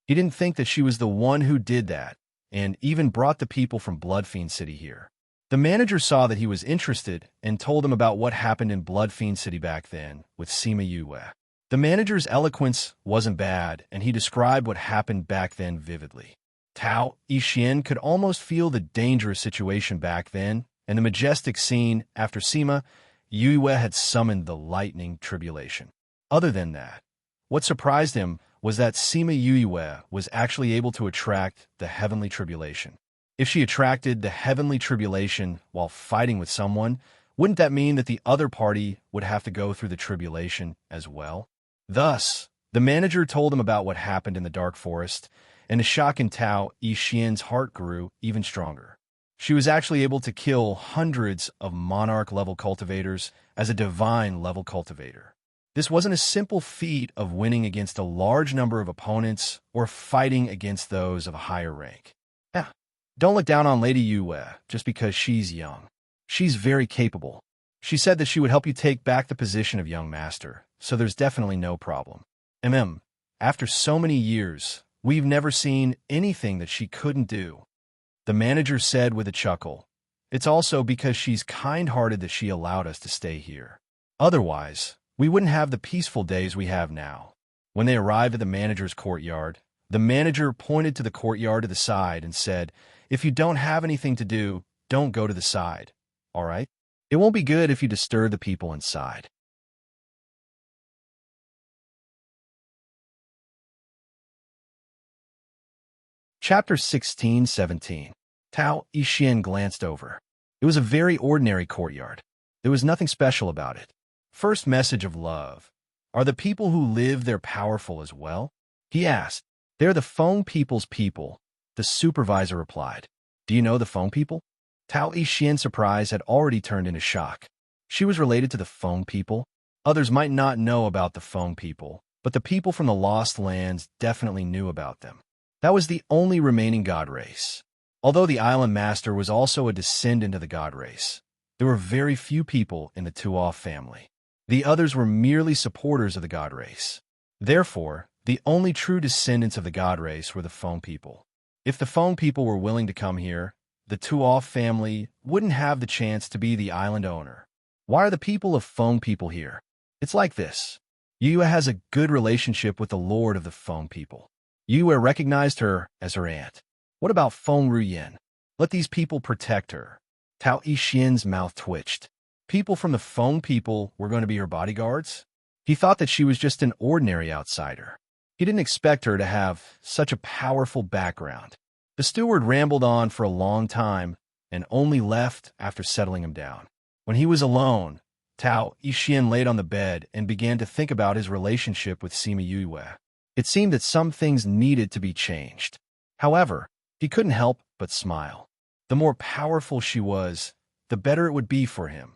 He didn't think that she was the one who did that, and even brought the people from Bloodfiend City here. The manager saw that he was interested and told him about what happened in Bloodfiend City back then with Sima Yue. The manager's eloquence wasn't bad, and he described what happened back then vividly. Tao Yixin could almost feel the dangerous situation back then and the majestic scene after Sima Yue had summoned the lightning tribulation. Other than that, what surprised him was that Sima Yue was actually able to attract the heavenly tribulation. If she attracted the heavenly tribulation while fighting with someone, wouldn't that mean that the other party would have to go through the tribulation as well? Thus, the manager told him about what happened in the dark forest, and the shock in Tao Yixin's heart grew even stronger. She was actually able to kill hundreds of monarch-level cultivators as a divine-level cultivator. This wasn't a simple feat of winning against a large number of opponents or fighting against those of a higher rank. Yeah, don't look down on Lady Yue just because she's young. She's very capable. She said that she would help you take back the position of young master, so there's definitely no problem. After so many years, we've never seen anything that she couldn't do. The manager said with a chuckle, it's also because she's kind-hearted that she allowed us to stay here. Otherwise, we wouldn't have the peaceful days we have now. When they arrived at the manager's courtyard, the manager pointed to the courtyard to the side and said, if you don't have anything to do, don't go to the side, all right? It won't be good if you disturb the people inside. Chapter 16-17. Tao Yixin glanced over. It was a very ordinary courtyard. There was nothing special about it. First message of love. Are the people who live there powerful as well? He asked. They're the Feng people's people, the supervisor replied. Do you know the Feng people? Tao Yixin's surprise had already turned into shock. She was related to the Feng people. Others might not know about the Feng people, but the people from the Lost Lands definitely knew about them. That was the only remaining god race. Although the island master was also a descendant of the god race, there were very few people in the Tuoth family. The others were merely supporters of the god race. Therefore, the only true descendants of the god race were the Feng people. If the Feng people were willing to come here, the Tuoth family wouldn't have the chance to be the island owner. Why are the people of Feng people here? It's like this. Yue has a good relationship with the lord of the Feng people. Yue recognized her as her aunt. What about Feng Ruyan? Let these people protect her. Tao Yixin's mouth twitched. People from the Feng people were going to be her bodyguards? He thought that she was just an ordinary outsider. He didn't expect her to have such a powerful background. The steward rambled on for a long time and only left after settling him down. When he was alone, Tao Yixin laid on the bed and began to think about his relationship with Sima Yue. It seemed that some things needed to be changed. However, he couldn't help but smile. The more powerful she was, the better it would be for him.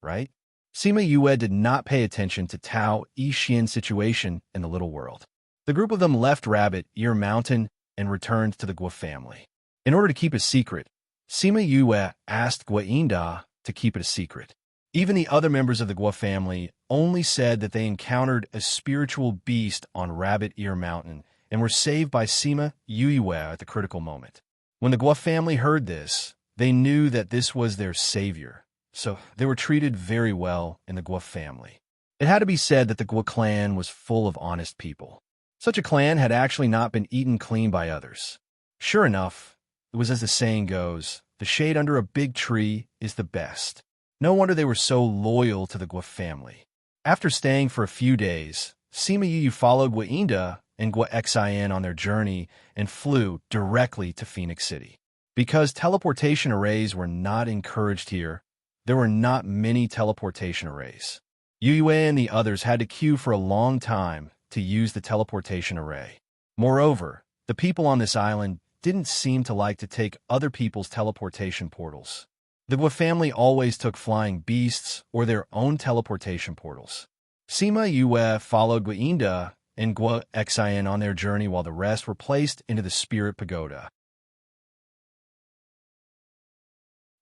right? Sima Yue did not pay attention to Tao Yixian's situation in the little world. The group of them left Rabbit Ear Mountain and returned to the Guo family. In order to keep it secret, Sima Yue asked Guinda to keep it a secret. Even the other members of the Guo family only said that they encountered a spiritual beast on Rabbit Ear Mountain and were saved by Sima Yue at the critical moment. When the Guo family heard this, they knew that this was their savior, so they were treated very well in the Guo family. It had to be said that the Guo clan was full of honest people. Such a clan had actually not been eaten clean by others. Sure enough, it was as the saying goes, the shade under a big tree is the best. No wonder they were so loyal to the Guo family. After staying for a few days, Sima Yu followed Guinda and Guo Xian on their journey and flew directly to Phoenix City. Because teleportation arrays were not encouraged here, there were not many teleportation arrays. Yue and the others had to queue for a long time to use the teleportation array. Moreover, the people on this island didn't seem to like to take other people's teleportation portals. The Guo family always took flying beasts or their own teleportation portals. Sima Yue followed Guinda and Guo Xian on their journey while the rest were placed into the Spirit Pagoda.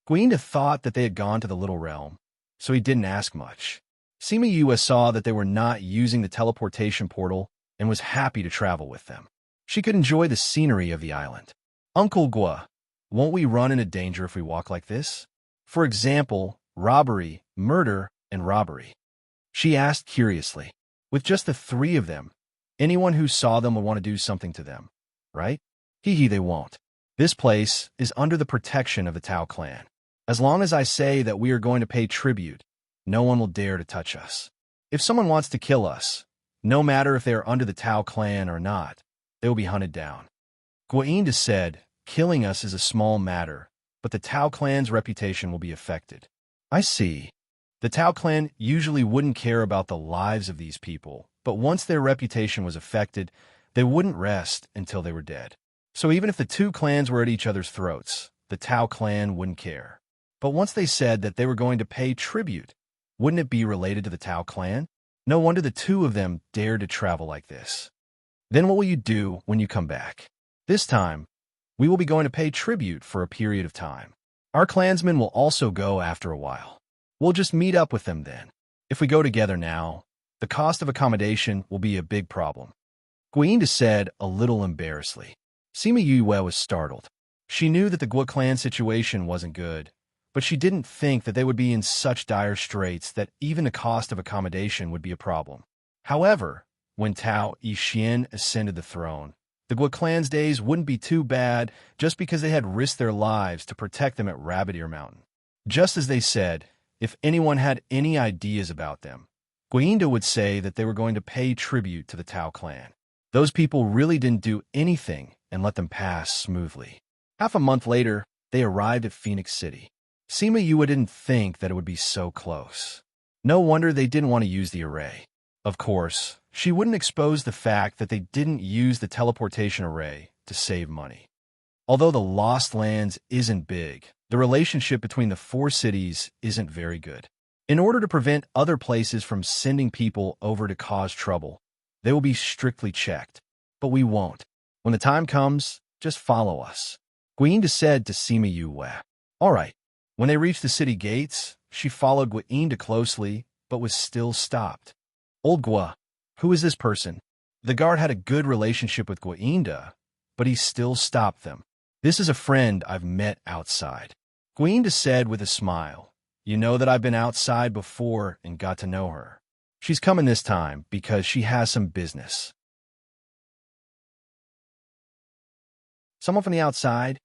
Guinda thought that they had gone to the Little Realm, so he didn't ask much. Sima Yue saw that they were not using the teleportation portal and was happy to travel with them. She could enjoy the scenery of the island. Uncle Guo, won't we run into danger if we walk like this? For example, robbery, murder, and robbery. She asked curiously. With just the three of them, anyone who saw them would want to do something to them, right? They won't. This place is under the protection of the Tao clan. As long as I say that we are going to pay tribute, no one will dare to touch us. If someone wants to kill us, no matter if they are under the Tao clan or not, they will be hunted down. Guinda said, killing us is a small matter, but the Tao clan's reputation will be affected. I see. The Tao clan usually wouldn't care about the lives of these people, but once their reputation was affected, they wouldn't rest until they were dead. So even if the two clans were at each other's throats, the Tao clan wouldn't care. But once they said that they were going to pay tribute, wouldn't it be related to the Tao clan? No wonder the two of them dared to travel like this. Then what will you do when you come back? This time, we will be going to pay tribute for a period of time. Our clansmen will also go after a while. We'll just meet up with them then. If we go together now, the cost of accommodation will be a big problem. Guinda said a little embarrassedly. Sima Yue was startled. She knew that the Guo clan situation wasn't good, but she didn't think that they would be in such dire straits that even the cost of accommodation would be a problem. However, when Tao Yixian ascended the throne, the Guo clan's days wouldn't be too bad just because they had risked their lives to protect them at Rabbit Ear Mountain. Just as they said, if anyone had any ideas about them, Guinda would say that they were going to pay tribute to the Tao clan. Those people really didn't do anything and let them pass smoothly. Half a month later, they arrived at Phoenix City. Sima Yue didn't think that it would be so close. No wonder they didn't want to use the array. Of course, she wouldn't expose the fact that they didn't use the teleportation array to save money. Although the Lost Lands isn't big, the relationship between the four cities isn't very good. In order to prevent other places from sending people over to cause trouble, they will be strictly checked. But we won't. When the time comes, just follow us. Guinda said to Sima Yue. All right. When they reached the city gates, she followed Guinda closely, but was still stopped. Old Guo, who is this person? The guard had a good relationship with Guinda, but he still stopped them. This is a friend I've met outside. Guinda said with a smile, you know that I've been outside before and got to know her. She's coming this time because she has some business. Someone from the outside?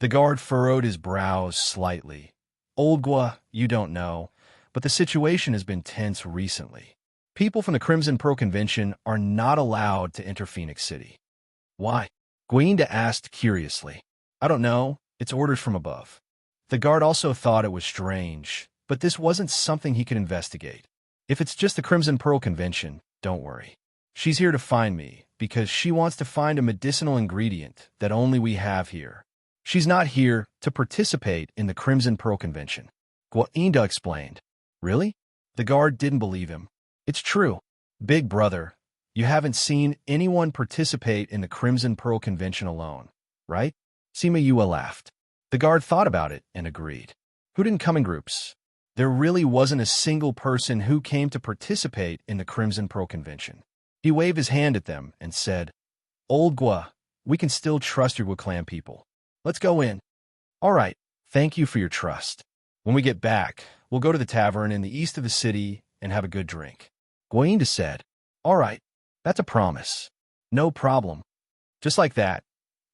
The guard furrowed his brows slightly. Old Guo, you don't know, but the situation has been tense recently. People from the Crimson Pearl Convention are not allowed to enter Phoenix City. Why? Guinda asked curiously. I don't know. It's orders from above. The guard also thought it was strange, but this wasn't something he could investigate. If it's just the Crimson Pearl Convention, don't worry. She's here to find me because she wants to find a medicinal ingredient that only we have here. She's not here to participate in the Crimson Pearl Convention. Guinda explained. Really? The guard didn't believe him. It's true. Big brother, you haven't seen anyone participate in the Crimson Pearl Convention alone, right? Sima Yue laughed. The guard thought about it and agreed. Who didn't come in groups? There really wasn't a single person who came to participate in the Crimson Pearl Convention. He waved his hand at them and said, Old Gua, we can still trust your Gua clan people. Let's go in. All right, thank you for your trust. When we get back, we'll go to the tavern in the east of the city and have a good drink. Guainda said, All right, that's a promise. No problem. Just like that,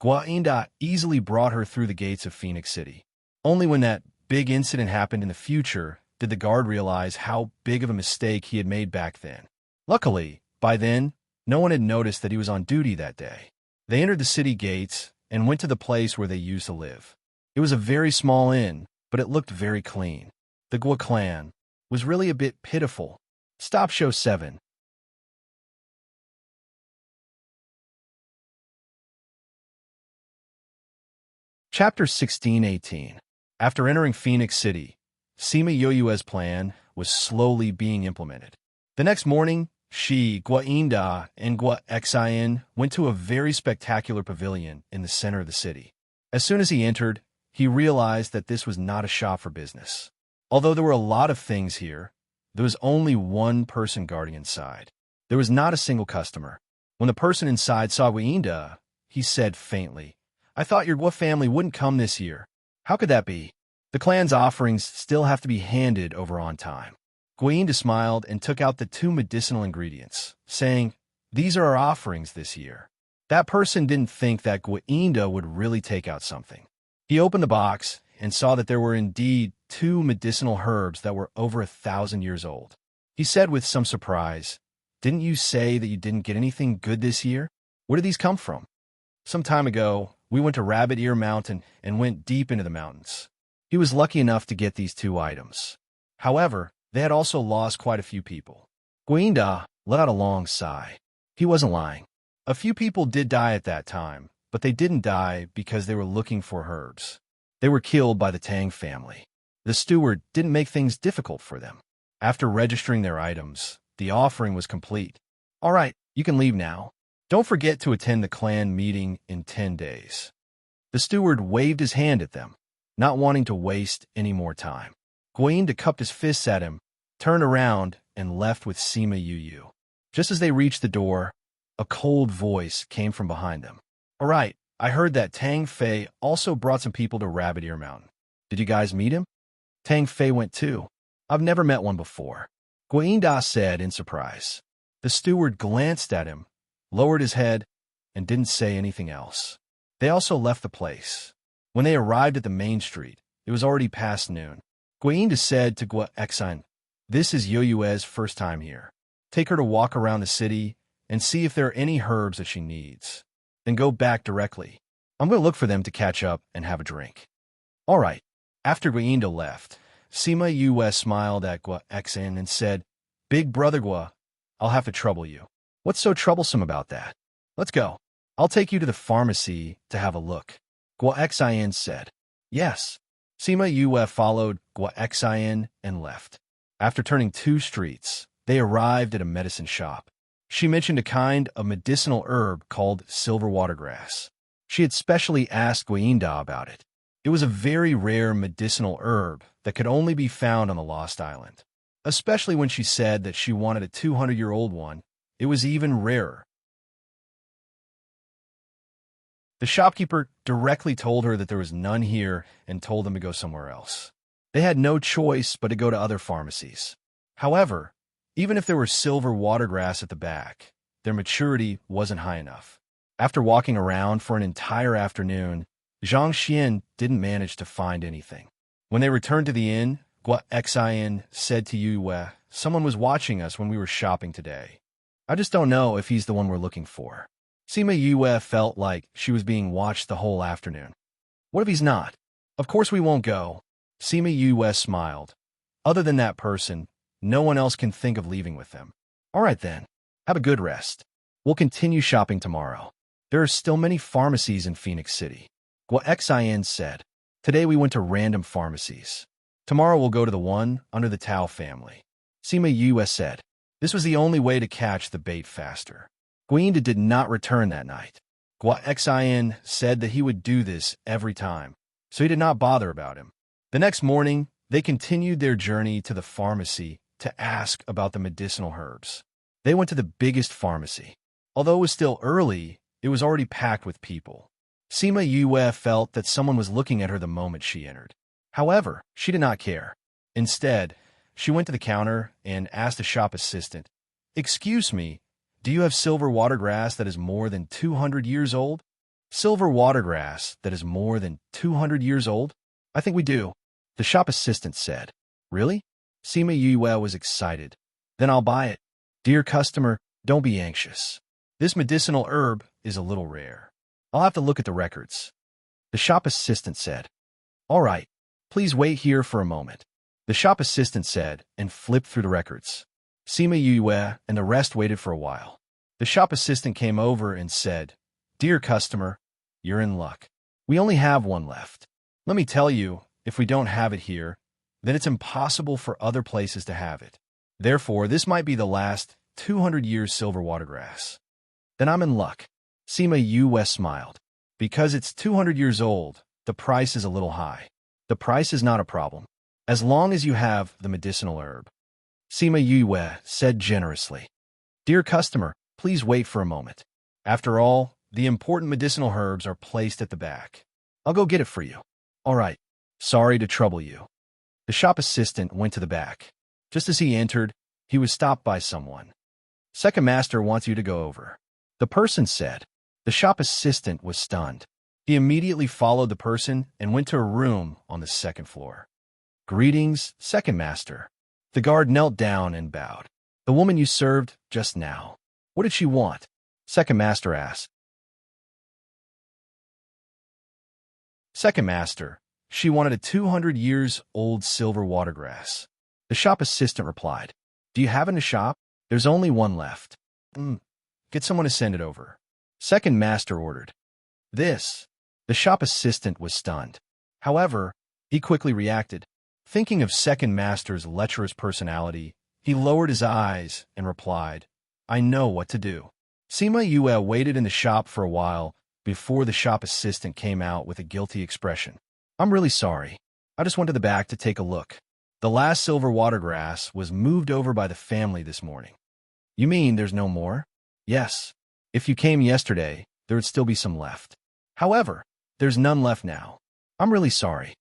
Guainda easily brought her through the gates of Phoenix City. Only when that big incident happened in the future did the guard realize how big of a mistake he had made back then. Luckily, by then, no one had noticed that he was on duty that day. They entered the city gates and went to the place where they used to live. It was a very small inn, but it looked very clean. The Gua clan was really a bit pitiful. Stop show 7. Chapter 16-18. After entering Phoenix City, Sima Yoyue's plan was slowly being implemented. The next morning, she, Guainda, and Gua Xian went to a very spectacular pavilion in the center of the city. As soon as he entered, he realized that this was not a shop for business. Although there were a lot of things here, there was only one person guarding inside. There was not a single customer. When the person inside saw Guainda, he said faintly, I thought your Gua family wouldn't come this year. How could that be? The clan's offerings still have to be handed over on time. Guainda smiled and took out the 2 medicinal ingredients, saying, These are our offerings this year. That person didn't think that Guainda would really take out something. He opened the box and saw that there were indeed 2 medicinal herbs that were over 1,000 years old. He said with some surprise, Didn't you say that you didn't get anything good this year? Where did these come from? Some time ago, we went to Rabbit Ear Mountain and went deep into the mountains. He was lucky enough to get these 2 items. However, they had also lost quite a few people. Guainda let out a long sigh. He wasn't lying. A few people did die at that time, but they didn't die because they were looking for herbs. They were killed by the Tang family. The steward didn't make things difficult for them. After registering their items, the offering was complete. All right, you can leave now. Don't forget to attend the clan meeting in 10 days. The steward waved his hand at them, not wanting to waste any more time. Guainda cupped his fists at him, turned around, and left with Sima Yu. Just as they reached the door, a cold voice came from behind them. All right, I heard that Tang Fei also brought some people to Rabbit Ear Mountain. Did you guys meet him? Tang Fei went too. I've never met one before, Guainda said in surprise. The steward glanced at him, lowered his head, and didn't say anything else. They also left the place. When they arrived at the main street, it was already past noon. Guainda said to Gua Xian, This is Yoyue's first time here. Take her to walk around the city and see if there are any herbs that she needs. Then go back directly. I'm going to look for them to catch up and have a drink. All right. After Guainda left, Sima Yue smiled at Gua Xian and said, Big brother Gua, I'll have to trouble you. What's so troublesome about that? Let's go. I'll take you to the pharmacy to have a look. Gua Xian said. Yes. Sima Yue followed Gua Xian and left. After turning 2 streets, they arrived at a medicine shop. She mentioned a kind of medicinal herb called silver watergrass. She had specially asked Guainda about it. It was a very rare medicinal herb that could only be found on the Lost Island. Especially when she said that she wanted a 200-year-old one, it was even rarer. The shopkeeper directly told her that there was none here and told them to go somewhere else. They had no choice but to go to other pharmacies. However, even if there were silver watergrass at the back, their maturity wasn't high enough. After walking around for an entire afternoon, Zhang Xian didn't manage to find anything. When they returned to the inn, Gua Xian said to Yue, Someone was watching us when we were shopping today. I just don't know if he's the one we're looking for. Sima Yue felt like she was being watched the whole afternoon. What if he's not? Of course we won't go. Sima Yue smiled. Other than that person, no one else can think of leaving with them. All right then, have a good rest. We'll continue shopping tomorrow. There are still many pharmacies in Phoenix City. Gua Xian said. Today we went to random pharmacies. Tomorrow we'll go to the one under the Tao family. Sima Yue said. This was the only way to catch the bait faster. Guinda did not return that night. Gua Xin said that he would do this every time, so he did not bother about him. The next morning, they continued their journey to the pharmacy to ask about the medicinal herbs. They went to the biggest pharmacy. Although it was still early, it was already packed with people. Sima Yue felt that someone was looking at her the moment she entered. However, she did not care. Instead, she went to the counter and asked the shop assistant, "Excuse me, do you have silver watergrass that is more than 200 years old?" Silver watergrass that is more than 200 years old? I think we do, the shop assistant said. Really? Sima Yue was excited. Then I'll buy it. Dear customer, don't be anxious. This medicinal herb is a little rare. I'll have to look at the records. The shop assistant said. All right, please wait here for a moment. The shop assistant said and flipped through the records. Sima Yue and the rest waited for a while. The shop assistant came over and said, Dear customer, you're in luck. We only have one left. Let me tell you, if we don't have it here, then it's impossible for other places to have it. Therefore, this might be the last 200 years silver watergrass. Then I'm in luck. Sima Yue smiled. Because it's 200 years old, the price is a little high. The price is not a problem, as long as you have the medicinal herb. Sima Yue said generously. Dear customer, please wait for a moment. After all, the important medicinal herbs are placed at the back. I'll go get it for you. All right. Sorry to trouble you. The shop assistant went to the back. Just as he entered, he was stopped by someone. Second master wants you to go over. The person said. The shop assistant was stunned. He immediately followed the person and went to a room on the second floor. Greetings, second master. The guard knelt down and bowed. The woman you served just now. What did she want? Second master asked. Second master, she wanted a 200 years old silver watergrass. The shop assistant replied. Do you have it in the shop? There's only one left. Get someone to send it over. Second master ordered. This. The shop assistant was stunned. However, he quickly reacted. Thinking of second master's lecherous personality, he lowered his eyes and replied, I know what to do. Sima Yue waited in the shop for a while before the shop assistant came out with a guilty expression. I'm really sorry. I just went to the back to take a look. The last silver watergrass was moved over by the family this morning. You mean there's no more? Yes. If you came yesterday, there would still be some left. However, there's none left now. I'm really sorry.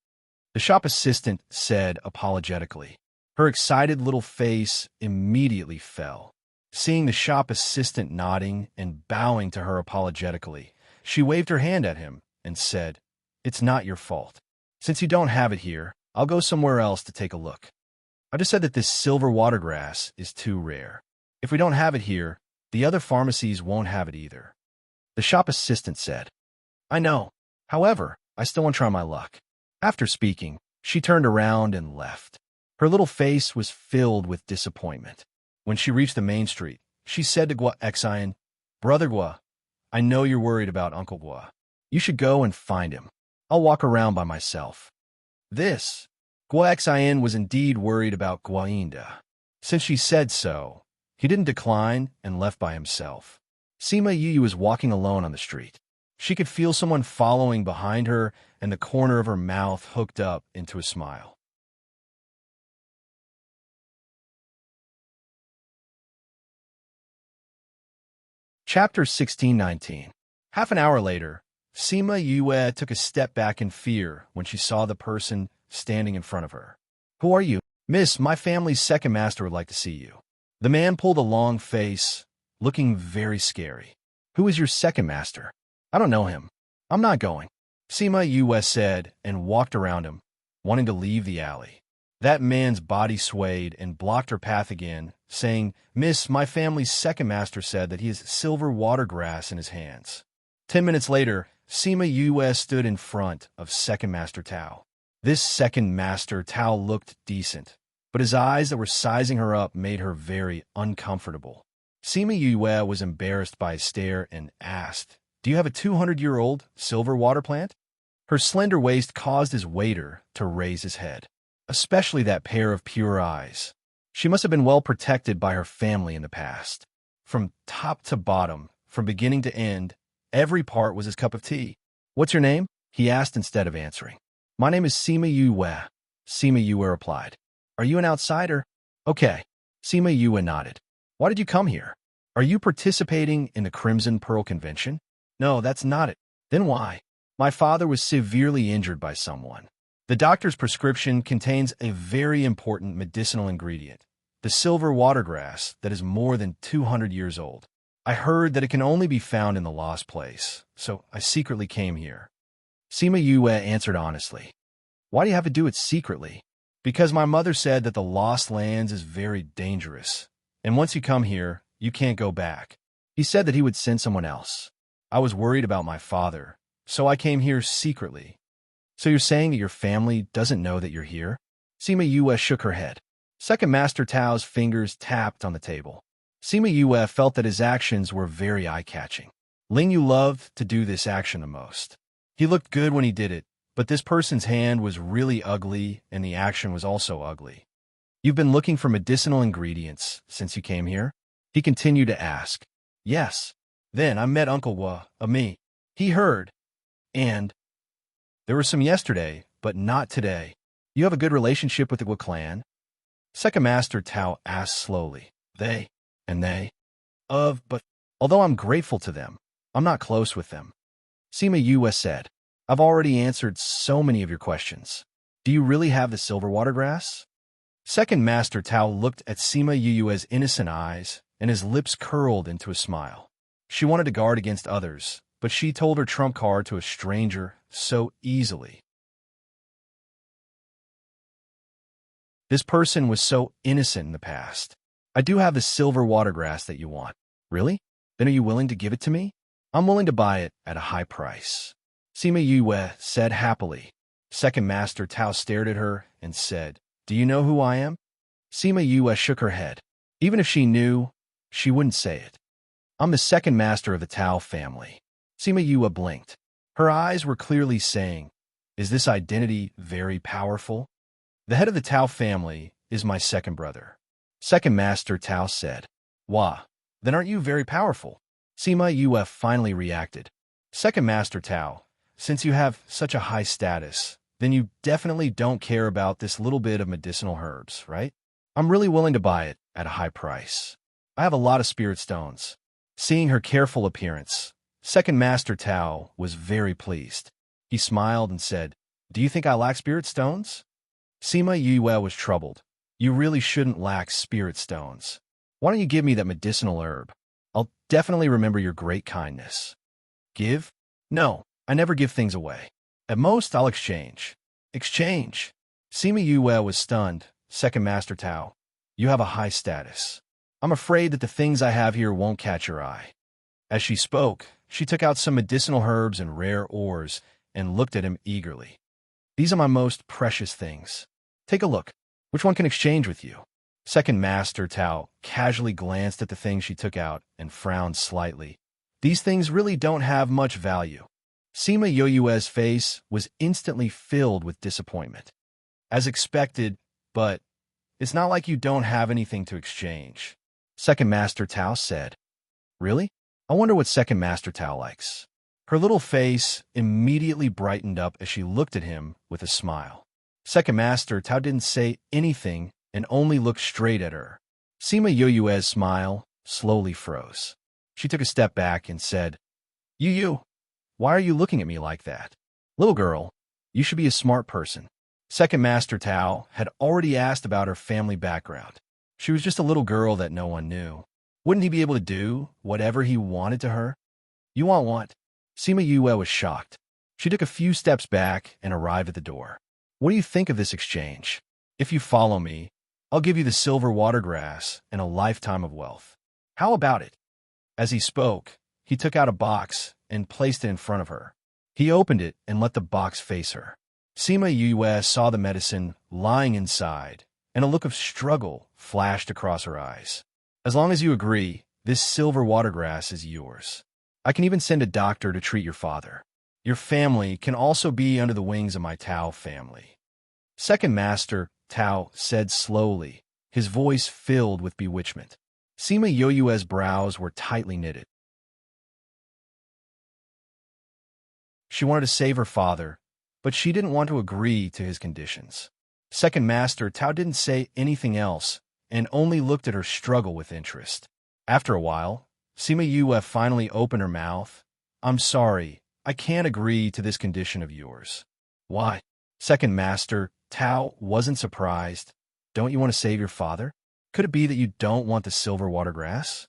The shop assistant said apologetically. Her excited little face immediately fell. Seeing the shop assistant nodding and bowing to her apologetically, she waved her hand at him and said, It's not your fault. Since you don't have it here, I'll go somewhere else to take a look. I just said that this silver watergrass is too rare. If we don't have it here, the other pharmacies won't have it either. The shop assistant said, I know. However, I still want to try my luck. After speaking, she turned around and left. Her little face was filled with disappointment. When she reached the main street, she said to Gua Xian, Brother Gua, I know you're worried about Uncle Gua. You should go and find him. I'll walk around by myself. This. Gua Xian was indeed worried about Guainda. Since she said so, he didn't decline and left by himself. Sima Yue was walking alone on the street. She could feel someone following behind her, and the corner of her mouth hooked up into a smile. Chapter 1619. Half an hour later, Sima Yue took a step back in fear when she saw the person standing in front of her. Who are you? Miss, my family's second master would like to see you. The man pulled a long face, looking very scary. Who is your second master? I don't know him. I'm not going. Sima Yue said and walked around him, wanting to leave the alley. That man's body swayed and blocked her path again, saying, Miss, my family's second master said that he has silver watergrass in his hands. 10 minutes later, Sima Yue stood in front of second master Tao. This second master Tao looked decent, but his eyes that were sizing her up made her very uncomfortable. Sima Yue was embarrassed by his stare and asked, Do you have a 200-year-old silver water plant? Her slender waist caused his waiter to raise his head. especially that pair of pure eyes. She must have been well protected by her family in the past. From top to bottom, from beginning to end, every part was his cup of tea. "What's your name?" he asked instead of answering. "My name is Sima Yue." Sima Yue replied. "Are you an outsider?" "Okay." Sima Yue nodded. "Why did you come here? Are you participating in the Crimson Pearl Convention?" "No, that's not it." "Then why?" "My father was severely injured by someone. The doctor's prescription contains a very important medicinal ingredient, the silver watergrass that is more than 200 years old. I heard that it can only be found in the lost place, so I secretly came here." Sima Yue answered honestly. "Why do you have to do it secretly?" "Because my mother said that the Lost Lands is very dangerous, and once you come here, you can't go back. He said that he would send someone else. I was worried about my father, so I came here secretly." "So you're saying that your family doesn't know that you're here?" Sima Yue shook her head. Second Master Tao's fingers tapped on the table. Sima Yue felt that his actions were very eye-catching. Ling Yu loved to do this action the most. He looked good when he did it, but this person's hand was really ugly, and the action was also ugly. "You've been looking for medicinal ingredients since you came here?" he continued to ask. "Yes. Then I met Uncle Wa, of me. He heard. And there were some yesterday, but not today." "You have a good relationship with the Wa clan?" Second Master Tao asked slowly. "They, and they, but although I'm grateful to them, I'm not close with them." Sima Yue said, "I've already answered so many of your questions. Do you really have the silver watergrass?" Second Master Tao looked at Sima Yue's innocent eyes, and his lips curled into a smile. She wanted to guard against others, but she told her trump card to a stranger so easily. This person was so innocent in the past. "I do have the silver watergrass that you want." "Really? Then are you willing to give it to me?" "I'm willing to buy it at a high price," Sima Yue said happily. Second Master Tao stared at her and said, "Do you know who I am?" Sima Yue shook her head. Even if she knew, she wouldn't say it. "I'm the second master of the Tao family." Sima Yue blinked. Her eyes were clearly saying, "Is this identity very powerful?" "The head of the Tao family is my second brother." Second Master Tao said. "Wah, then aren't you very powerful?" Sima Yue finally reacted. "Second Master Tao, since you have such a high status, then you definitely don't care about this little bit of medicinal herbs, right? I'm really willing to buy it at a high price. I have a lot of spirit stones." Seeing her careful appearance, Second Master Tao was very pleased. He smiled and said, "Do you think I lack spirit stones?" Sima Yue was troubled. "You really shouldn't lack spirit stones. Why don't you give me that medicinal herb? I'll definitely remember your great kindness." "Give? No, I never give things away. At most, I'll exchange." "Exchange?" Sima Yue was stunned. "Second Master Tao, you have a high status. I'm afraid that the things I have here won't catch your eye." As she spoke, she took out some medicinal herbs and rare ores and looked at him eagerly. "These are my most precious things. Take a look. Which one can exchange with you?" Second Master Tao casually glanced at the things she took out and frowned slightly. "These things really don't have much value." Sima Yue's face was instantly filled with disappointment. "As expected, but it's not like you don't have anything to exchange," Second Master Tao said. "Really? I wonder what Second Master Tao likes." Her little face immediately brightened up as she looked at him with a smile. Second Master Tao didn't say anything and only looked straight at her. Sima Yue's smile slowly froze. She took a step back and said, Yu, why are you looking at me like that? Little girl, you should be a smart person." Second Master Tao had already asked about her family background. She was just a little girl that no one knew. Wouldn't he be able to do whatever he wanted to her? "You want what?" Sima Yue was shocked. She took a few steps back and arrived at the door. "What do you think of this exchange? If you follow me, I'll give you the silver watergrass and a lifetime of wealth. How about it?" As he spoke, he took out a box and placed it in front of her. He opened it and let the box face her. Sima Yue saw the medicine lying inside, and a look of struggle flashed across her eyes. "As long as you agree, this silver watergrass is yours. I can even send a doctor to treat your father. Your family can also be under the wings of my Tao family." Second Master Tao said slowly, his voice filled with bewitchment. Sima Yoyue's brows were tightly knitted. She wanted to save her father, but she didn't want to agree to his conditions. Second Master Tao didn't say anything else and only looked at her struggle with interest. After a while, Sima Yue finally opened her mouth. I'm sorry, I can't agree to this condition of yours. Why? Second Master Tao wasn't surprised. Don't you want to save your father? Could it be that you don't want the silver water grass?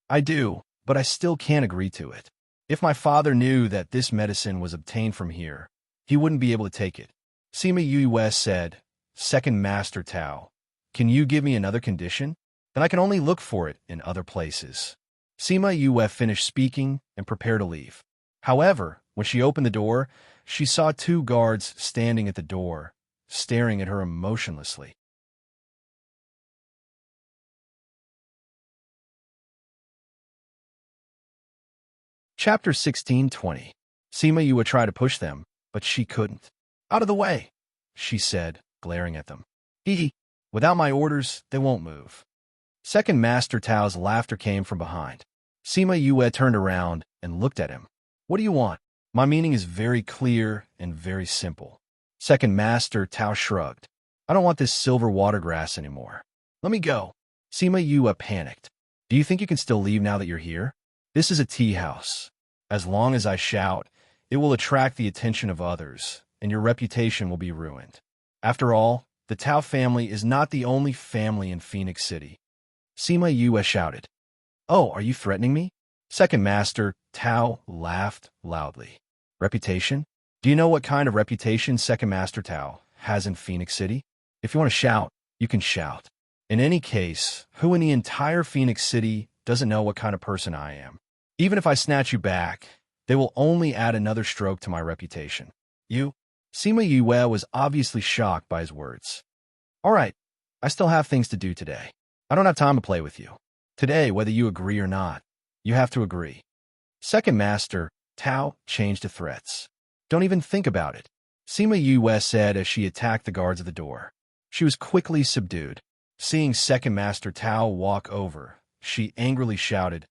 I do, but I still can't agree to it. If my father knew that this medicine was obtained from here, he wouldn't be able to take it. Sima Yue said, Second Master Tao, can you give me another condition? Then I can only look for it in other places. Sima Yue finished speaking and prepared to leave. However, when she opened the door, she saw 2 guards standing at the door, staring at her emotionlessly. Chapter 16:20. Sima Yue tried to push them, but she couldn't. Out of the way, she said, glaring at them. Hee. Without my orders, they won't move. Second Master Tao's laughter came from behind. Sima Yue turned around and looked at him. What do you want? My meaning is very clear and very simple. Second Master Tao shrugged. I don't want this silver water grass anymore. Let me go. Sima Yue panicked. Do you think you can still leave now that you're here? This is a tea house. As long as I shout, it will attract the attention of others, and your reputation will be ruined. After all, the Tao family is not the only family in Phoenix City. Sima Yue shouted. Oh, are you threatening me? Second Master Tao laughed loudly. Reputation? Do you know what kind of reputation Second Master Tao has in Phoenix City? If you want to shout, you can shout. In any case, who in the entire Phoenix City doesn't know what kind of person I am? Even if I snatch you back, they will only add another stroke to my reputation. You? Sima Yue was obviously shocked by his words. All right, I still have things to do today. I don't have time to play with you. Today, whether you agree or not, you have to agree. Second Master Tao changed to threats. Don't even think about it, Sima Yue said as she attacked the guards at the door. She was quickly subdued. Seeing Second Master Tao walk over, she angrily shouted,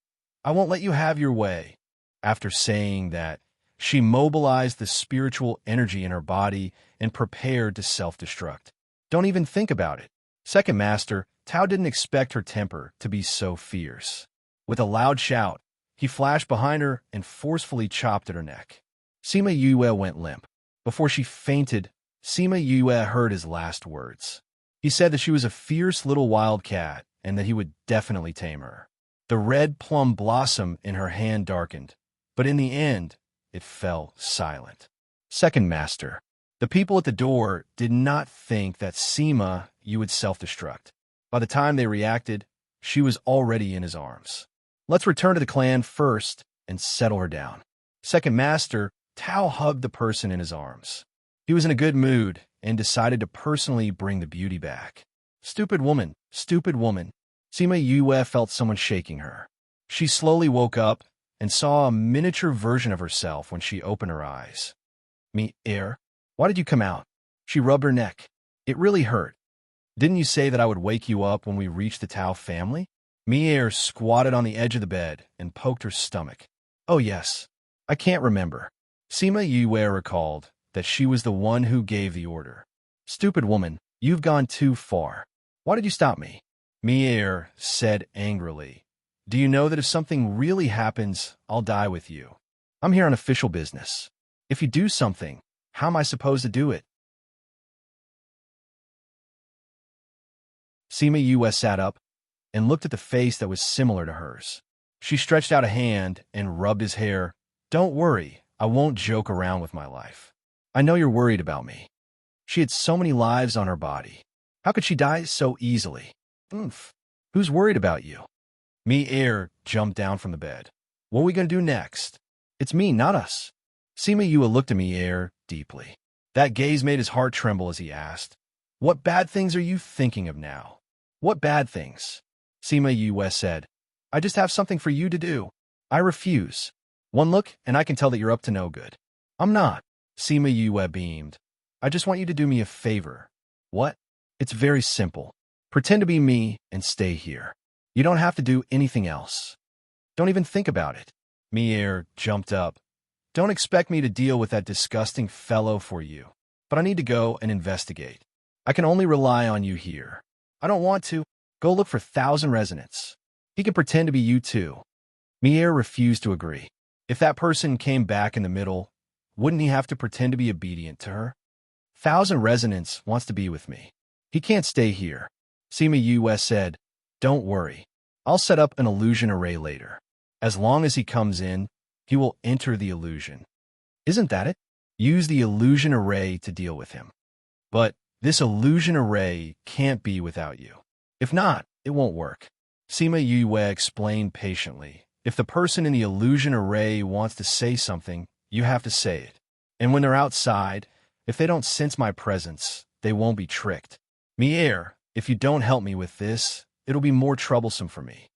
I won't let you have your way. After saying that, she mobilized the spiritual energy in her body and prepared to self-destruct. Don't even think about it. Second Master Tao didn't expect her temper to be so fierce. With a loud shout, he flashed behind her and forcefully chopped at her neck. Sima Yue went limp. Before she fainted, Sima Yue heard his last words. He said that she was a fierce little wildcat and that he would definitely tame her. The red plum blossom in her hand darkened, but in the end, it fell silent. Second Master. The people at the door did not think that Sima Yue would self-destruct. By the time they reacted, she was already in his arms. Let's return to the clan first and settle her down. Second Master Tao hugged the person in his arms. He was in a good mood and decided to personally bring the beauty back. Stupid woman, stupid woman. Sima Yue felt someone shaking her. She slowly woke up and saw a miniature version of herself when she opened her eyes. Me, why did you come out? She rubbed her neck. It really hurt. Didn't you say that I would wake you up when we reached the Tao family? Mi squatted on the edge of the bed and poked her stomach. Oh yes, I can't remember. Sima Yue recalled that she was the one who gave the order. Stupid woman, you've gone too far. Why did you stop me? Mi said angrily. Do you know that if something really happens, I'll die with you? I'm here on official business. If you do something, how am I supposed to do it? Sima Yue sat up and looked at the face that was similar to hers. She stretched out a hand and rubbed his hair. Don't worry, I won't joke around with my life. I know you're worried about me. She had so many lives on her body. How could she die so easily? Oomph. Who's worried about you? Mi jumped down from the bed. What are we going to do next? It's me, not us. Sima Yue looked at Mi deeply. That gaze made his heart tremble as he asked, What bad things are you thinking of now? What bad things? Sima Yue said, I just have something for you to do. I refuse. One look and I can tell that you're up to no good. I'm not. Sima Yue beamed. I just want you to do me a favor. What? It's very simple. Pretend to be me and stay here. You don't have to do anything else. Don't even think about it. Mier jumped up. Don't expect me to deal with that disgusting fellow for you. But I need to go and investigate. I can only rely on you here. I don't want to. Go look for 1,000 resonance. He can pretend to be you too. Mier refused to agree. If that person came back in the middle, wouldn't he have to pretend to be obedient to her? 1,000 resonance wants to be with me. He can't stay here. Sima US said, don't worry. I'll set up an illusion array later. As long as he comes in, he will enter the illusion. Isn't that it? Use the illusion array to deal with him. But this illusion array can't be without you. If not, it won't work. Sima Yue explained patiently. If the person in the illusion array wants to say something, you have to say it. And when they're outside, if they don't sense my presence, they won't be tricked. Mier, if you don't help me with this, it'll be more troublesome for me.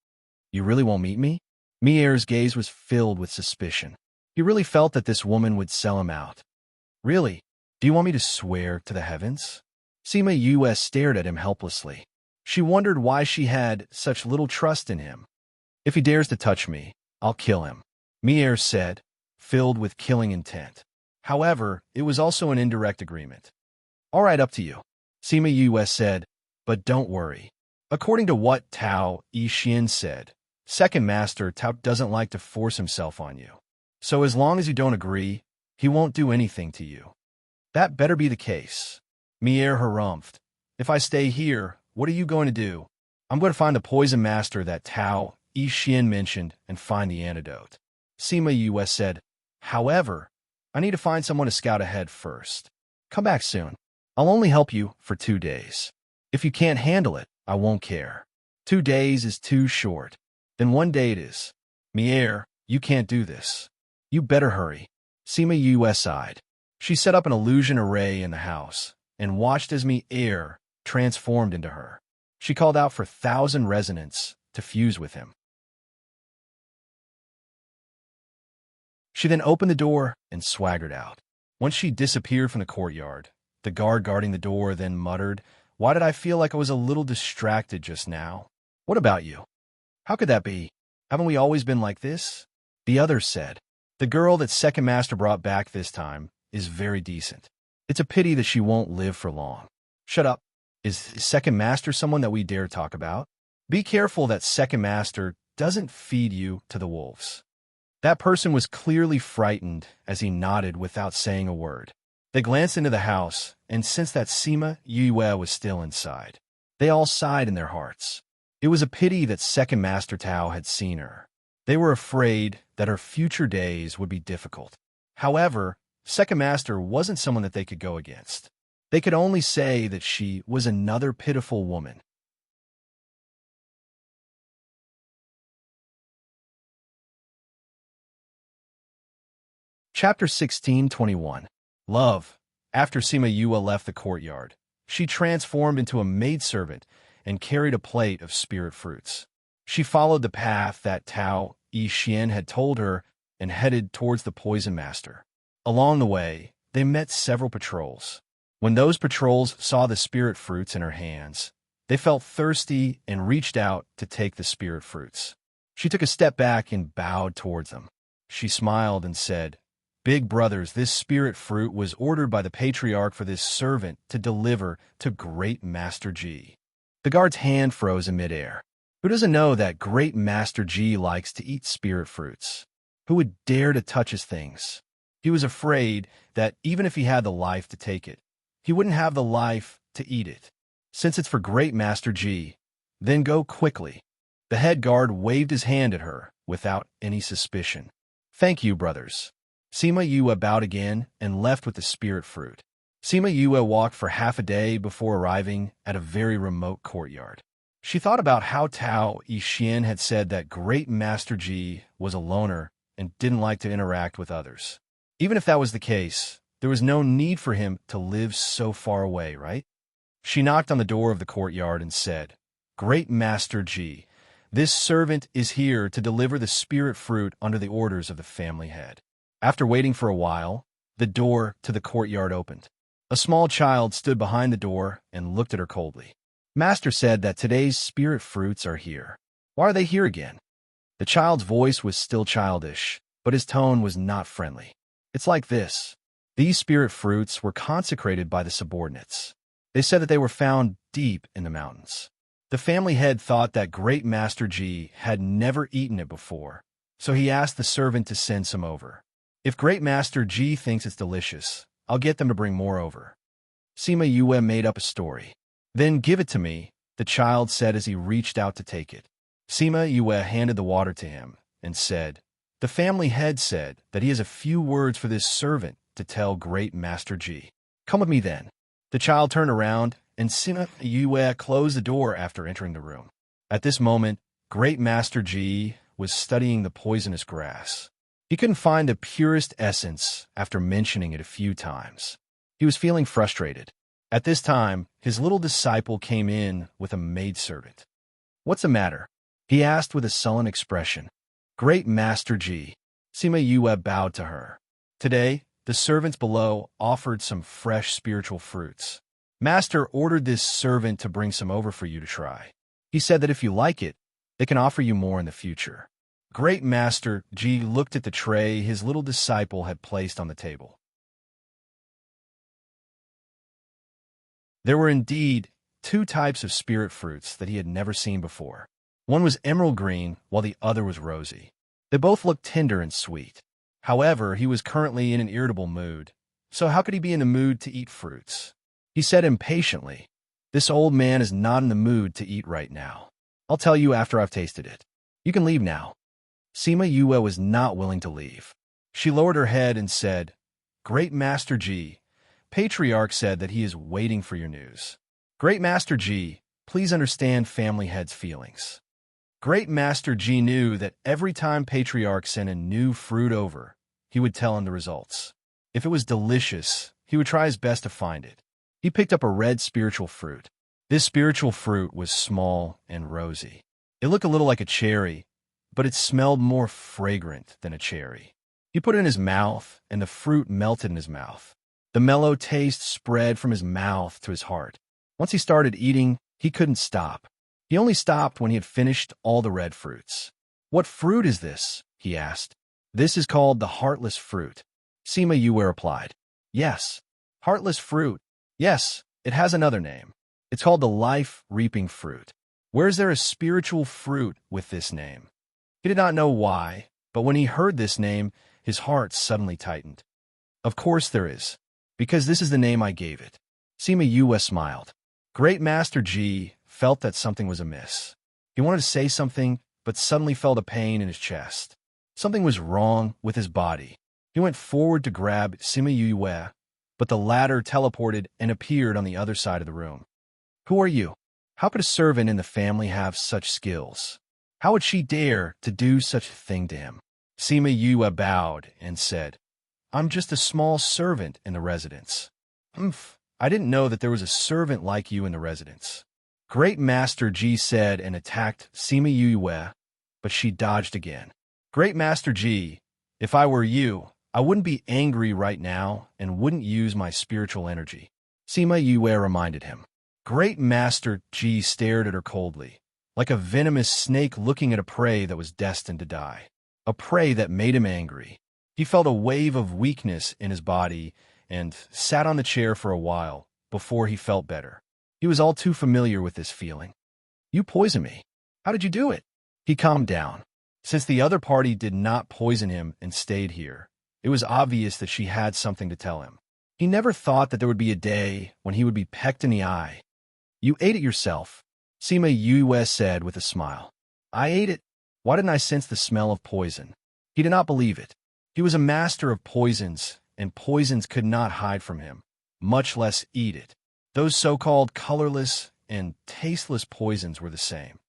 You really won't meet me? Mier's gaze was filled with suspicion. He really felt that this woman would sell him out. Really? Do you want me to swear to the heavens? Sima US stared at him helplessly. She wondered why she had such little trust in him. If he dares to touch me, I'll kill him, Mier said, filled with killing intent. However, it was also an indirect agreement. All right, up to you, Sima US said, but don't worry. According to what Tao Yixin said, Second Master Tao doesn't like to force himself on you. So as long as you don't agree, he won't do anything to you. That better be the case. Mier harumphed. If I stay here, what are you going to do? I'm going to find the poison master that Tao Yixin mentioned and find the antidote. Sima US said, however, I need to find someone to scout ahead first. Come back soon. I'll only help you for 2 days. If you can't handle it, I won't care. 2 days is too short. Then 1 day it is. Mier, you can't do this. You better hurry. Sima US sighed. She set up an illusion array in the house and watched as Mier transformed into her. She called out for 1,000 resonance to fuse with him. She then opened the door and swaggered out. Once she disappeared from the courtyard, the guard guarding the door then muttered, why did I feel like I was a little distracted just now? What about you? How could that be? Haven't we always been like this? The others said, the girl that Second Master brought back this time is very decent. It's a pity that she won't live for long. Shut up. Is Second Master someone that we dare talk about? Be careful that Second Master doesn't feed you to the wolves. That person was clearly frightened as he nodded without saying a word. They glanced into the house and sensed that Sima Yue was still inside. They all sighed in their hearts. It was a pity that Second Master Tao had seen her. They were afraid that her future days would be difficult. However, Second Master wasn't someone that they could go against. They could only say that she was another pitiful woman. Chapter 16:21. Love. After Sima Yue left the courtyard, she transformed into a maidservant and carried a plate of spirit fruits. She followed the path that Tao Yixin had told her and headed towards the poison master. Along the way, they met several patrols. When those patrols saw the spirit fruits in her hands, they felt thirsty and reached out to take the spirit fruits. She took a step back and bowed towards them. She smiled and said, Big brothers, this spirit fruit was ordered by the patriarch for this servant to deliver to Great Master Ji. The guard's hand froze in midair. Who doesn't know that Great Master Ji likes to eat spirit fruits? Who would dare to touch his things? He was afraid that even if he had the life to take it, he wouldn't have the life to eat it. Since it's for Great Master Ji, then go quickly. The head guard waved his hand at her without any suspicion. Thank you, brothers. Sima Yue bowed again and left with the spirit fruit. Sima Yue walked for half a day before arriving at a very remote courtyard. She thought about how Tao Yixin had said that Great Master Ji was a loner and didn't like to interact with others. Even if that was the case, there was no need for him to live so far away, right? She knocked on the door of the courtyard and said, Great Master Ji, this servant is here to deliver the spirit fruit under the orders of the family head. After waiting for a while, the door to the courtyard opened. A small child stood behind the door and looked at her coldly. Master said that today's spirit fruits are here. Why are they here again? The child's voice was still childish, but his tone was not friendly. It's like this. These spirit fruits were consecrated by the subordinates. They said that they were found deep in the mountains. The family head thought that Great Master G had never eaten it before, so he asked the servant to send some over. If Great Master G thinks it's delicious, I'll get them to bring more over. Sima Yue made up a story. Then give it to me, the child said as he reached out to take it. Sima Yue handed the water to him and said, the family head said that he has a few words for this servant to tell Great Master G. Come with me then. The child turned around, and Sima Yue closed the door after entering the room. At this moment, Great Master G was studying the poisonous grass. He couldn't find the purest essence after mentioning it a few times. He was feeling frustrated. At this time, his little disciple came in with a maidservant. What's the matter? He asked with a sullen expression. Great Master G. Sima Yue bowed to her. Today, the servants below offered some fresh spiritual fruits. Master ordered this servant to bring some over for you to try. He said that if you like it, they can offer you more in the future. Great Master G looked at the tray his little disciple had placed on the table. There were indeed 2 types of spirit fruits that he had never seen before. One was emerald green, while the other was rosy. They both looked tender and sweet. However, he was currently in an irritable mood, so how could he be in the mood to eat fruits? He said impatiently, this old man is not in the mood to eat right now. I'll tell you after I've tasted it. You can leave now. Sima Yue was not willing to leave. She lowered her head and said, Great Master G, Patriarch said that he is waiting for your news. Great Master G, please understand family head's feelings. Great Master G knew that every time Patriarch sent a new fruit over, he would tell him the results. If it was delicious, he would try his best to find it. He picked up a red spiritual fruit. This spiritual fruit was small and rosy. It looked a little like a cherry, but it smelled more fragrant than a cherry. He put it in his mouth, and the fruit melted in his mouth. The mellow taste spread from his mouth to his heart. Once he started eating, he couldn't stop. He only stopped when he had finished all the red fruits. What fruit is this? He asked. This is called the heartless fruit. Sima Yue replied. Yes, heartless fruit. Yes, it has another name. It's called the life-reaping fruit. Where is there a spiritual fruit with this name? He did not know why, but when he heard this name, his heart suddenly tightened. Of course there is, because this is the name I gave it. Sima Yue smiled. Great Master G felt that something was amiss. He wanted to say something, but suddenly felt a pain in his chest. Something was wrong with his body. He went forward to grab Sima Yue, but the latter teleported and appeared on the other side of the room. Who are you? How could a servant in the family have such skills? How would she dare to do such a thing to him? Sima Yue bowed and said, I'm just a small servant in the residence. I didn't know that there was a servant like you in the residence. Great Master G said and attacked Sima Yue, but she dodged again. Great Master G, if I were you, I wouldn't be angry right now and wouldn't use my spiritual energy. Sima Yue reminded him. Great Master G stared at her coldly, like a venomous snake looking at a prey that was destined to die. A prey that made him angry. He felt a wave of weakness in his body and sat on the chair for a while before he felt better. He was all too familiar with this feeling. You poisoned me. How did you do it? He calmed down. Since the other party did not poison him and stayed here, it was obvious that she had something to tell him. He never thought that there would be a day when he would be pecked in the eye. You ate it yourself, Sima Yue said with a smile. I ate it. Why didn't I sense the smell of poison? He did not believe it. He was a master of poisons, and poisons could not hide from him, much less eat it. Those so-called colorless and tasteless poisons were the same.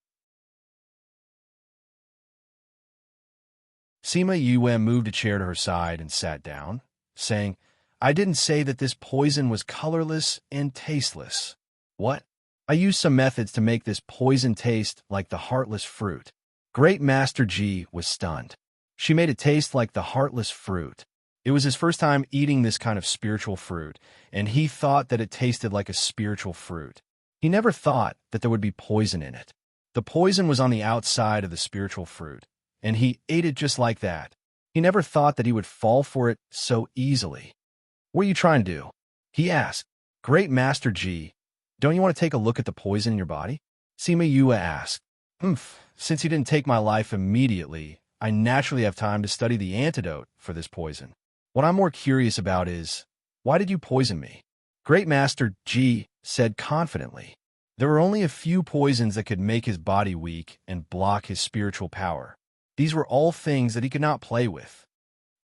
Sima Yue moved a chair to her side and sat down, saying, I didn't say that this poison was colorless and tasteless. What? I used some methods to make this poison taste like the heartless fruit. Great Master G was stunned. She made it taste like the heartless fruit. It was his first time eating this kind of spiritual fruit, and he thought that it tasted like a spiritual fruit. He never thought that there would be poison in it. The poison was on the outside of the spiritual fruit, and he ate it just like that. He never thought that he would fall for it so easily. "What are you trying to do?" he asked. "Great Master Ji, don't you want to take a look at the poison in your body?" Sima Yue asked. Since you didn't take my life immediately, I naturally have time to study the antidote for this poison. What I'm more curious about is, why did you poison me?" Great Master Ji said confidently. There were only a few poisons that could make his body weak and block his spiritual power. These were all things that he could not play with.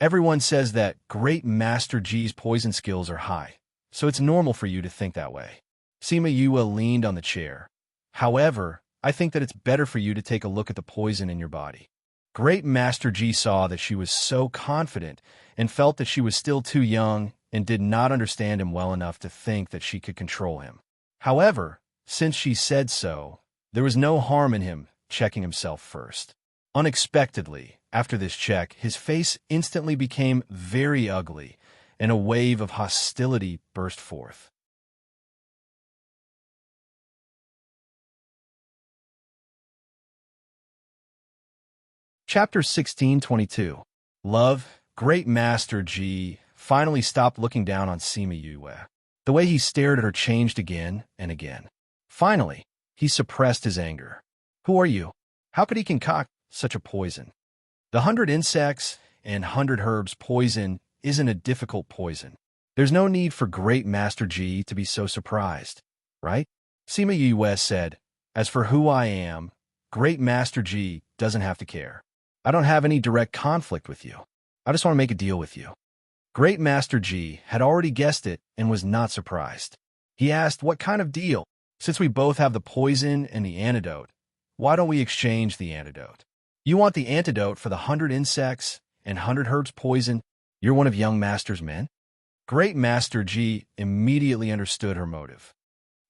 Everyone says that Great Master Ji's poison skills are high, so it's normal for you to think that way. Sima Yue leaned on the chair. "However, I think that it's better for you to take a look at the poison in your body." Great Master Ji saw that she was so confident and felt that she was still too young and did not understand him well enough to think that she could control him. However, since she said so, there was no harm in him checking himself first. Unexpectedly, after this check, his face instantly became very ugly, and a wave of hostility burst forth. Chapter 1622. Love. Great Master Ji finally stopped looking down on Sima Yue. The way he stared at her changed again and again. Finally, he suppressed his anger. "Who are you? How could he concoct such a poison?" The 100 insects and 100 herbs poison isn't a difficult poison. There's no need for Great Master Ji to be so surprised, right? Sima Yue said, "As for who I am, Great Master Ji doesn't have to care. I don't have any direct conflict with you. I just want to make a deal with you." Great Master Ji had already guessed it and was not surprised. He asked, "What kind of deal? Since we both have the poison and the antidote, why don't we exchange the antidote? You want the antidote for the 100 insects and 100 herbs poison? You're one of young Master's men?" Great Master Ji immediately understood her motive.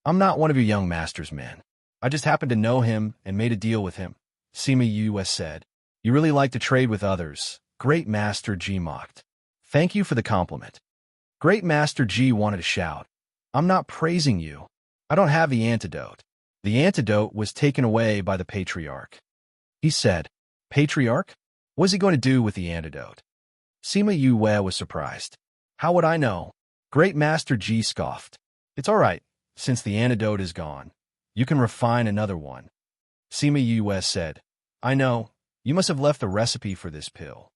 "I'm not one of your young Master's men. I just happened to know him and made a deal with him," Sima Yue said. "You really like to trade with others," Great Master Ji mocked. "Thank you for the compliment." Great Master Ji wanted to shout, "I'm not praising you. I don't have the antidote. The antidote was taken away by the Patriarch." He said, "Patriarch? What is he going to do with the antidote?" Sima Yue was surprised. "How would I know?" Great Master Ji scoffed. "It's all right, since the antidote is gone. You can refine another one." Sima Yue said, "I know. You must have left the recipe for this pill."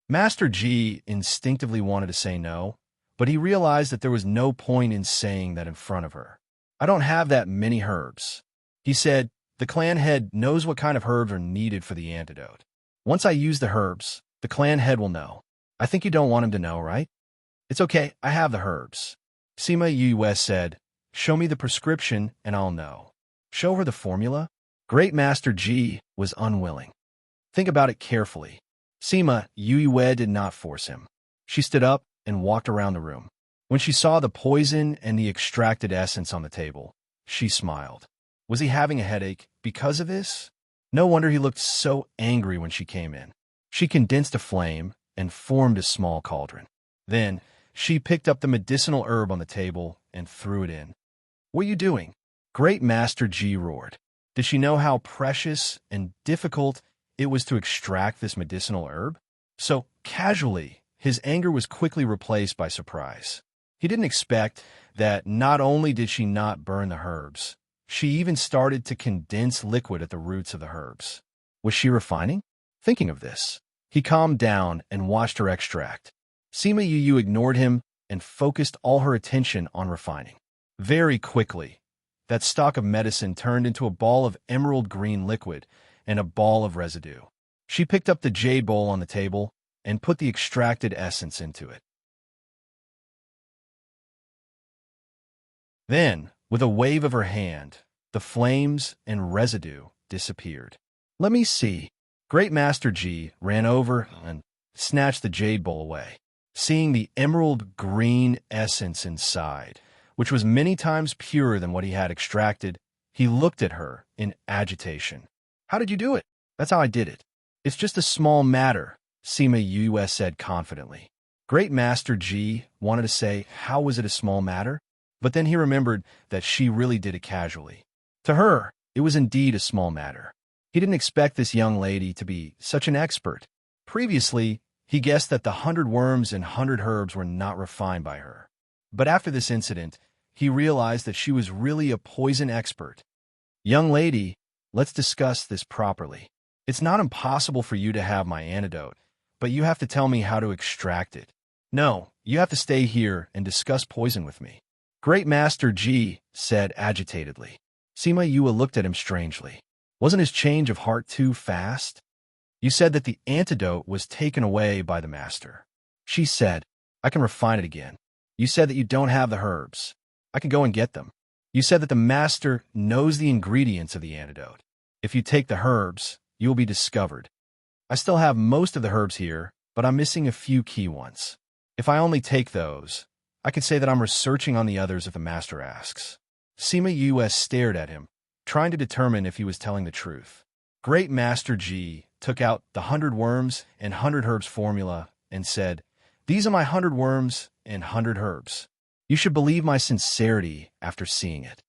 Master Ji instinctively wanted to say no, but he realized that there was no point in saying that in front of her. "I don't have that many herbs." He said, "The clan head knows what kind of herbs are needed for the antidote. Once I use the herbs, the clan head will know. I think you don't want him to know, right?" "It's okay, I have the herbs." Sima Yue said, "Show me the prescription and I'll know." Show her the formula? Great Master Ji was unwilling. "Think about it carefully." Sima Yue did not force him. She stood up and walked around the room. When she saw the poison and the extracted essence on the table, she smiled. Was he having a headache because of this? No wonder he looked so angry when she came in. She condensed a flame and formed a small cauldron. Then, she picked up the medicinal herb on the table and threw it in. "What are you doing?" Great Master Ji roared. Did she know how precious and difficult it was to extract this medicinal herb? So, casually, his anger was quickly replaced by surprise. He didn't expect that not only did she not burn the herbs, she even started to condense liquid at the roots of the herbs. Was she refining? Thinking of this, he calmed down and watched her extract. Sima Yue ignored him and focused all her attention on refining. Very quickly, that stock of medicine turned into a ball of emerald green liquid and a ball of residue. She picked up the jade bowl on the table and put the extracted essence into it. Then, with a wave of her hand, the flames and residue disappeared. "Let me see." Great Master Ji ran over and snatched the jade bowl away. Seeing the emerald green essence inside, which was many times purer than what he had extracted, he looked at her in agitation. "How did you do it?" "That's how I did it. It's just a small matter," Sima Yue said confidently. Great Master G wanted to say, how was it a small matter? But then he remembered that she really did it casually. To her, it was indeed a small matter. He didn't expect this young lady to be such an expert. Previously, he guessed that the 100 worms and 100 herbs were not refined by her. But after this incident, he realized that she was really a poison expert. Young lady, let's discuss this properly. It's not impossible for you to have my antidote, but you have to tell me how to extract it. No, you have to stay here and discuss poison with me. Great Master G said agitatedly. Sima Yue looked at him strangely. Wasn't his change of heart too fast? You said that the antidote was taken away by the master. She said, I can refine it again. You said that you don't have the herbs. I can go and get them. You said that the master knows the ingredients of the antidote. If you take the herbs, you will be discovered. I still have most of the herbs here, but I'm missing a few key ones. If I only take those, I can say that I'm researching on the others if the master asks. Sima Yue stared at him, trying to determine if he was telling the truth. Great Master G took out the 100 worms and 100 herbs formula and said, These are my 100 worms and 100 herbs. You should believe my sincerity after seeing it.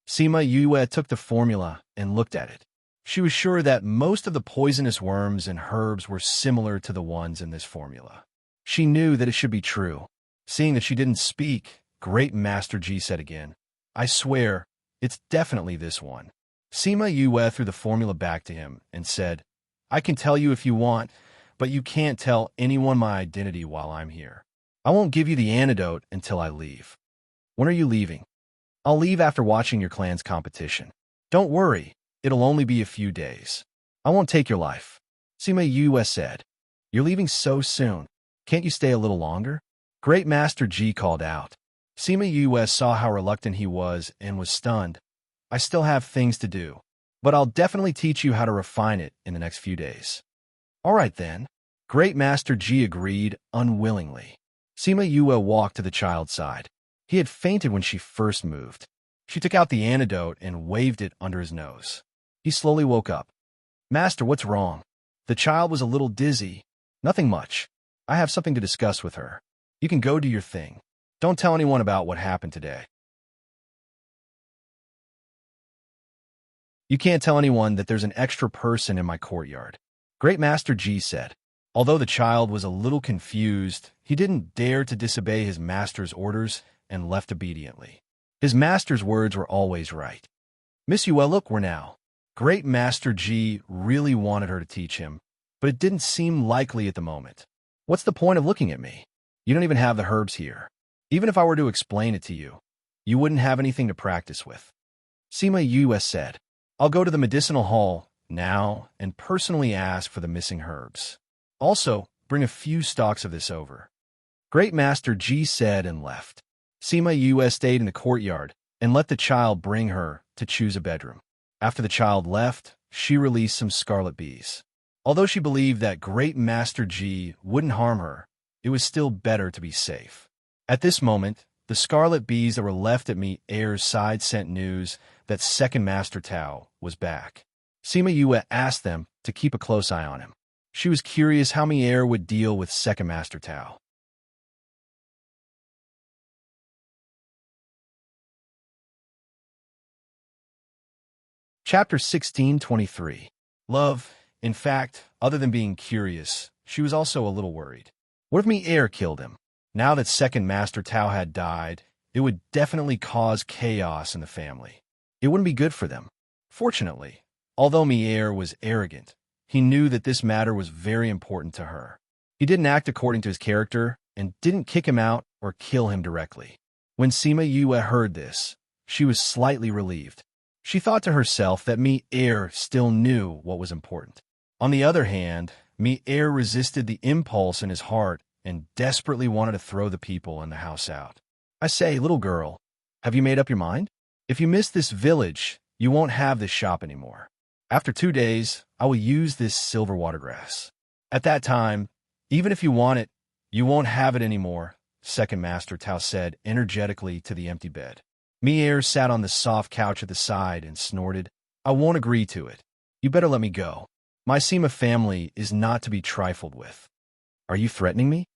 Sima Yue took the formula and looked at it. She was sure that most of the poisonous worms and herbs were similar to the ones in this formula. She knew that it should be true. Seeing that she didn't speak, Great Master G said again, I swear, it's definitely this one. Sima Yue threw the formula back to him and said, I can tell you if you want, but you can't tell anyone my identity while I'm here. I won't give you the antidote until I leave. When are you leaving? I'll leave after watching your clan's competition. Don't worry, it'll only be a few days. I won't take your life. Sima Yue said, You're leaving so soon. Can't you stay a little longer? Great Master G called out. Sima Yue saw how reluctant he was and was stunned. I still have things to do, but I'll definitely teach you how to refine it in the next few days. All right then. Great Master G agreed unwillingly. Sima Yue walked to the child's side. He had fainted when she first moved. She took out the antidote and waved it under his nose. He slowly woke up. Master, what's wrong? The child was a little dizzy. Nothing much. I have something to discuss with her. You can go do your thing. Don't tell anyone about what happened today. You can't tell anyone that there's an extra person in my courtyard. Great Master G said. Although the child was a little confused, he didn't dare to disobey his master's orders and left obediently. His master's words were always right. Miss Yue, look where now. Great Master G really wanted her to teach him, but it didn't seem likely at the moment. What's the point of looking at me? You don't even have the herbs here. Even if I were to explain it to you, you wouldn't have anything to practice with. Sima Yue said, I'll go to the medicinal hall now and personally ask for the missing herbs. Also, bring a few stalks of this over. Great Master G said and left. Sima Yue stayed in the courtyard and let the child bring her to choose a bedroom. After the child left, she released some scarlet bees. Although she believed that Great Master G wouldn't harm her, it was still better to be safe. At this moment, the scarlet bees that were left at Mi-Er's side sent news that Second Master Tao was back. Sima Yue asked them to keep a close eye on him. She was curious how Mi-Er would deal with Second Master Tao. Chapter 1623. Love. In fact, other than being curious, she was also a little worried. What if Mi-Er killed him? Now that Second Master Tao had died, it would definitely cause chaos in the family. It wouldn't be good for them. Fortunately, although Mi-Er was arrogant, he knew that this matter was very important to her. He didn't act according to his character and didn't kick him out or kill him directly. When Sima Yue heard this, she was slightly relieved. She thought to herself that Mi-Er still knew what was important. On the other hand, Mi-Er resisted the impulse in his heart and desperately wanted to throw the people in the house out. I say, little girl, have you made up your mind? If you miss this village, you won't have this shop anymore. After 2 days, I will use this silver watergrass. At that time, even if you want it, you won't have it anymore, Second Master Tao said energetically to the empty bed. Mi-Er sat on the soft couch at the side and snorted, I won't agree to it. You better let me go. My Sima family is not to be trifled with. Are you threatening me?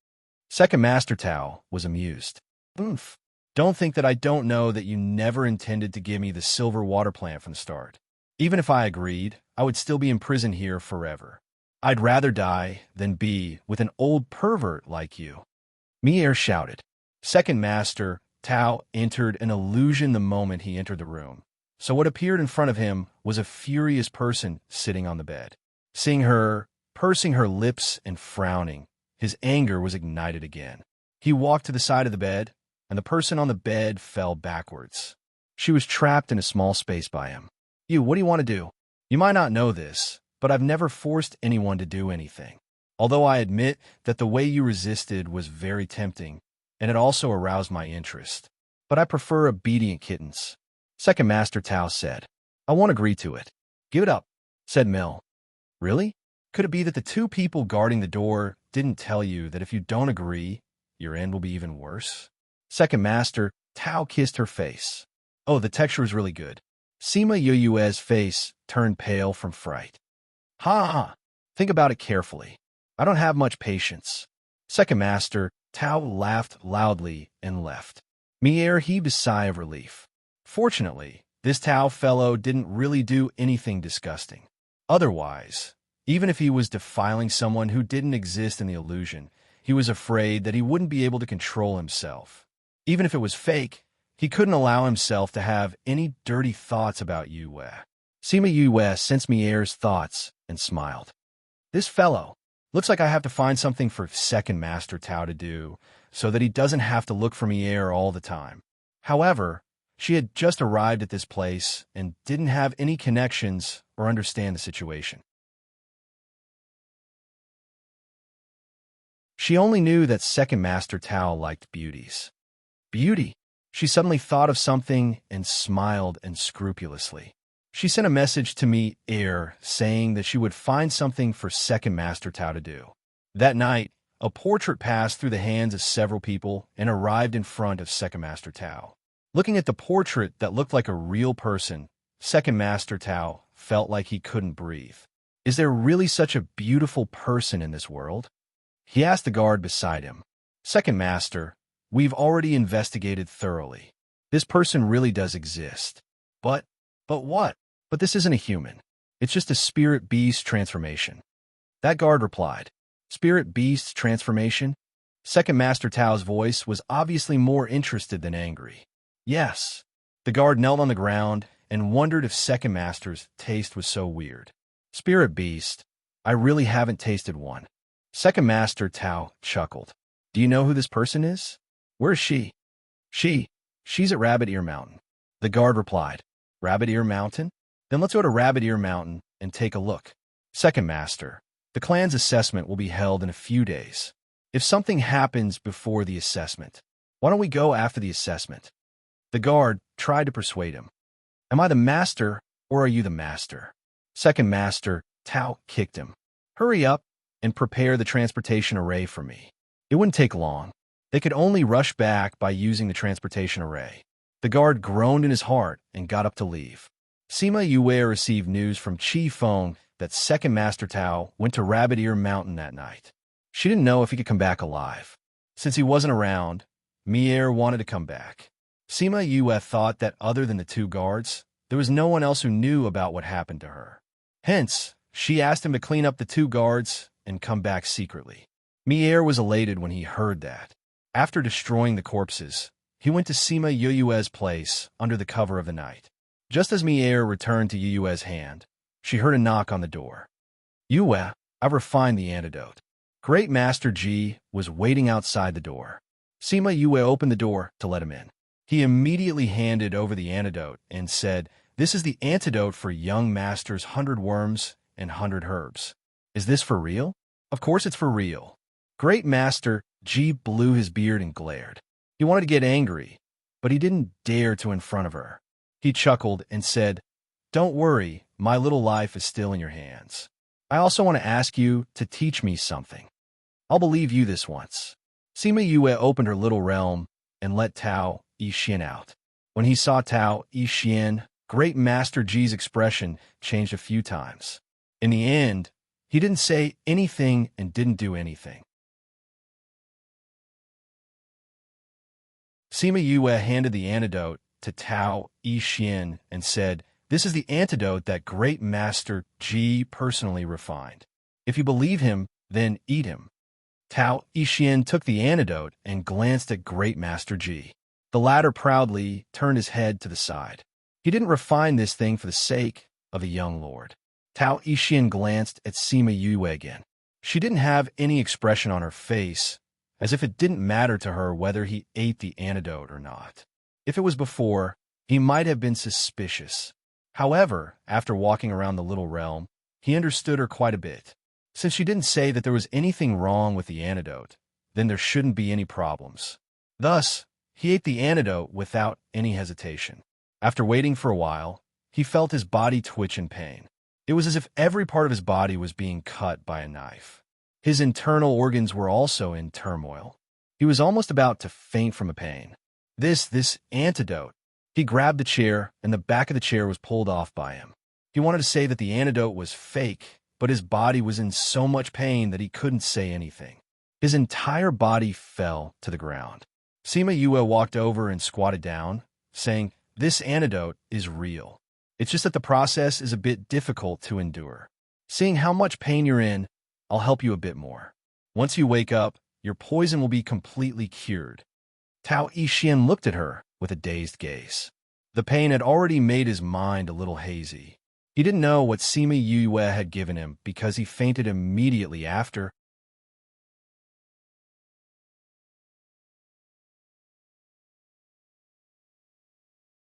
Second Master Tao was amused. Oomph. Don't think that I don't know that you never intended to give me the silver water plant from the start. Even if I agreed, I would still be imprisoned here forever. I'd rather die than be with an old pervert like you. Mier shouted. Second Master Tao entered an illusion the moment he entered the room. So what appeared in front of him was a furious person sitting on the bed. Seeing her, pursing her lips and frowning, his anger was ignited again. He walked to the side of the bed, and the person on the bed fell backwards. She was trapped in a small space by him. What do you want to do? You might not know this, but I've never forced anyone to do anything. Although I admit that the way you resisted was very tempting, and it also aroused my interest. But I prefer obedient kittens. Second Master Tao said. I won't agree to it. Give it up, said Mill. Really? Could it be that the two people guarding the door didn't tell you that if you don't agree, your end will be even worse? Second Master Tao kissed her face. Oh, the texture is really good. Sima Yuyue's face turned pale from fright. Ha ha. Think about it carefully. I don't have much patience. Second Master Tao laughed loudly and left. Mier heaved a sigh of relief. Fortunately, this Tao fellow didn't really do anything disgusting. Otherwise, even if he was defiling someone who didn't exist in the illusion, he was afraid that he wouldn't be able to control himself. Even if it was fake, he couldn't allow himself to have any dirty thoughts about Yue. Sima Yue sensed Mier's thoughts and smiled. This fellow, looks like I have to find something for Second Master Tao to do, so that he doesn't have to look for Mier all the time. However, she had just arrived at this place and didn't have any connections or understand the situation. She only knew that Second Master Tao liked beauties. Beauty! She suddenly thought of something and smiled unscrupulously. She sent a message to Mier saying that she would find something for Second Master Tao to do. That night, a portrait passed through the hands of several people and arrived in front of Second Master Tao. Looking at the portrait that looked like a real person, Second Master Tao felt like he couldn't breathe. Is there really such a beautiful person in this world? He asked the guard beside him. Second Master, we've already investigated thoroughly. This person really does exist. But what? But this isn't a human. It's just a spirit beast transformation. That guard replied. Spirit beast transformation? Second Master Tao's voice was obviously more interested than angry. Yes. The guard knelt on the ground and wondered if Second Master's taste was so weird. Spirit beast, I really haven't tasted one. Second Master Tao chuckled. Do you know who this person is? Where is she? She's at Rabbit Ear Mountain. The guard replied. Rabbit Ear Mountain? Then let's go to Rabbit Ear Mountain and take a look. Second Master, the clan's assessment will be held in a few days. If something happens before the assessment, why don't we go after the assessment? The guard tried to persuade him. Am I the master, or are you the master? Second Master Tao kicked him. Hurry up and prepare the transportation array for me. It wouldn't take long. They could only rush back by using the transportation array. The guard groaned in his heart and got up to leave. Sima Yue received news from Chi Feng that Second Master Tao went to Rabbit Ear Mountain that night. She didn't know if he could come back alive. Since he wasn't around, Mier wanted to come back. Sima Yue thought that other than the two guards, there was no one else who knew about what happened to her. Hence, she asked him to clean up the two guards and come back secretly. Mier was elated when he heard that. After destroying the corpses, he went to Sima Yue's place under the cover of the night. Just as Mier returned to Yue's hand, she heard a knock on the door. Yue, I've refined the antidote. Great Master Ji was waiting outside the door. Sima Yue opened the door to let him in. He immediately handed over the antidote and said, This is the antidote for young master's 100 worms and 100 herbs. Is this for real? Of course it's for real. Great Master Ji blew his beard and glared. He wanted to get angry, but he didn't dare to in front of her. He chuckled and said, Don't worry, my little life is still in your hands. I also want to ask you to teach me something. I'll believe you this once. Sima Yue opened her little realm and let Tao Yixin out. When he saw Tao Yixin, Great Master Ji's expression changed a few times. In the end, he didn't say anything and didn't do anything. Sima Yue handed the antidote to Tao Yixin and said, "This is the antidote that Great Master Ji personally refined. If you believe him, then eat him." Tao Yixin took the antidote and glanced at Great Master Ji. The latter proudly turned his head to the side. He didn't refine this thing for the sake of the young lord. Tao Yixin glanced at Sima Yue again. She didn't have any expression on her face, as if it didn't matter to her whether he ate the antidote or not. If it was before, he might have been suspicious. However, after walking around the little realm, he understood her quite a bit. Since she didn't say that there was anything wrong with the antidote, then there shouldn't be any problems. Thus, he ate the antidote without any hesitation. After waiting for a while, he felt his body twitch in pain. It was as if every part of his body was being cut by a knife. His internal organs were also in turmoil. He was almost about to faint from the pain. This antidote. He grabbed the chair, and the back of the chair was pulled off by him. He wanted to say that the antidote was fake, but his body was in so much pain that he couldn't say anything. His entire body fell to the ground. Sima Yue walked over and squatted down, saying, "This antidote is real. It's just that the process is a bit difficult to endure. Seeing how much pain you're in, I'll help you a bit more. Once you wake up, your poison will be completely cured." Tao Yixin looked at her with a dazed gaze. The pain had already made his mind a little hazy. He didn't know what Sima Yue had given him because he fainted immediately after.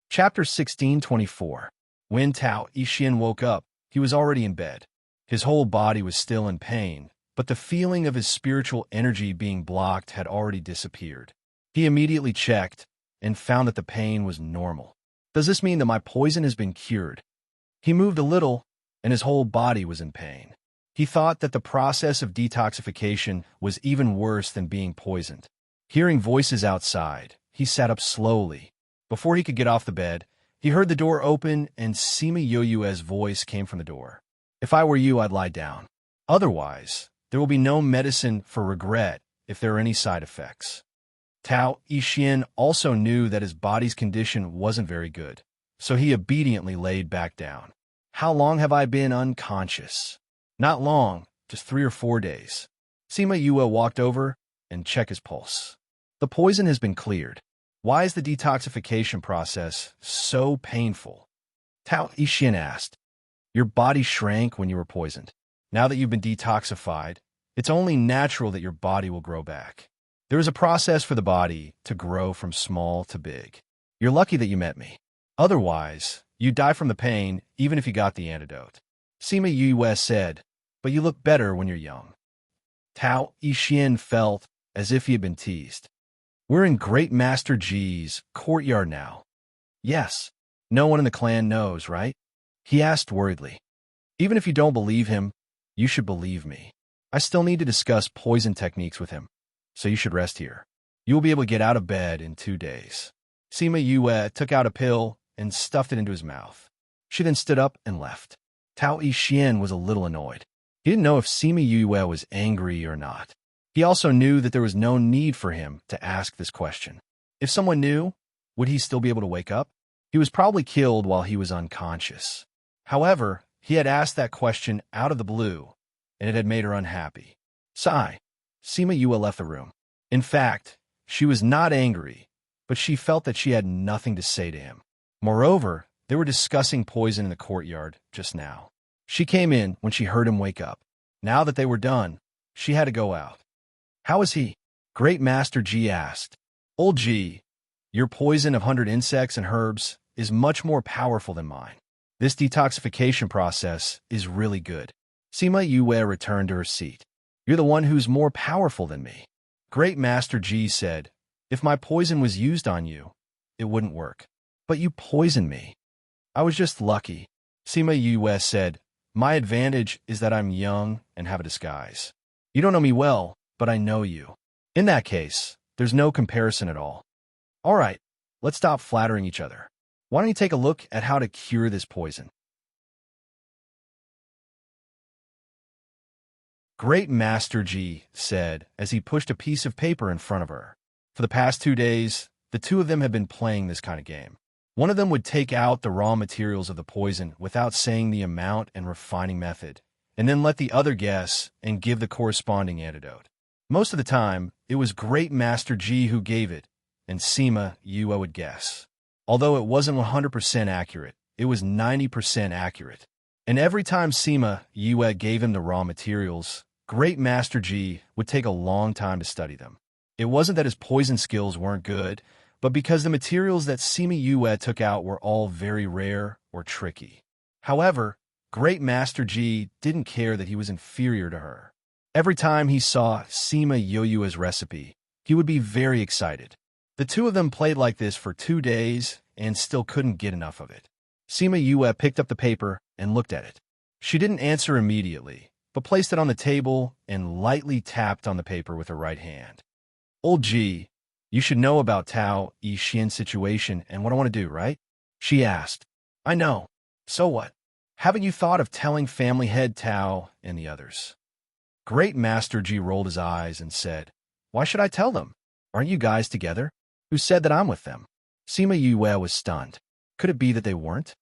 Chapter 1624. When Tao Yixin woke up, he was already in bed. His whole body was still in pain, but the feeling of his spiritual energy being blocked had already disappeared. He immediately checked and found that the pain was normal. Does this mean that my poison has been cured? He moved a little, and his whole body was in pain. He thought that the process of detoxification was even worse than being poisoned. Hearing voices outside, he sat up slowly. Before he could get off the bed, he heard the door open and Sima Yue's voice came from the door. "If I were you, I'd lie down. Otherwise, there will be no medicine for regret if there are any side effects." Tao Yixin also knew that his body's condition wasn't very good, so he obediently laid back down. "How long have I been unconscious?" "Not long, just 3 or 4 days." Sima Yue walked over and checked his pulse. "The poison has been cleared. Why is the detoxification process so painful?" Tao Yixin asked. "Your body shrank when you were poisoned. Now that you've been detoxified, it's only natural that your body will grow back. There is a process for the body to grow from small to big. You're lucky that you met me. Otherwise, you'd die from the pain even if you got the antidote." Sima Yue said, "But you look better when you're young." Tao Yixin felt as if he had been teased. "We're in Great Master Ji's courtyard now." "Yes. No one in the clan knows, right?" he asked worriedly. "Even if you don't believe him, you should believe me. I still need to discuss poison techniques with him, so you should rest here. You will be able to get out of bed in 2 days." Sima Yue took out a pill and stuffed it into his mouth. She then stood up and left. Tao Yixin was a little annoyed. He didn't know if Sima Yue was angry or not. He also knew that there was no need for him to ask this question. If someone knew, would he still be able to wake up? He was probably killed while he was unconscious. However, he had asked that question out of the blue, and it had made her unhappy. Sigh. Sima Yue left the room. In fact, she was not angry, but she felt that she had nothing to say to him. Moreover, they were discussing poison in the courtyard just now. She came in when she heard him wake up. Now that they were done, she had to go out. "How is he?" Great Master Ji asked. "Old Ji, your poison of 100 insects and herbs is much more powerful than mine. This detoxification process is really good." Sima Yue returned to her seat. "You're the one who's more powerful than me." Great Master Ji said, "If my poison was used on you, it wouldn't work. But you poisoned me." "I was just lucky." Sima Yue said, "My advantage is that I'm young and have a disguise. You don't know me well, but I know you. In that case, there's no comparison at all. All right, let's stop flattering each other. Why don't you take a look at how to cure this poison?" Great Master Ji said as he pushed a piece of paper in front of her. "For the past 2 days, The two of them had been playing this kind of game. One of them would take out the raw materials of the poison without saying the amount and refining method, and then let the other guess and give the corresponding antidote. Most of the time, it was Great Master G who gave it, and Sima Yue would guess. Although it wasn't 100% accurate, it was 90% accurate. And every time Sima Yue gave him the raw materials, Great Master G would take a long time to study them. It wasn't that his poison skills weren't good, but because the materials that Sima Yue took out were all very rare or tricky. However, Great Master G didn't care that he was inferior to her. Every time he saw Sima Yue's recipe, he would be very excited. The two of them played like this for 2 days and still couldn't get enough of it. Sima Yue picked up the paper and looked at it. She didn't answer immediately, but placed it on the table and lightly tapped on the paper with her right hand. "Old G, you should know about Tao Yixian's situation and what I want to do, right?" she asked. "I know. So what? Haven't you thought of telling family head Tao and the others?" Great Master G rolled his eyes and said, "Why should I tell them? Aren't you guys together? Who said that I'm with them?" Sima Yue was stunned. Could it be that they weren't?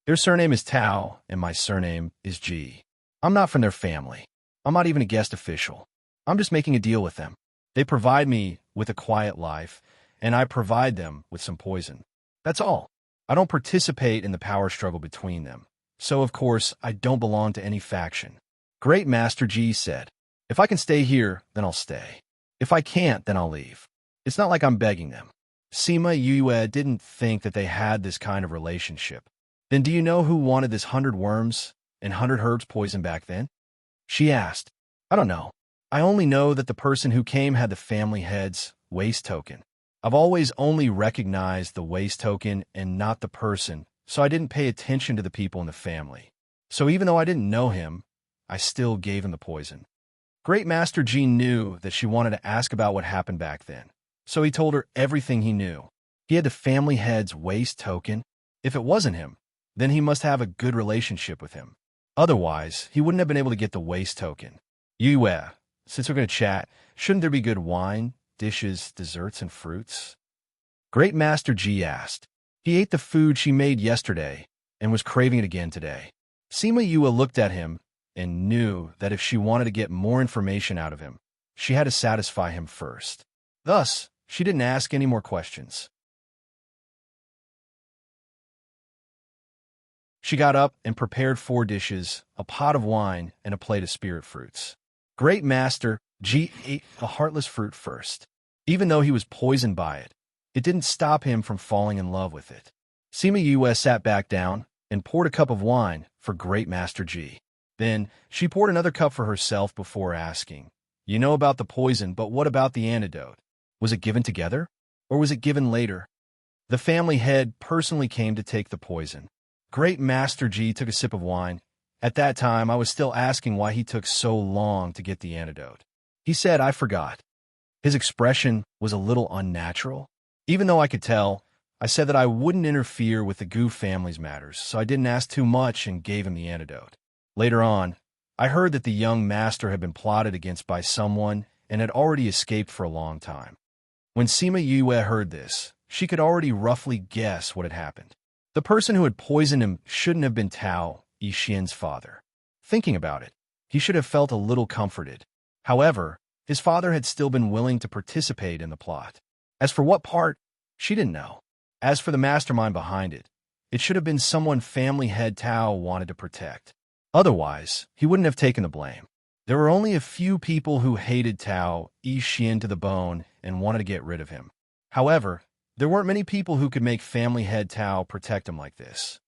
"Their surname is Tao, and my surname is G. I'm not from their family. I'm not even a guest official. I'm just making a deal with them. They provide me with a quiet life, and I provide them with some poison. That's all. I don't participate in the power struggle between them. So, of course, I don't belong to any faction." Great Master G said, "If I can stay here, then I'll stay. If I can't, then I'll leave. It's not like I'm begging them." Sima Yue didn't think that they had this kind of relationship. "Then do you know who wanted this 100 worms and 100 herbs poison back then?" she asked. "I don't know. I only know that the person who came had the family head's waste token. I've always only recognized the waste token and not the person, so I didn't pay attention to the people in the family. So even though I didn't know him, I still gave him the poison." Great Master G knew that she wanted to ask about what happened back then, so he told her everything he knew. He had the family head's waste token. If it wasn't him, then he must have a good relationship with him. Otherwise, he wouldn't have been able to get the waste token. "Yue, since we're going to chat, shouldn't there be good wine, dishes, desserts, and fruits?" Great Master G asked. He ate the food she made yesterday and was craving it again today. Sima Yue looked at him and knew that if she wanted to get more information out of him, she had to satisfy him first. Thus, she didn't ask any more questions. She got up and prepared 4 dishes, a pot of wine, and a plate of spirit fruits. Great Master G ate a heartless fruit first. Even though he was poisoned by it, it didn't stop him from falling in love with it. Sima Yue sat back down and poured a cup of wine for Great Master G. Then, she poured another cup for herself before asking, "You know about the poison, but what about the antidote? Was it given together, or was it given later?" The family head personally came to take the poison. Great Master G took a sip of wine. "At that time, I was still asking why he took so long to get the antidote. He said, I forgot." His expression was a little unnatural. Even though I could tell, I said that I wouldn't interfere with the Gu family's matters, so I didn't ask too much and gave him the antidote. Later on, I heard that the young master had been plotted against by someone and had already escaped for a long time. When Sima Yue heard this, she could already roughly guess what had happened. The person who had poisoned him shouldn't have been Tao Yixian's father. Thinking about it, he should have felt a little comforted. However, his father had still been willing to participate in the plot. As for what part, she didn't know. As for the mastermind behind it, it should have been someone family head Tao wanted to protect. Otherwise, he wouldn't have taken the blame. There were only a few people who hated Tao Yixian to the bone and wanted to get rid of him. However, there weren't many people who could make family head Tao protect him like this.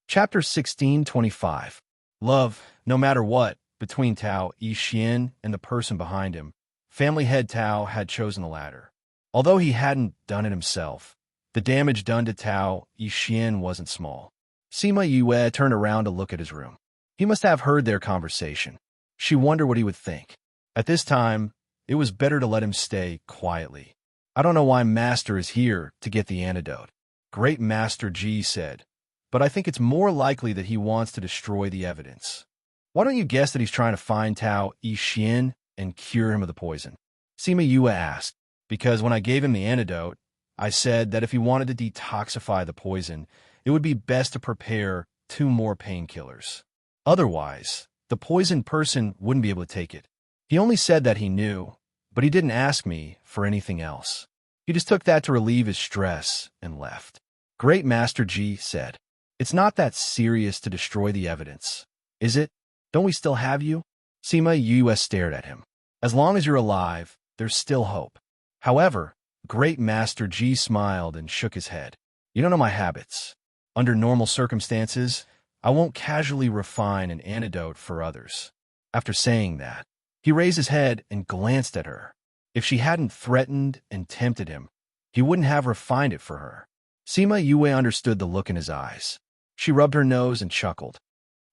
Chapter 1625. Love, no matter what, between Tao Yixian and the person behind him. Family head Tao had chosen the latter. Although he hadn't done it himself, the damage done to Tao Yixian wasn't small. Sima Yue turned around to look at his room. He must have heard their conversation. She wondered what he would think. At this time, it was better to let him stay quietly. "I don't know why Master is here to get the antidote," Great Master G said, "but I think it's more likely that he wants to destroy the evidence." Why don't you guess that he's trying to find Tao Yixin and cure him of the poison? Sima Yue asked. Because when I gave him the antidote, I said that if he wanted to detoxify the poison, it would be best to prepare 2 more painkillers. Otherwise, the poisoned person wouldn't be able to take it. He only said that he knew, but he didn't ask me for anything else. He just took that to relieve his stress and left. Great Master Ji said, "It's not that serious to destroy the evidence, is it? Don't we still have you?" Sima Yue stared at him. "As long as you're alive, there's still hope." However, Great Master Ji smiled and shook his head. "You don't know my habits. Under normal circumstances, I won't casually refine an antidote for others." After saying that, he raised his head and glanced at her. If she hadn't threatened and tempted him, he wouldn't have refined it for her. Sima Yue understood the look in his eyes. She rubbed her nose and chuckled.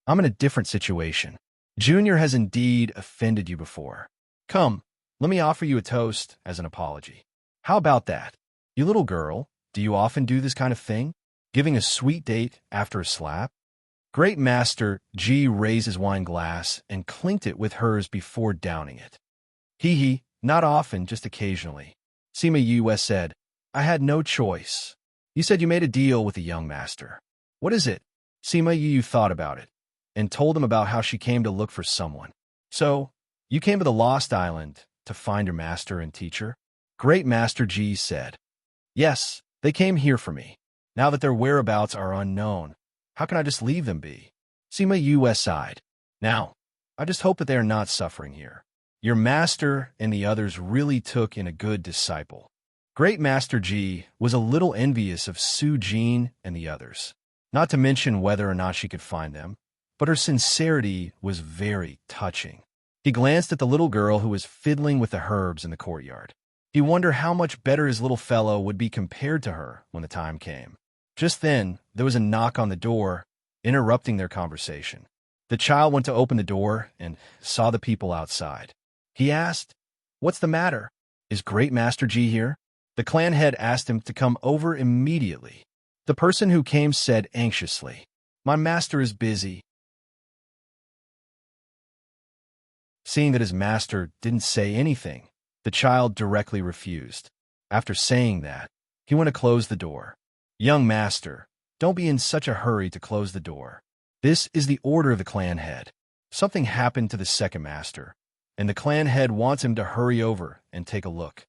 "I'm in a different situation. Junior has indeed offended you before. Come, let me offer you a toast as an apology. How about that? You little girl, do you often do this kind of thing? Giving a sweet date after a slap?" Great Master Ji raised his wine glass and clinked it with hers before downing it. "Hee, not often, just occasionally." Sima Yue said, "I had no choice. You said you made a deal with the young master. What is it?" Sima Yue thought about it and told him about how she came to look for someone. "So, you came to the Lost Island to find your master and teacher?" Great Master Ji said, "Yes, they came here for me. Now that their whereabouts are unknown, how can I just leave them be?" Sima Yue sighed. "Now, I just hope that they are not suffering here. Your master and the others really took in a good disciple." Great Master Ji was a little envious of Su Jin and the others, not to mention whether or not she could find them, but her sincerity was very touching. He glanced at the little girl who was fiddling with the herbs in the courtyard. He wondered how much better his little fellow would be compared to her when the time came. Just then, there was a knock on the door, interrupting their conversation. The child went to open the door and saw the people outside. He asked, "What's the matter? Is Great Master Ji here?" The clan head asked him to come over immediately. The person who came said anxiously, "My master is busy." Seeing that his master didn't say anything, the child directly refused. After saying that, he went to close the door. "Young master, don't be in such a hurry to close the door. This is the order of the clan head. Something happened to the second master, and the clan head wants him to hurry over and take a look."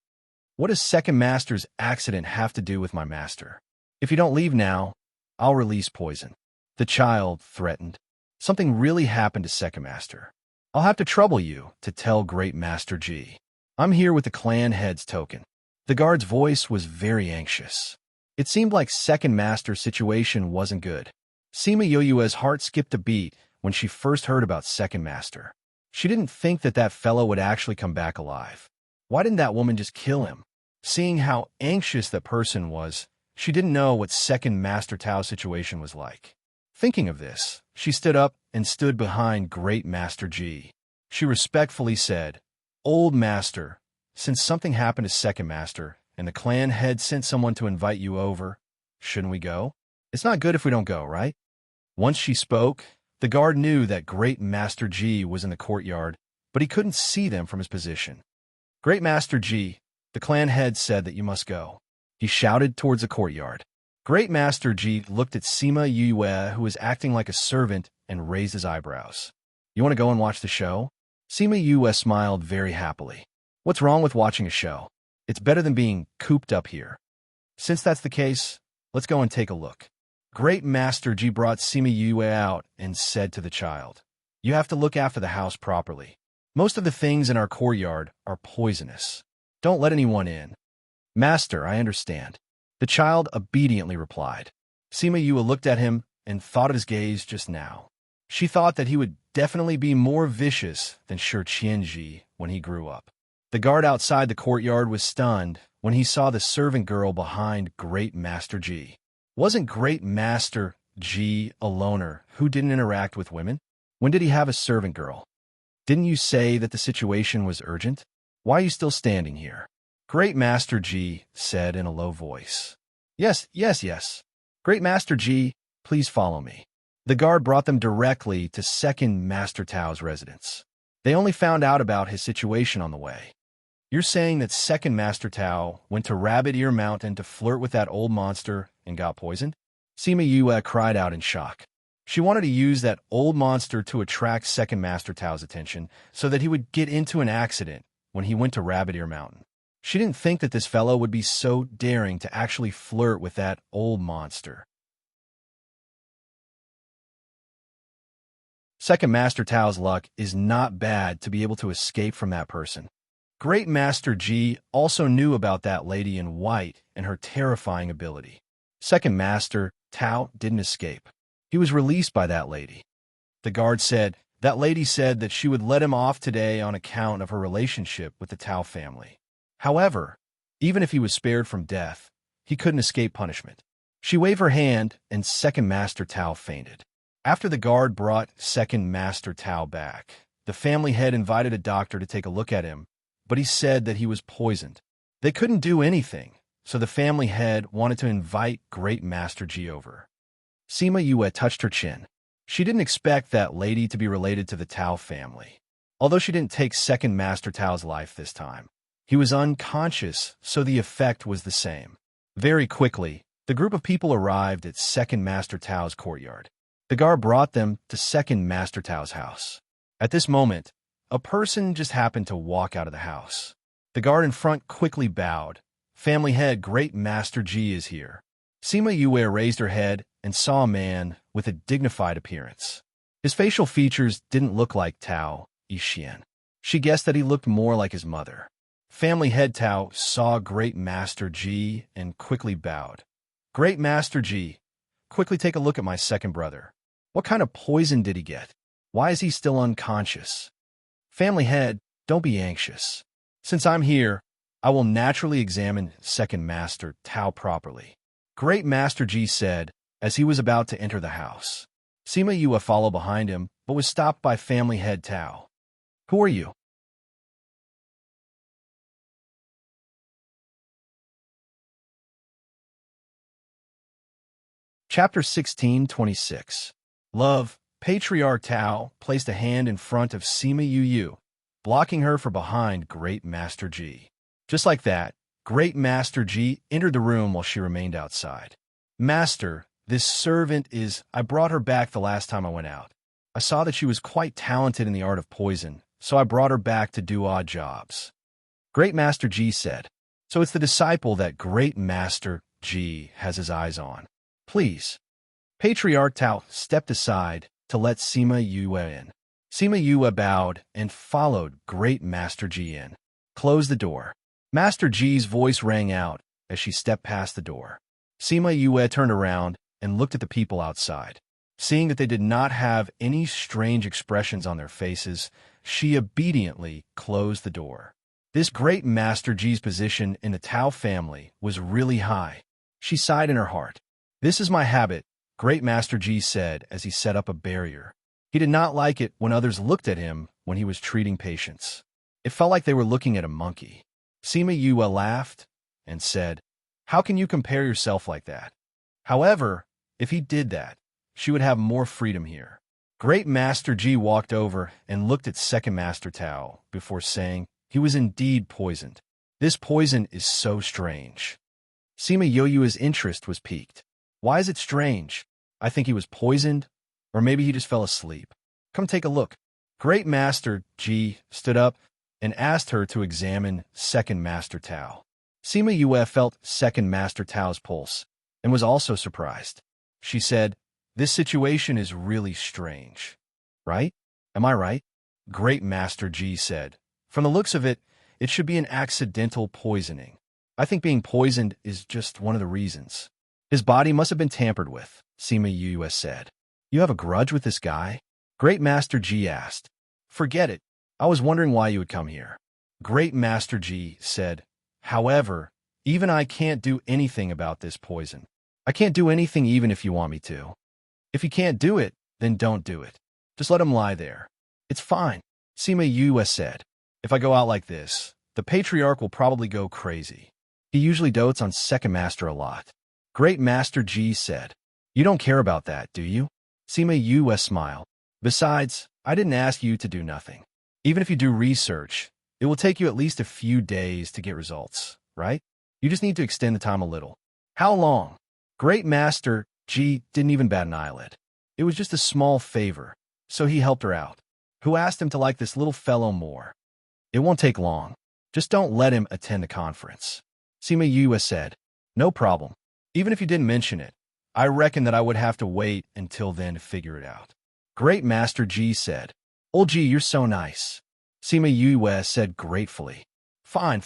"What does second master's accident have to do with my master? If you don't leave now, I'll release poison." The child threatened. "Something really happened to second master. I'll have to trouble you to tell Great Master Ji. I'm here with the clan head's token." The guard's voice was very anxious. It seemed like second master's situation wasn't good. Sima Yue's heart skipped a beat when she first heard about second master. She didn't think that that fellow would actually come back alive. Why didn't that woman just kill him? Seeing how anxious that person was, she didn't know what second Master Tao's situation was like. Thinking of this, she stood up and stood behind Great Master Ji. She respectfully said, "Old Master, since something happened to second master and the clan head sent someone to invite you over, shouldn't we go? It's not good if we don't go, right?" Once she spoke, the guard knew that Great Master Ji was in the courtyard, but he couldn't see them from his position. "Great Master Ji, the clan head said that you must go." He shouted towards the courtyard. Great Master Ji looked at Sima Yue, who was acting like a servant, and raised his eyebrows. "You want to go and watch the show?" Sima Yue smiled very happily. "What's wrong with watching a show? It's better than being cooped up here. Since that's the case, let's go and take a look." Great Master Ji brought Sima Yue out and said to the child, "You have to look after the house properly. Most of the things in our courtyard are poisonous. Don't let anyone in." "Master, I understand." The child obediently replied. Sima Yue looked at him and thought of his gaze just now. She thought that he would definitely be more vicious than Shi Qianji when he grew up. The guard outside the courtyard was stunned when he saw the servant girl behind Great Master Ji. Wasn't Great Master Ji a loner who didn't interact with women? When did he have a servant girl? Didn't you say that the situation was urgent? Why are you still standing here? Great Master Ji said in a low voice. Yes. Great Master Ji, please follow me." The guard brought them directly to Second Master Tao's residence. They only found out about his situation on the way. You're saying that Second Master Tao went to Rabbit Ear Mountain to flirt with that old monster and got poisoned? Sima Yue cried out in shock. She wanted to use that old monster to attract Second Master Tao's attention so that he would get into an accident when he went to Rabbit Ear Mountain. She didn't think that this fellow would be so daring to actually flirt with that old monster. Second Master Tao's luck is not bad to be able to escape from that person. Great Master Ji also knew about that lady in white and her terrifying ability. Second Master Tao didn't escape. He was released by that lady. The guard said that lady said that she would let him off today on account of her relationship with the Tao family. However, even if he was spared from death, he couldn't escape punishment. She waved her hand and Second Master Tao fainted. After the guard brought Second Master Tao back, the family head invited a doctor to take a look at him, but he said that he was poisoned. They couldn't do anything, so the family head wanted to invite Great Master Ji over. Sima Yue touched her chin. She didn't expect that lady to be related to the Tao family. Although she didn't take Second Master Tao's life this time, he was unconscious, so the effect was the same. Very quickly, the group of people arrived at Second Master Tao's courtyard. The guard brought them to Second Master Tao's house. At this moment, a person just happened to walk out of the house. The guard in front quickly bowed. Family head Great Master Ji is here. Sima Yue raised her head and saw a man with a dignified appearance. His facial features didn't look like Tao Yixian. She guessed that he looked more like his mother. Family head Tao saw Great Master Ji and quickly bowed. Great Master Ji, quickly take a look at my second brother. What kind of poison did he get? Why is he still unconscious? Family head, don't be anxious. Since I'm here, I will naturally examine Second Master Tao properly. Great Master Ji said as he was about to enter the house. Sima Yue followed behind him, but was stopped by family head Tao. Who are you? Chapter 16:26. Love. Patriarch Tao placed a hand in front of Sima Yue, blocking her from behind Great Master Ji. Just like that, Great Master Ji entered the room while she remained outside. Master, this servant is... I brought her back the last time I went out. I saw that she was quite talented in the art of poison, so I brought her back to do odd jobs. Great Master Ji said. So it's the disciple that Great Master Ji has his eyes on. Please. Patriarch Tao stepped aside to let Sima Yue in. Sima Yue bowed and followed Great Master Ji in. Close the door. Master Ji's voice rang out as she stepped past the door. Sima Yue turned around and looked at the people outside. Seeing that they did not have any strange expressions on their faces, she obediently closed the door. This Great Master Ji's position in the Tao family was really high. She sighed in her heart. This is my habit, Great Master Ji said as he set up a barrier. He did not like it when others looked at him when he was treating patients. It felt like they were looking at a monkey. Sima Yue laughed and said, how can you compare yourself like that? However, if he did that, she would have more freedom here. Great Master Ji walked over and looked at Second Master Tao before saying he was indeed poisoned. This poison is so strange. Sima Yue's interest was piqued. Why is it strange? I think he was poisoned, or maybe he just fell asleep. Come take a look. Great Master Ji stood up and asked her to examine Second Master Tao. Sima Yue felt Second Master Tao's pulse and was also surprised. She said, this situation is really strange. Right? Am I right? Great Master Ji said. From the looks of it, it should be an accidental poisoning. I think being poisoned is just one of the reasons. His body must have been tampered with, Sima Yue said. You have a grudge with this guy? Great Master Ji asked. Forget it. I was wondering why you would come here. Great Master Ji said. However, even I can't do anything about this poison. I can't do anything even if you want me to. If you can't do it, then don't do it. Just let him lie there. It's fine, Sima Yue said. If I go out like this, the Patriarch will probably go crazy. He usually dotes on Second Master a lot. Great Master Ji said. You don't care about that, do you? Sima Yue smiled. Besides, I didn't ask you to do nothing. Even if you do research, it will take you at least a few days to get results, right? You just need to extend the time a little. How long? Great Master Ji didn't even bat an eyelid. It was just a small favor, so he helped her out. Who asked him to like this little fellow more? It won't take long. Just don't let him attend the conference. Sima Yue said, no problem. Even if you didn't mention it, I reckon that I would have to wait until then to figure it out. Great Master Ji said, Old Ji, you're so nice. Sima Yue said gratefully, fine.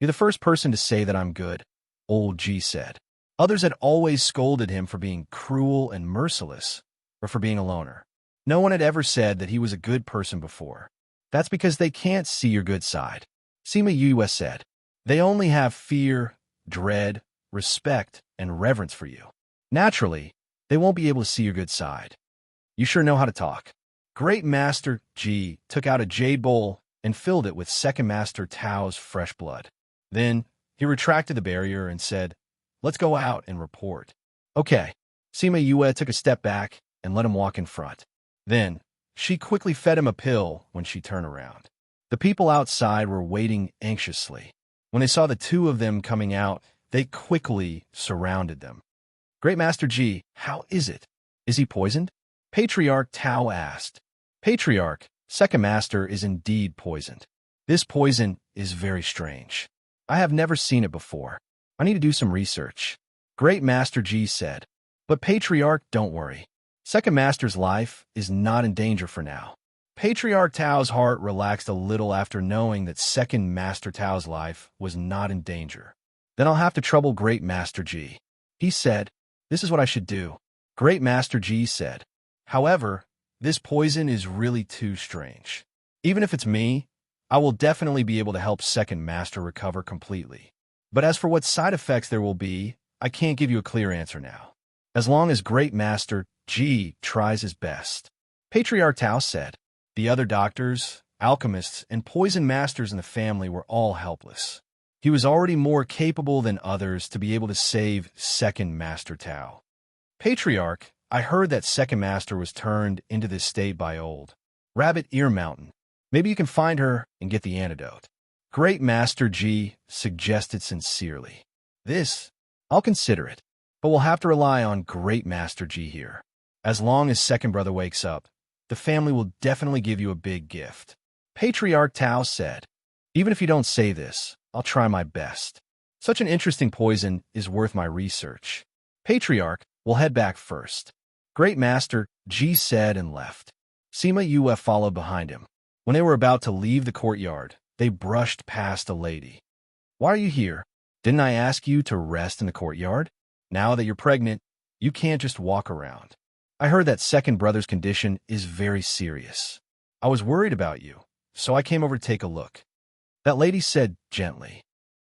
You're the first person to say that I'm good, Old Ji said. Others had always scolded him for being cruel and merciless, or for being a loner. No one had ever said that he was a good person before. That's because they can't see your good side. Sima Yue said, they only have fear, dread, respect, and reverence for you. Naturally, they won't be able to see your good side. You sure know how to talk. Great Master Ji took out a jade bowl and filled it with Second Master Tao's fresh blood. Then, he retracted the barrier and said, let's go out and report. Okay. Sima Yue took a step back and let him walk in front. Then, she quickly fed him a pill when she turned around. The people outside were waiting anxiously. When they saw the two of them coming out, they quickly surrounded them. Great Master Ji, how is it? Is he poisoned? Patriarch Tao asked. Patriarch, Second Master is indeed poisoned. This poison is very strange. I have never seen it before. I need to do some research. Great Master Ji said. But Patriarch, don't worry. Second Master's life is not in danger for now. Patriarch Tao's heart relaxed a little after knowing that Second Master Tao's life was not in danger. Then I'll have to trouble Great Master Ji. He said, this is what I should do. Great Master Ji said, however, this poison is really too strange. Even if it's me, I will definitely be able to help Second Master recover completely. But as for what side effects there will be, I can't give you a clear answer now. As long as Great Master Ji tries his best. Patriarch Tao said. The other doctors, alchemists, and poison masters in the family were all helpless. He was already more capable than others to be able to save Second Master Tao. Patriarch, I heard that Second Master was turned into this state by old Rabbit Ear Mountain. Maybe you can find her and get the antidote. Great Master Ji suggested sincerely. This, I'll consider it, but we'll have to rely on Great Master Ji here. As long as Second Brother wakes up, the family will definitely give you a big gift. Patriarch Tao said, even if you don't say this, I'll try my best. Such an interesting poison is worth my research. Patriarch, we'll head back first. Great Master Ji said and left. Sima Yue followed behind him. When they were about to leave the courtyard, they brushed past a lady. Why are you here? Didn't I ask you to rest in the courtyard? Now that you're pregnant, you can't just walk around. I heard that Second Brother's condition is very serious. I was worried about you, so I came over to take a look. That lady said gently.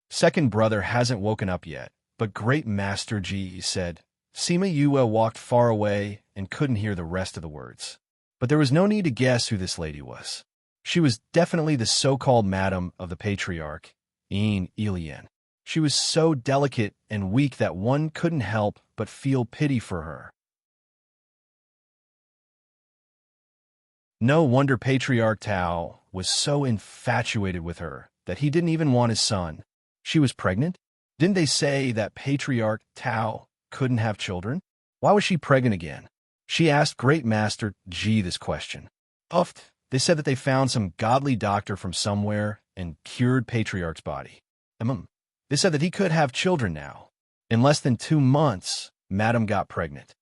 Second Brother hasn't woken up yet, but Great Master Ji said. Sima Yue walked far away and couldn't hear the rest of the words. But there was no need to guess who this lady was. She was definitely the so-called Madam of the Patriarch, Yin Ilian. She was so delicate and weak that one couldn't help but feel pity for her. No wonder Patriarch Tao was so infatuated with her that he didn't even want his son. She was pregnant? Didn't they say that Patriarch Tao couldn't have children? Why was she pregnant again? She asked Great Master Ji this question. They said that they found some godly doctor from somewhere and cured Patriarch's body. They said that he could have children now. In less than 2 months, Madam got pregnant.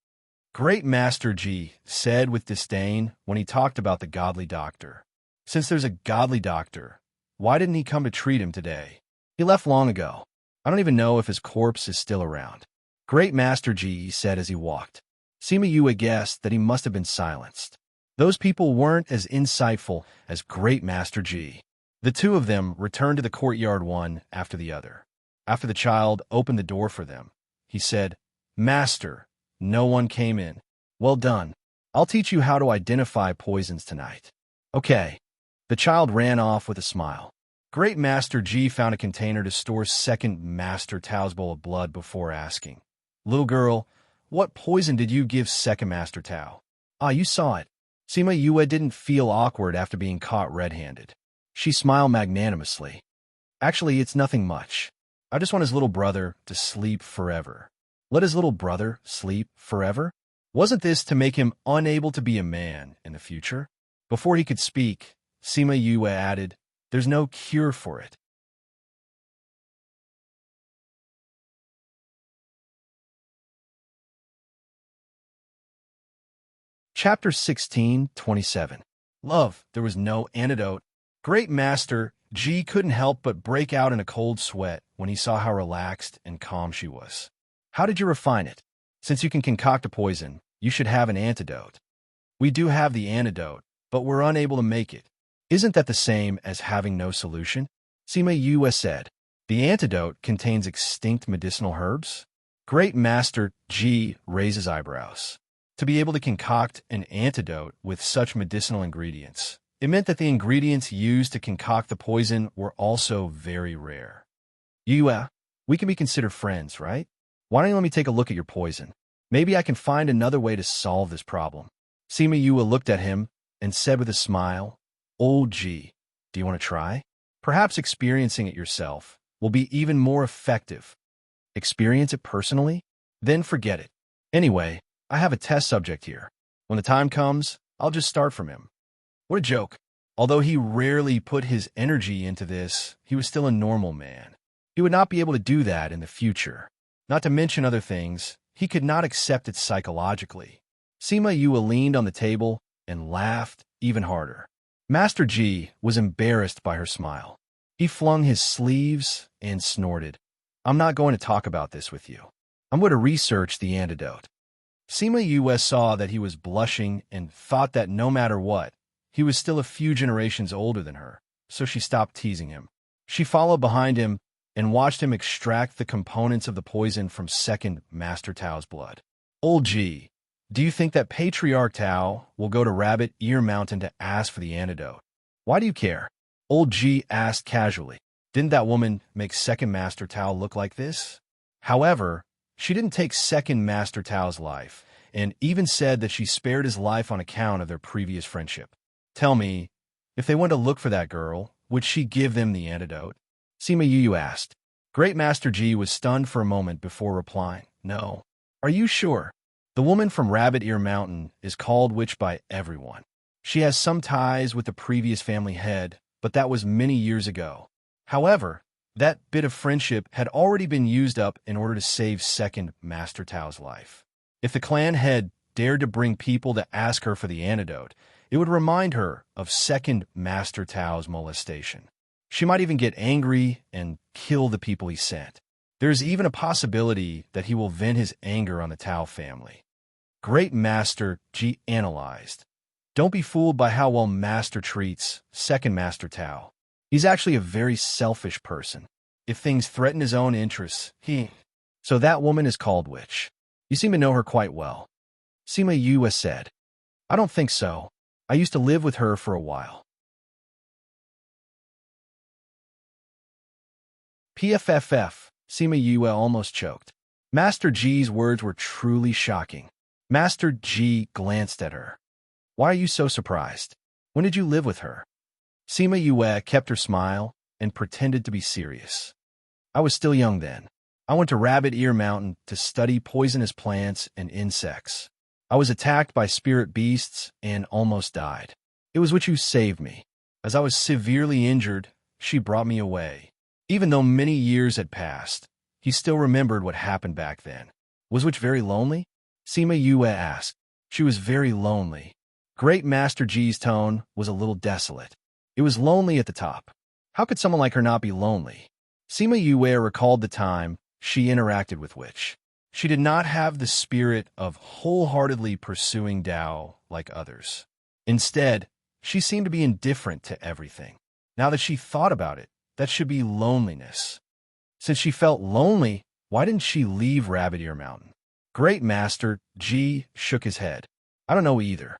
Great Master Ji said with disdain when he talked about the godly doctor. Since there's a godly doctor, why didn't he come to treat him today? He left long ago. I don't even know if his corpse is still around. Great Master Ji said as he walked. Sima Yue guessed that he must have been silenced. Those people weren't as insightful as Great Master Ji. The two of them returned to the courtyard one after the other. After the child opened the door for them, he said, Master, no one came in. Well done. I'll teach you how to identify poisons tonight. Okay. The child ran off with a smile. Great Master Ji found a container to store Second Master Tao's bowl of blood before asking, Little girl, what poison did you give Second Master Tao? Ah, you saw it. Sima Yue didn't feel awkward after being caught red-handed. She smiled magnanimously. Actually, it's nothing much. I just want his little brother to sleep forever. Let his little brother sleep forever? Wasn't this to make him unable to be a man in the future? Before he could speak, Sima Yue added, there's no cure for it. Chapter 16:27. Love, there was no antidote. Great Master Ji couldn't help but break out in a cold sweat when he saw how relaxed and calm she was. How did you refine it? Since you can concoct a poison, you should have an antidote. We do have the antidote, but we're unable to make it. Isn't that the same as having no solution? Sima Yue said. The antidote contains extinct medicinal herbs? Great Master Ji raises eyebrows. To be able to concoct an antidote with such medicinal ingredients, it meant that the ingredients used to concoct the poison were also very rare. Yue, we can be considered friends, right? Why don't you let me take a look at your poison? Maybe I can find another way to solve this problem. Sima Yue looked at him and said with a smile, Old Ji, do you want to try? Perhaps experiencing it yourself will be even more effective. Experience it personally? Then forget it. Anyway, I have a test subject here. When the time comes, I'll just start from him. What a joke. Although he rarely put his energy into this, he was still a normal man. He would not be able to do that in the future. Not to mention other things, he could not accept it psychologically. Sima Yue leaned on the table and laughed even harder. Master Ji was embarrassed by her smile. He flung his sleeves and snorted. I'm not going to talk about this with you. I'm going to research the antidote. Sima Yue saw that he was blushing and thought that no matter what, he was still a few generations older than her, so she stopped teasing him. She followed behind him and watched him extract the components of the poison from Second Master Tao's blood. Old Ji, do you think that Patriarch Tao will go to Rabbit Ear Mountain to ask for the antidote? Why do you care? Old Ji asked casually. Didn't that woman make Second Master Tao look like this? However, she didn't take Second Master Tao's life, and even said that she spared his life on account of their previous friendship. Tell me, if they went to look for that girl, would she give them the antidote? Sima Yue asked. Great Master Ji was stunned for a moment before replying, No. Are you sure? The woman from Rabbit Ear Mountain is called Witch by everyone. She has some ties with the previous family head, but that was many years ago. However, that bit of friendship had already been used up in order to save Second Master Tao's life. If the clan head dared to bring people to ask her for the antidote, it would remind her of Second Master Tao's molestation. She might even get angry and kill the people he sent. There's even a possibility that he will vent his anger on the Tao family. Great Master Ji analyzed. Don't be fooled by how well Master treats Second Master Tao. He's actually a very selfish person. If things threaten his own interests, So that woman is called Witch. You seem to know her quite well. Sima Yue said. I don't think so. I used to live with her for a while. PFFF, Sima Yue almost choked. Master Ji's words were truly shocking. Master Ji glanced at her. Why are you so surprised? When did you live with her? Sima Yue kept her smile and pretended to be serious. I was still young then. I went to Rabbit Ear Mountain to study poisonous plants and insects. I was attacked by spirit beasts and almost died. It was Witch who saved me. As I was severely injured, she brought me away. Even though many years had passed, he still remembered what happened back then. Was Witch very lonely? Sima Yue asked. She was very lonely. Great Master Ji's tone was a little desolate. It was lonely at the top. How could someone like her not be lonely? Sima Yue recalled the time she interacted with Witch. She did not have the spirit of wholeheartedly pursuing Tao like others. Instead, she seemed to be indifferent to everything. Now that she thought about it, that should be loneliness. Since she felt lonely, why didn't she leave Rabbit Ear Mountain? Great Master Ji shook his head. I don't know either.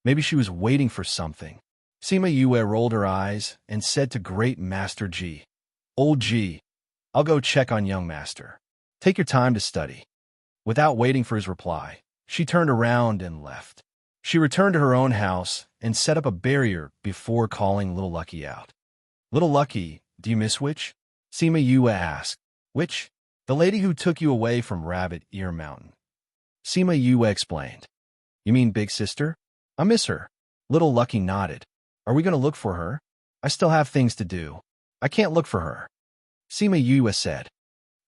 Maybe she was waiting for something. Sima Yue rolled her eyes and said to Great Master Ji, Old Ji, I'll go check on young master. Take your time to study. Without waiting for his reply, she turned around and left. She returned to her own house and set up a barrier before calling Little Lucky out. Little Lucky, do you miss which? Sima Yue asked. Which? The lady who took you away from Rabbit Ear Mountain. Sima Yue explained. You mean Big Sister? I miss her. Little Lucky nodded. Are we going to look for her? I still have things to do. I can't look for her. Sima Yue said.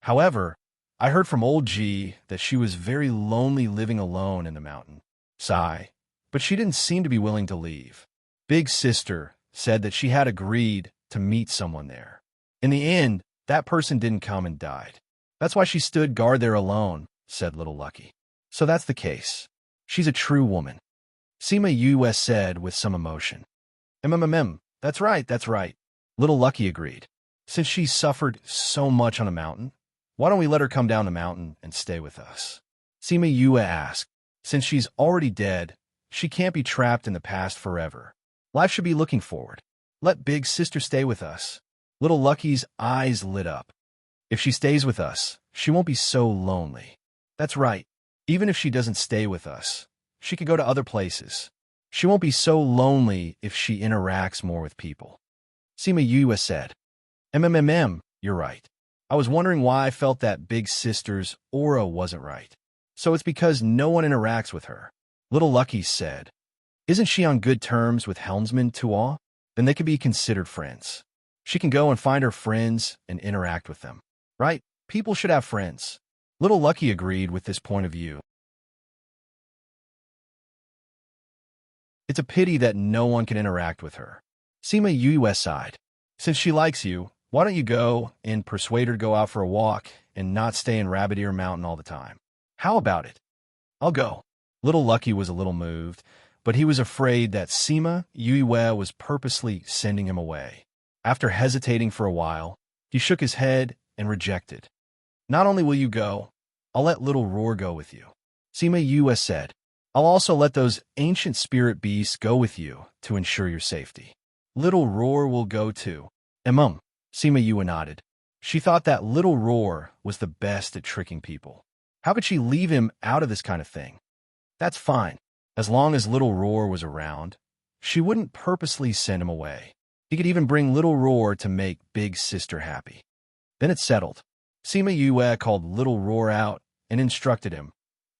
However, I heard from old G that she was very lonely living alone in the mountain. Sigh. But she didn't seem to be willing to leave. Big Sister said that she had agreed to meet someone there. In the end, that person didn't come and died. That's why she stood guard there alone, said Little Lucky. So that's the case. She's a true woman. Sima Yue said with some emotion. That's right, that's right. Little Lucky agreed. Since she suffered so much on the mountain, why don't we let her come down the mountain and stay with us? Sima Yue asked. Since she's already dead, she can't be trapped in the past forever. Life should be looking forward. Let Big Sister stay with us. Little Lucky's eyes lit up. If she stays with us, she won't be so lonely. That's right. Even if she doesn't stay with us, she could go to other places. She won't be so lonely if she interacts more with people. Sima Yue said. You're right. I was wondering why I felt that Big Sister's aura wasn't right. So it's because no one interacts with her. Little Lucky said. Isn't she on good terms with Helmsman Tuo? Then they could be considered friends. She can go and find her friends and interact with them. Right? People should have friends. Little Lucky agreed with this point of view. It's a pity that no one can interact with her. Sima Yue sighed. Since she likes you, why don't you go and persuade her to go out for a walk and not stay in Rabbit Ear Mountain all the time? How about it? I'll go. Little Lucky was a little moved, but he was afraid that Sima Yue was purposely sending him away. After hesitating for a while, he shook his head and rejected. Not only will you go, I'll let Little Roar go with you. Sima Yue said. I'll also let those ancient spirit beasts go with you to ensure your safety. Little Roar will go too. Sima Yue nodded. She thought that Little Roar was the best at tricking people. How could she leave him out of this kind of thing? That's fine. As long as Little Roar was around, she wouldn't purposely send him away. He could even bring Little Roar to make Big Sister happy. Then it's settled. Sima Yue called Little Roar out and instructed him,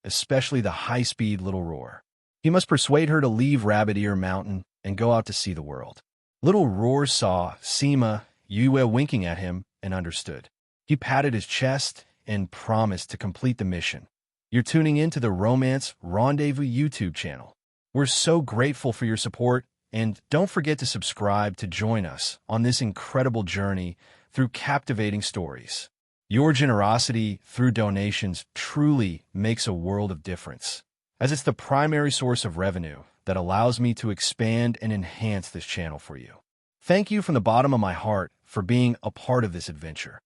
especially the high-speed Little Roar. He must persuade her to leave Rabbit Ear Mountain and go out to see the world. Little Roar saw Sima Yue winking at him and understood. He patted his chest and promised to complete the mission. You're tuning in to the Romance Rendezvous YouTube channel. We're so grateful for your support, and don't forget to subscribe to join us on this incredible journey through captivating stories. Your generosity through donations truly makes a world of difference, as it's the primary source of revenue that allows me to expand and enhance this channel for you. Thank you from the bottom of my heart for being a part of this adventure.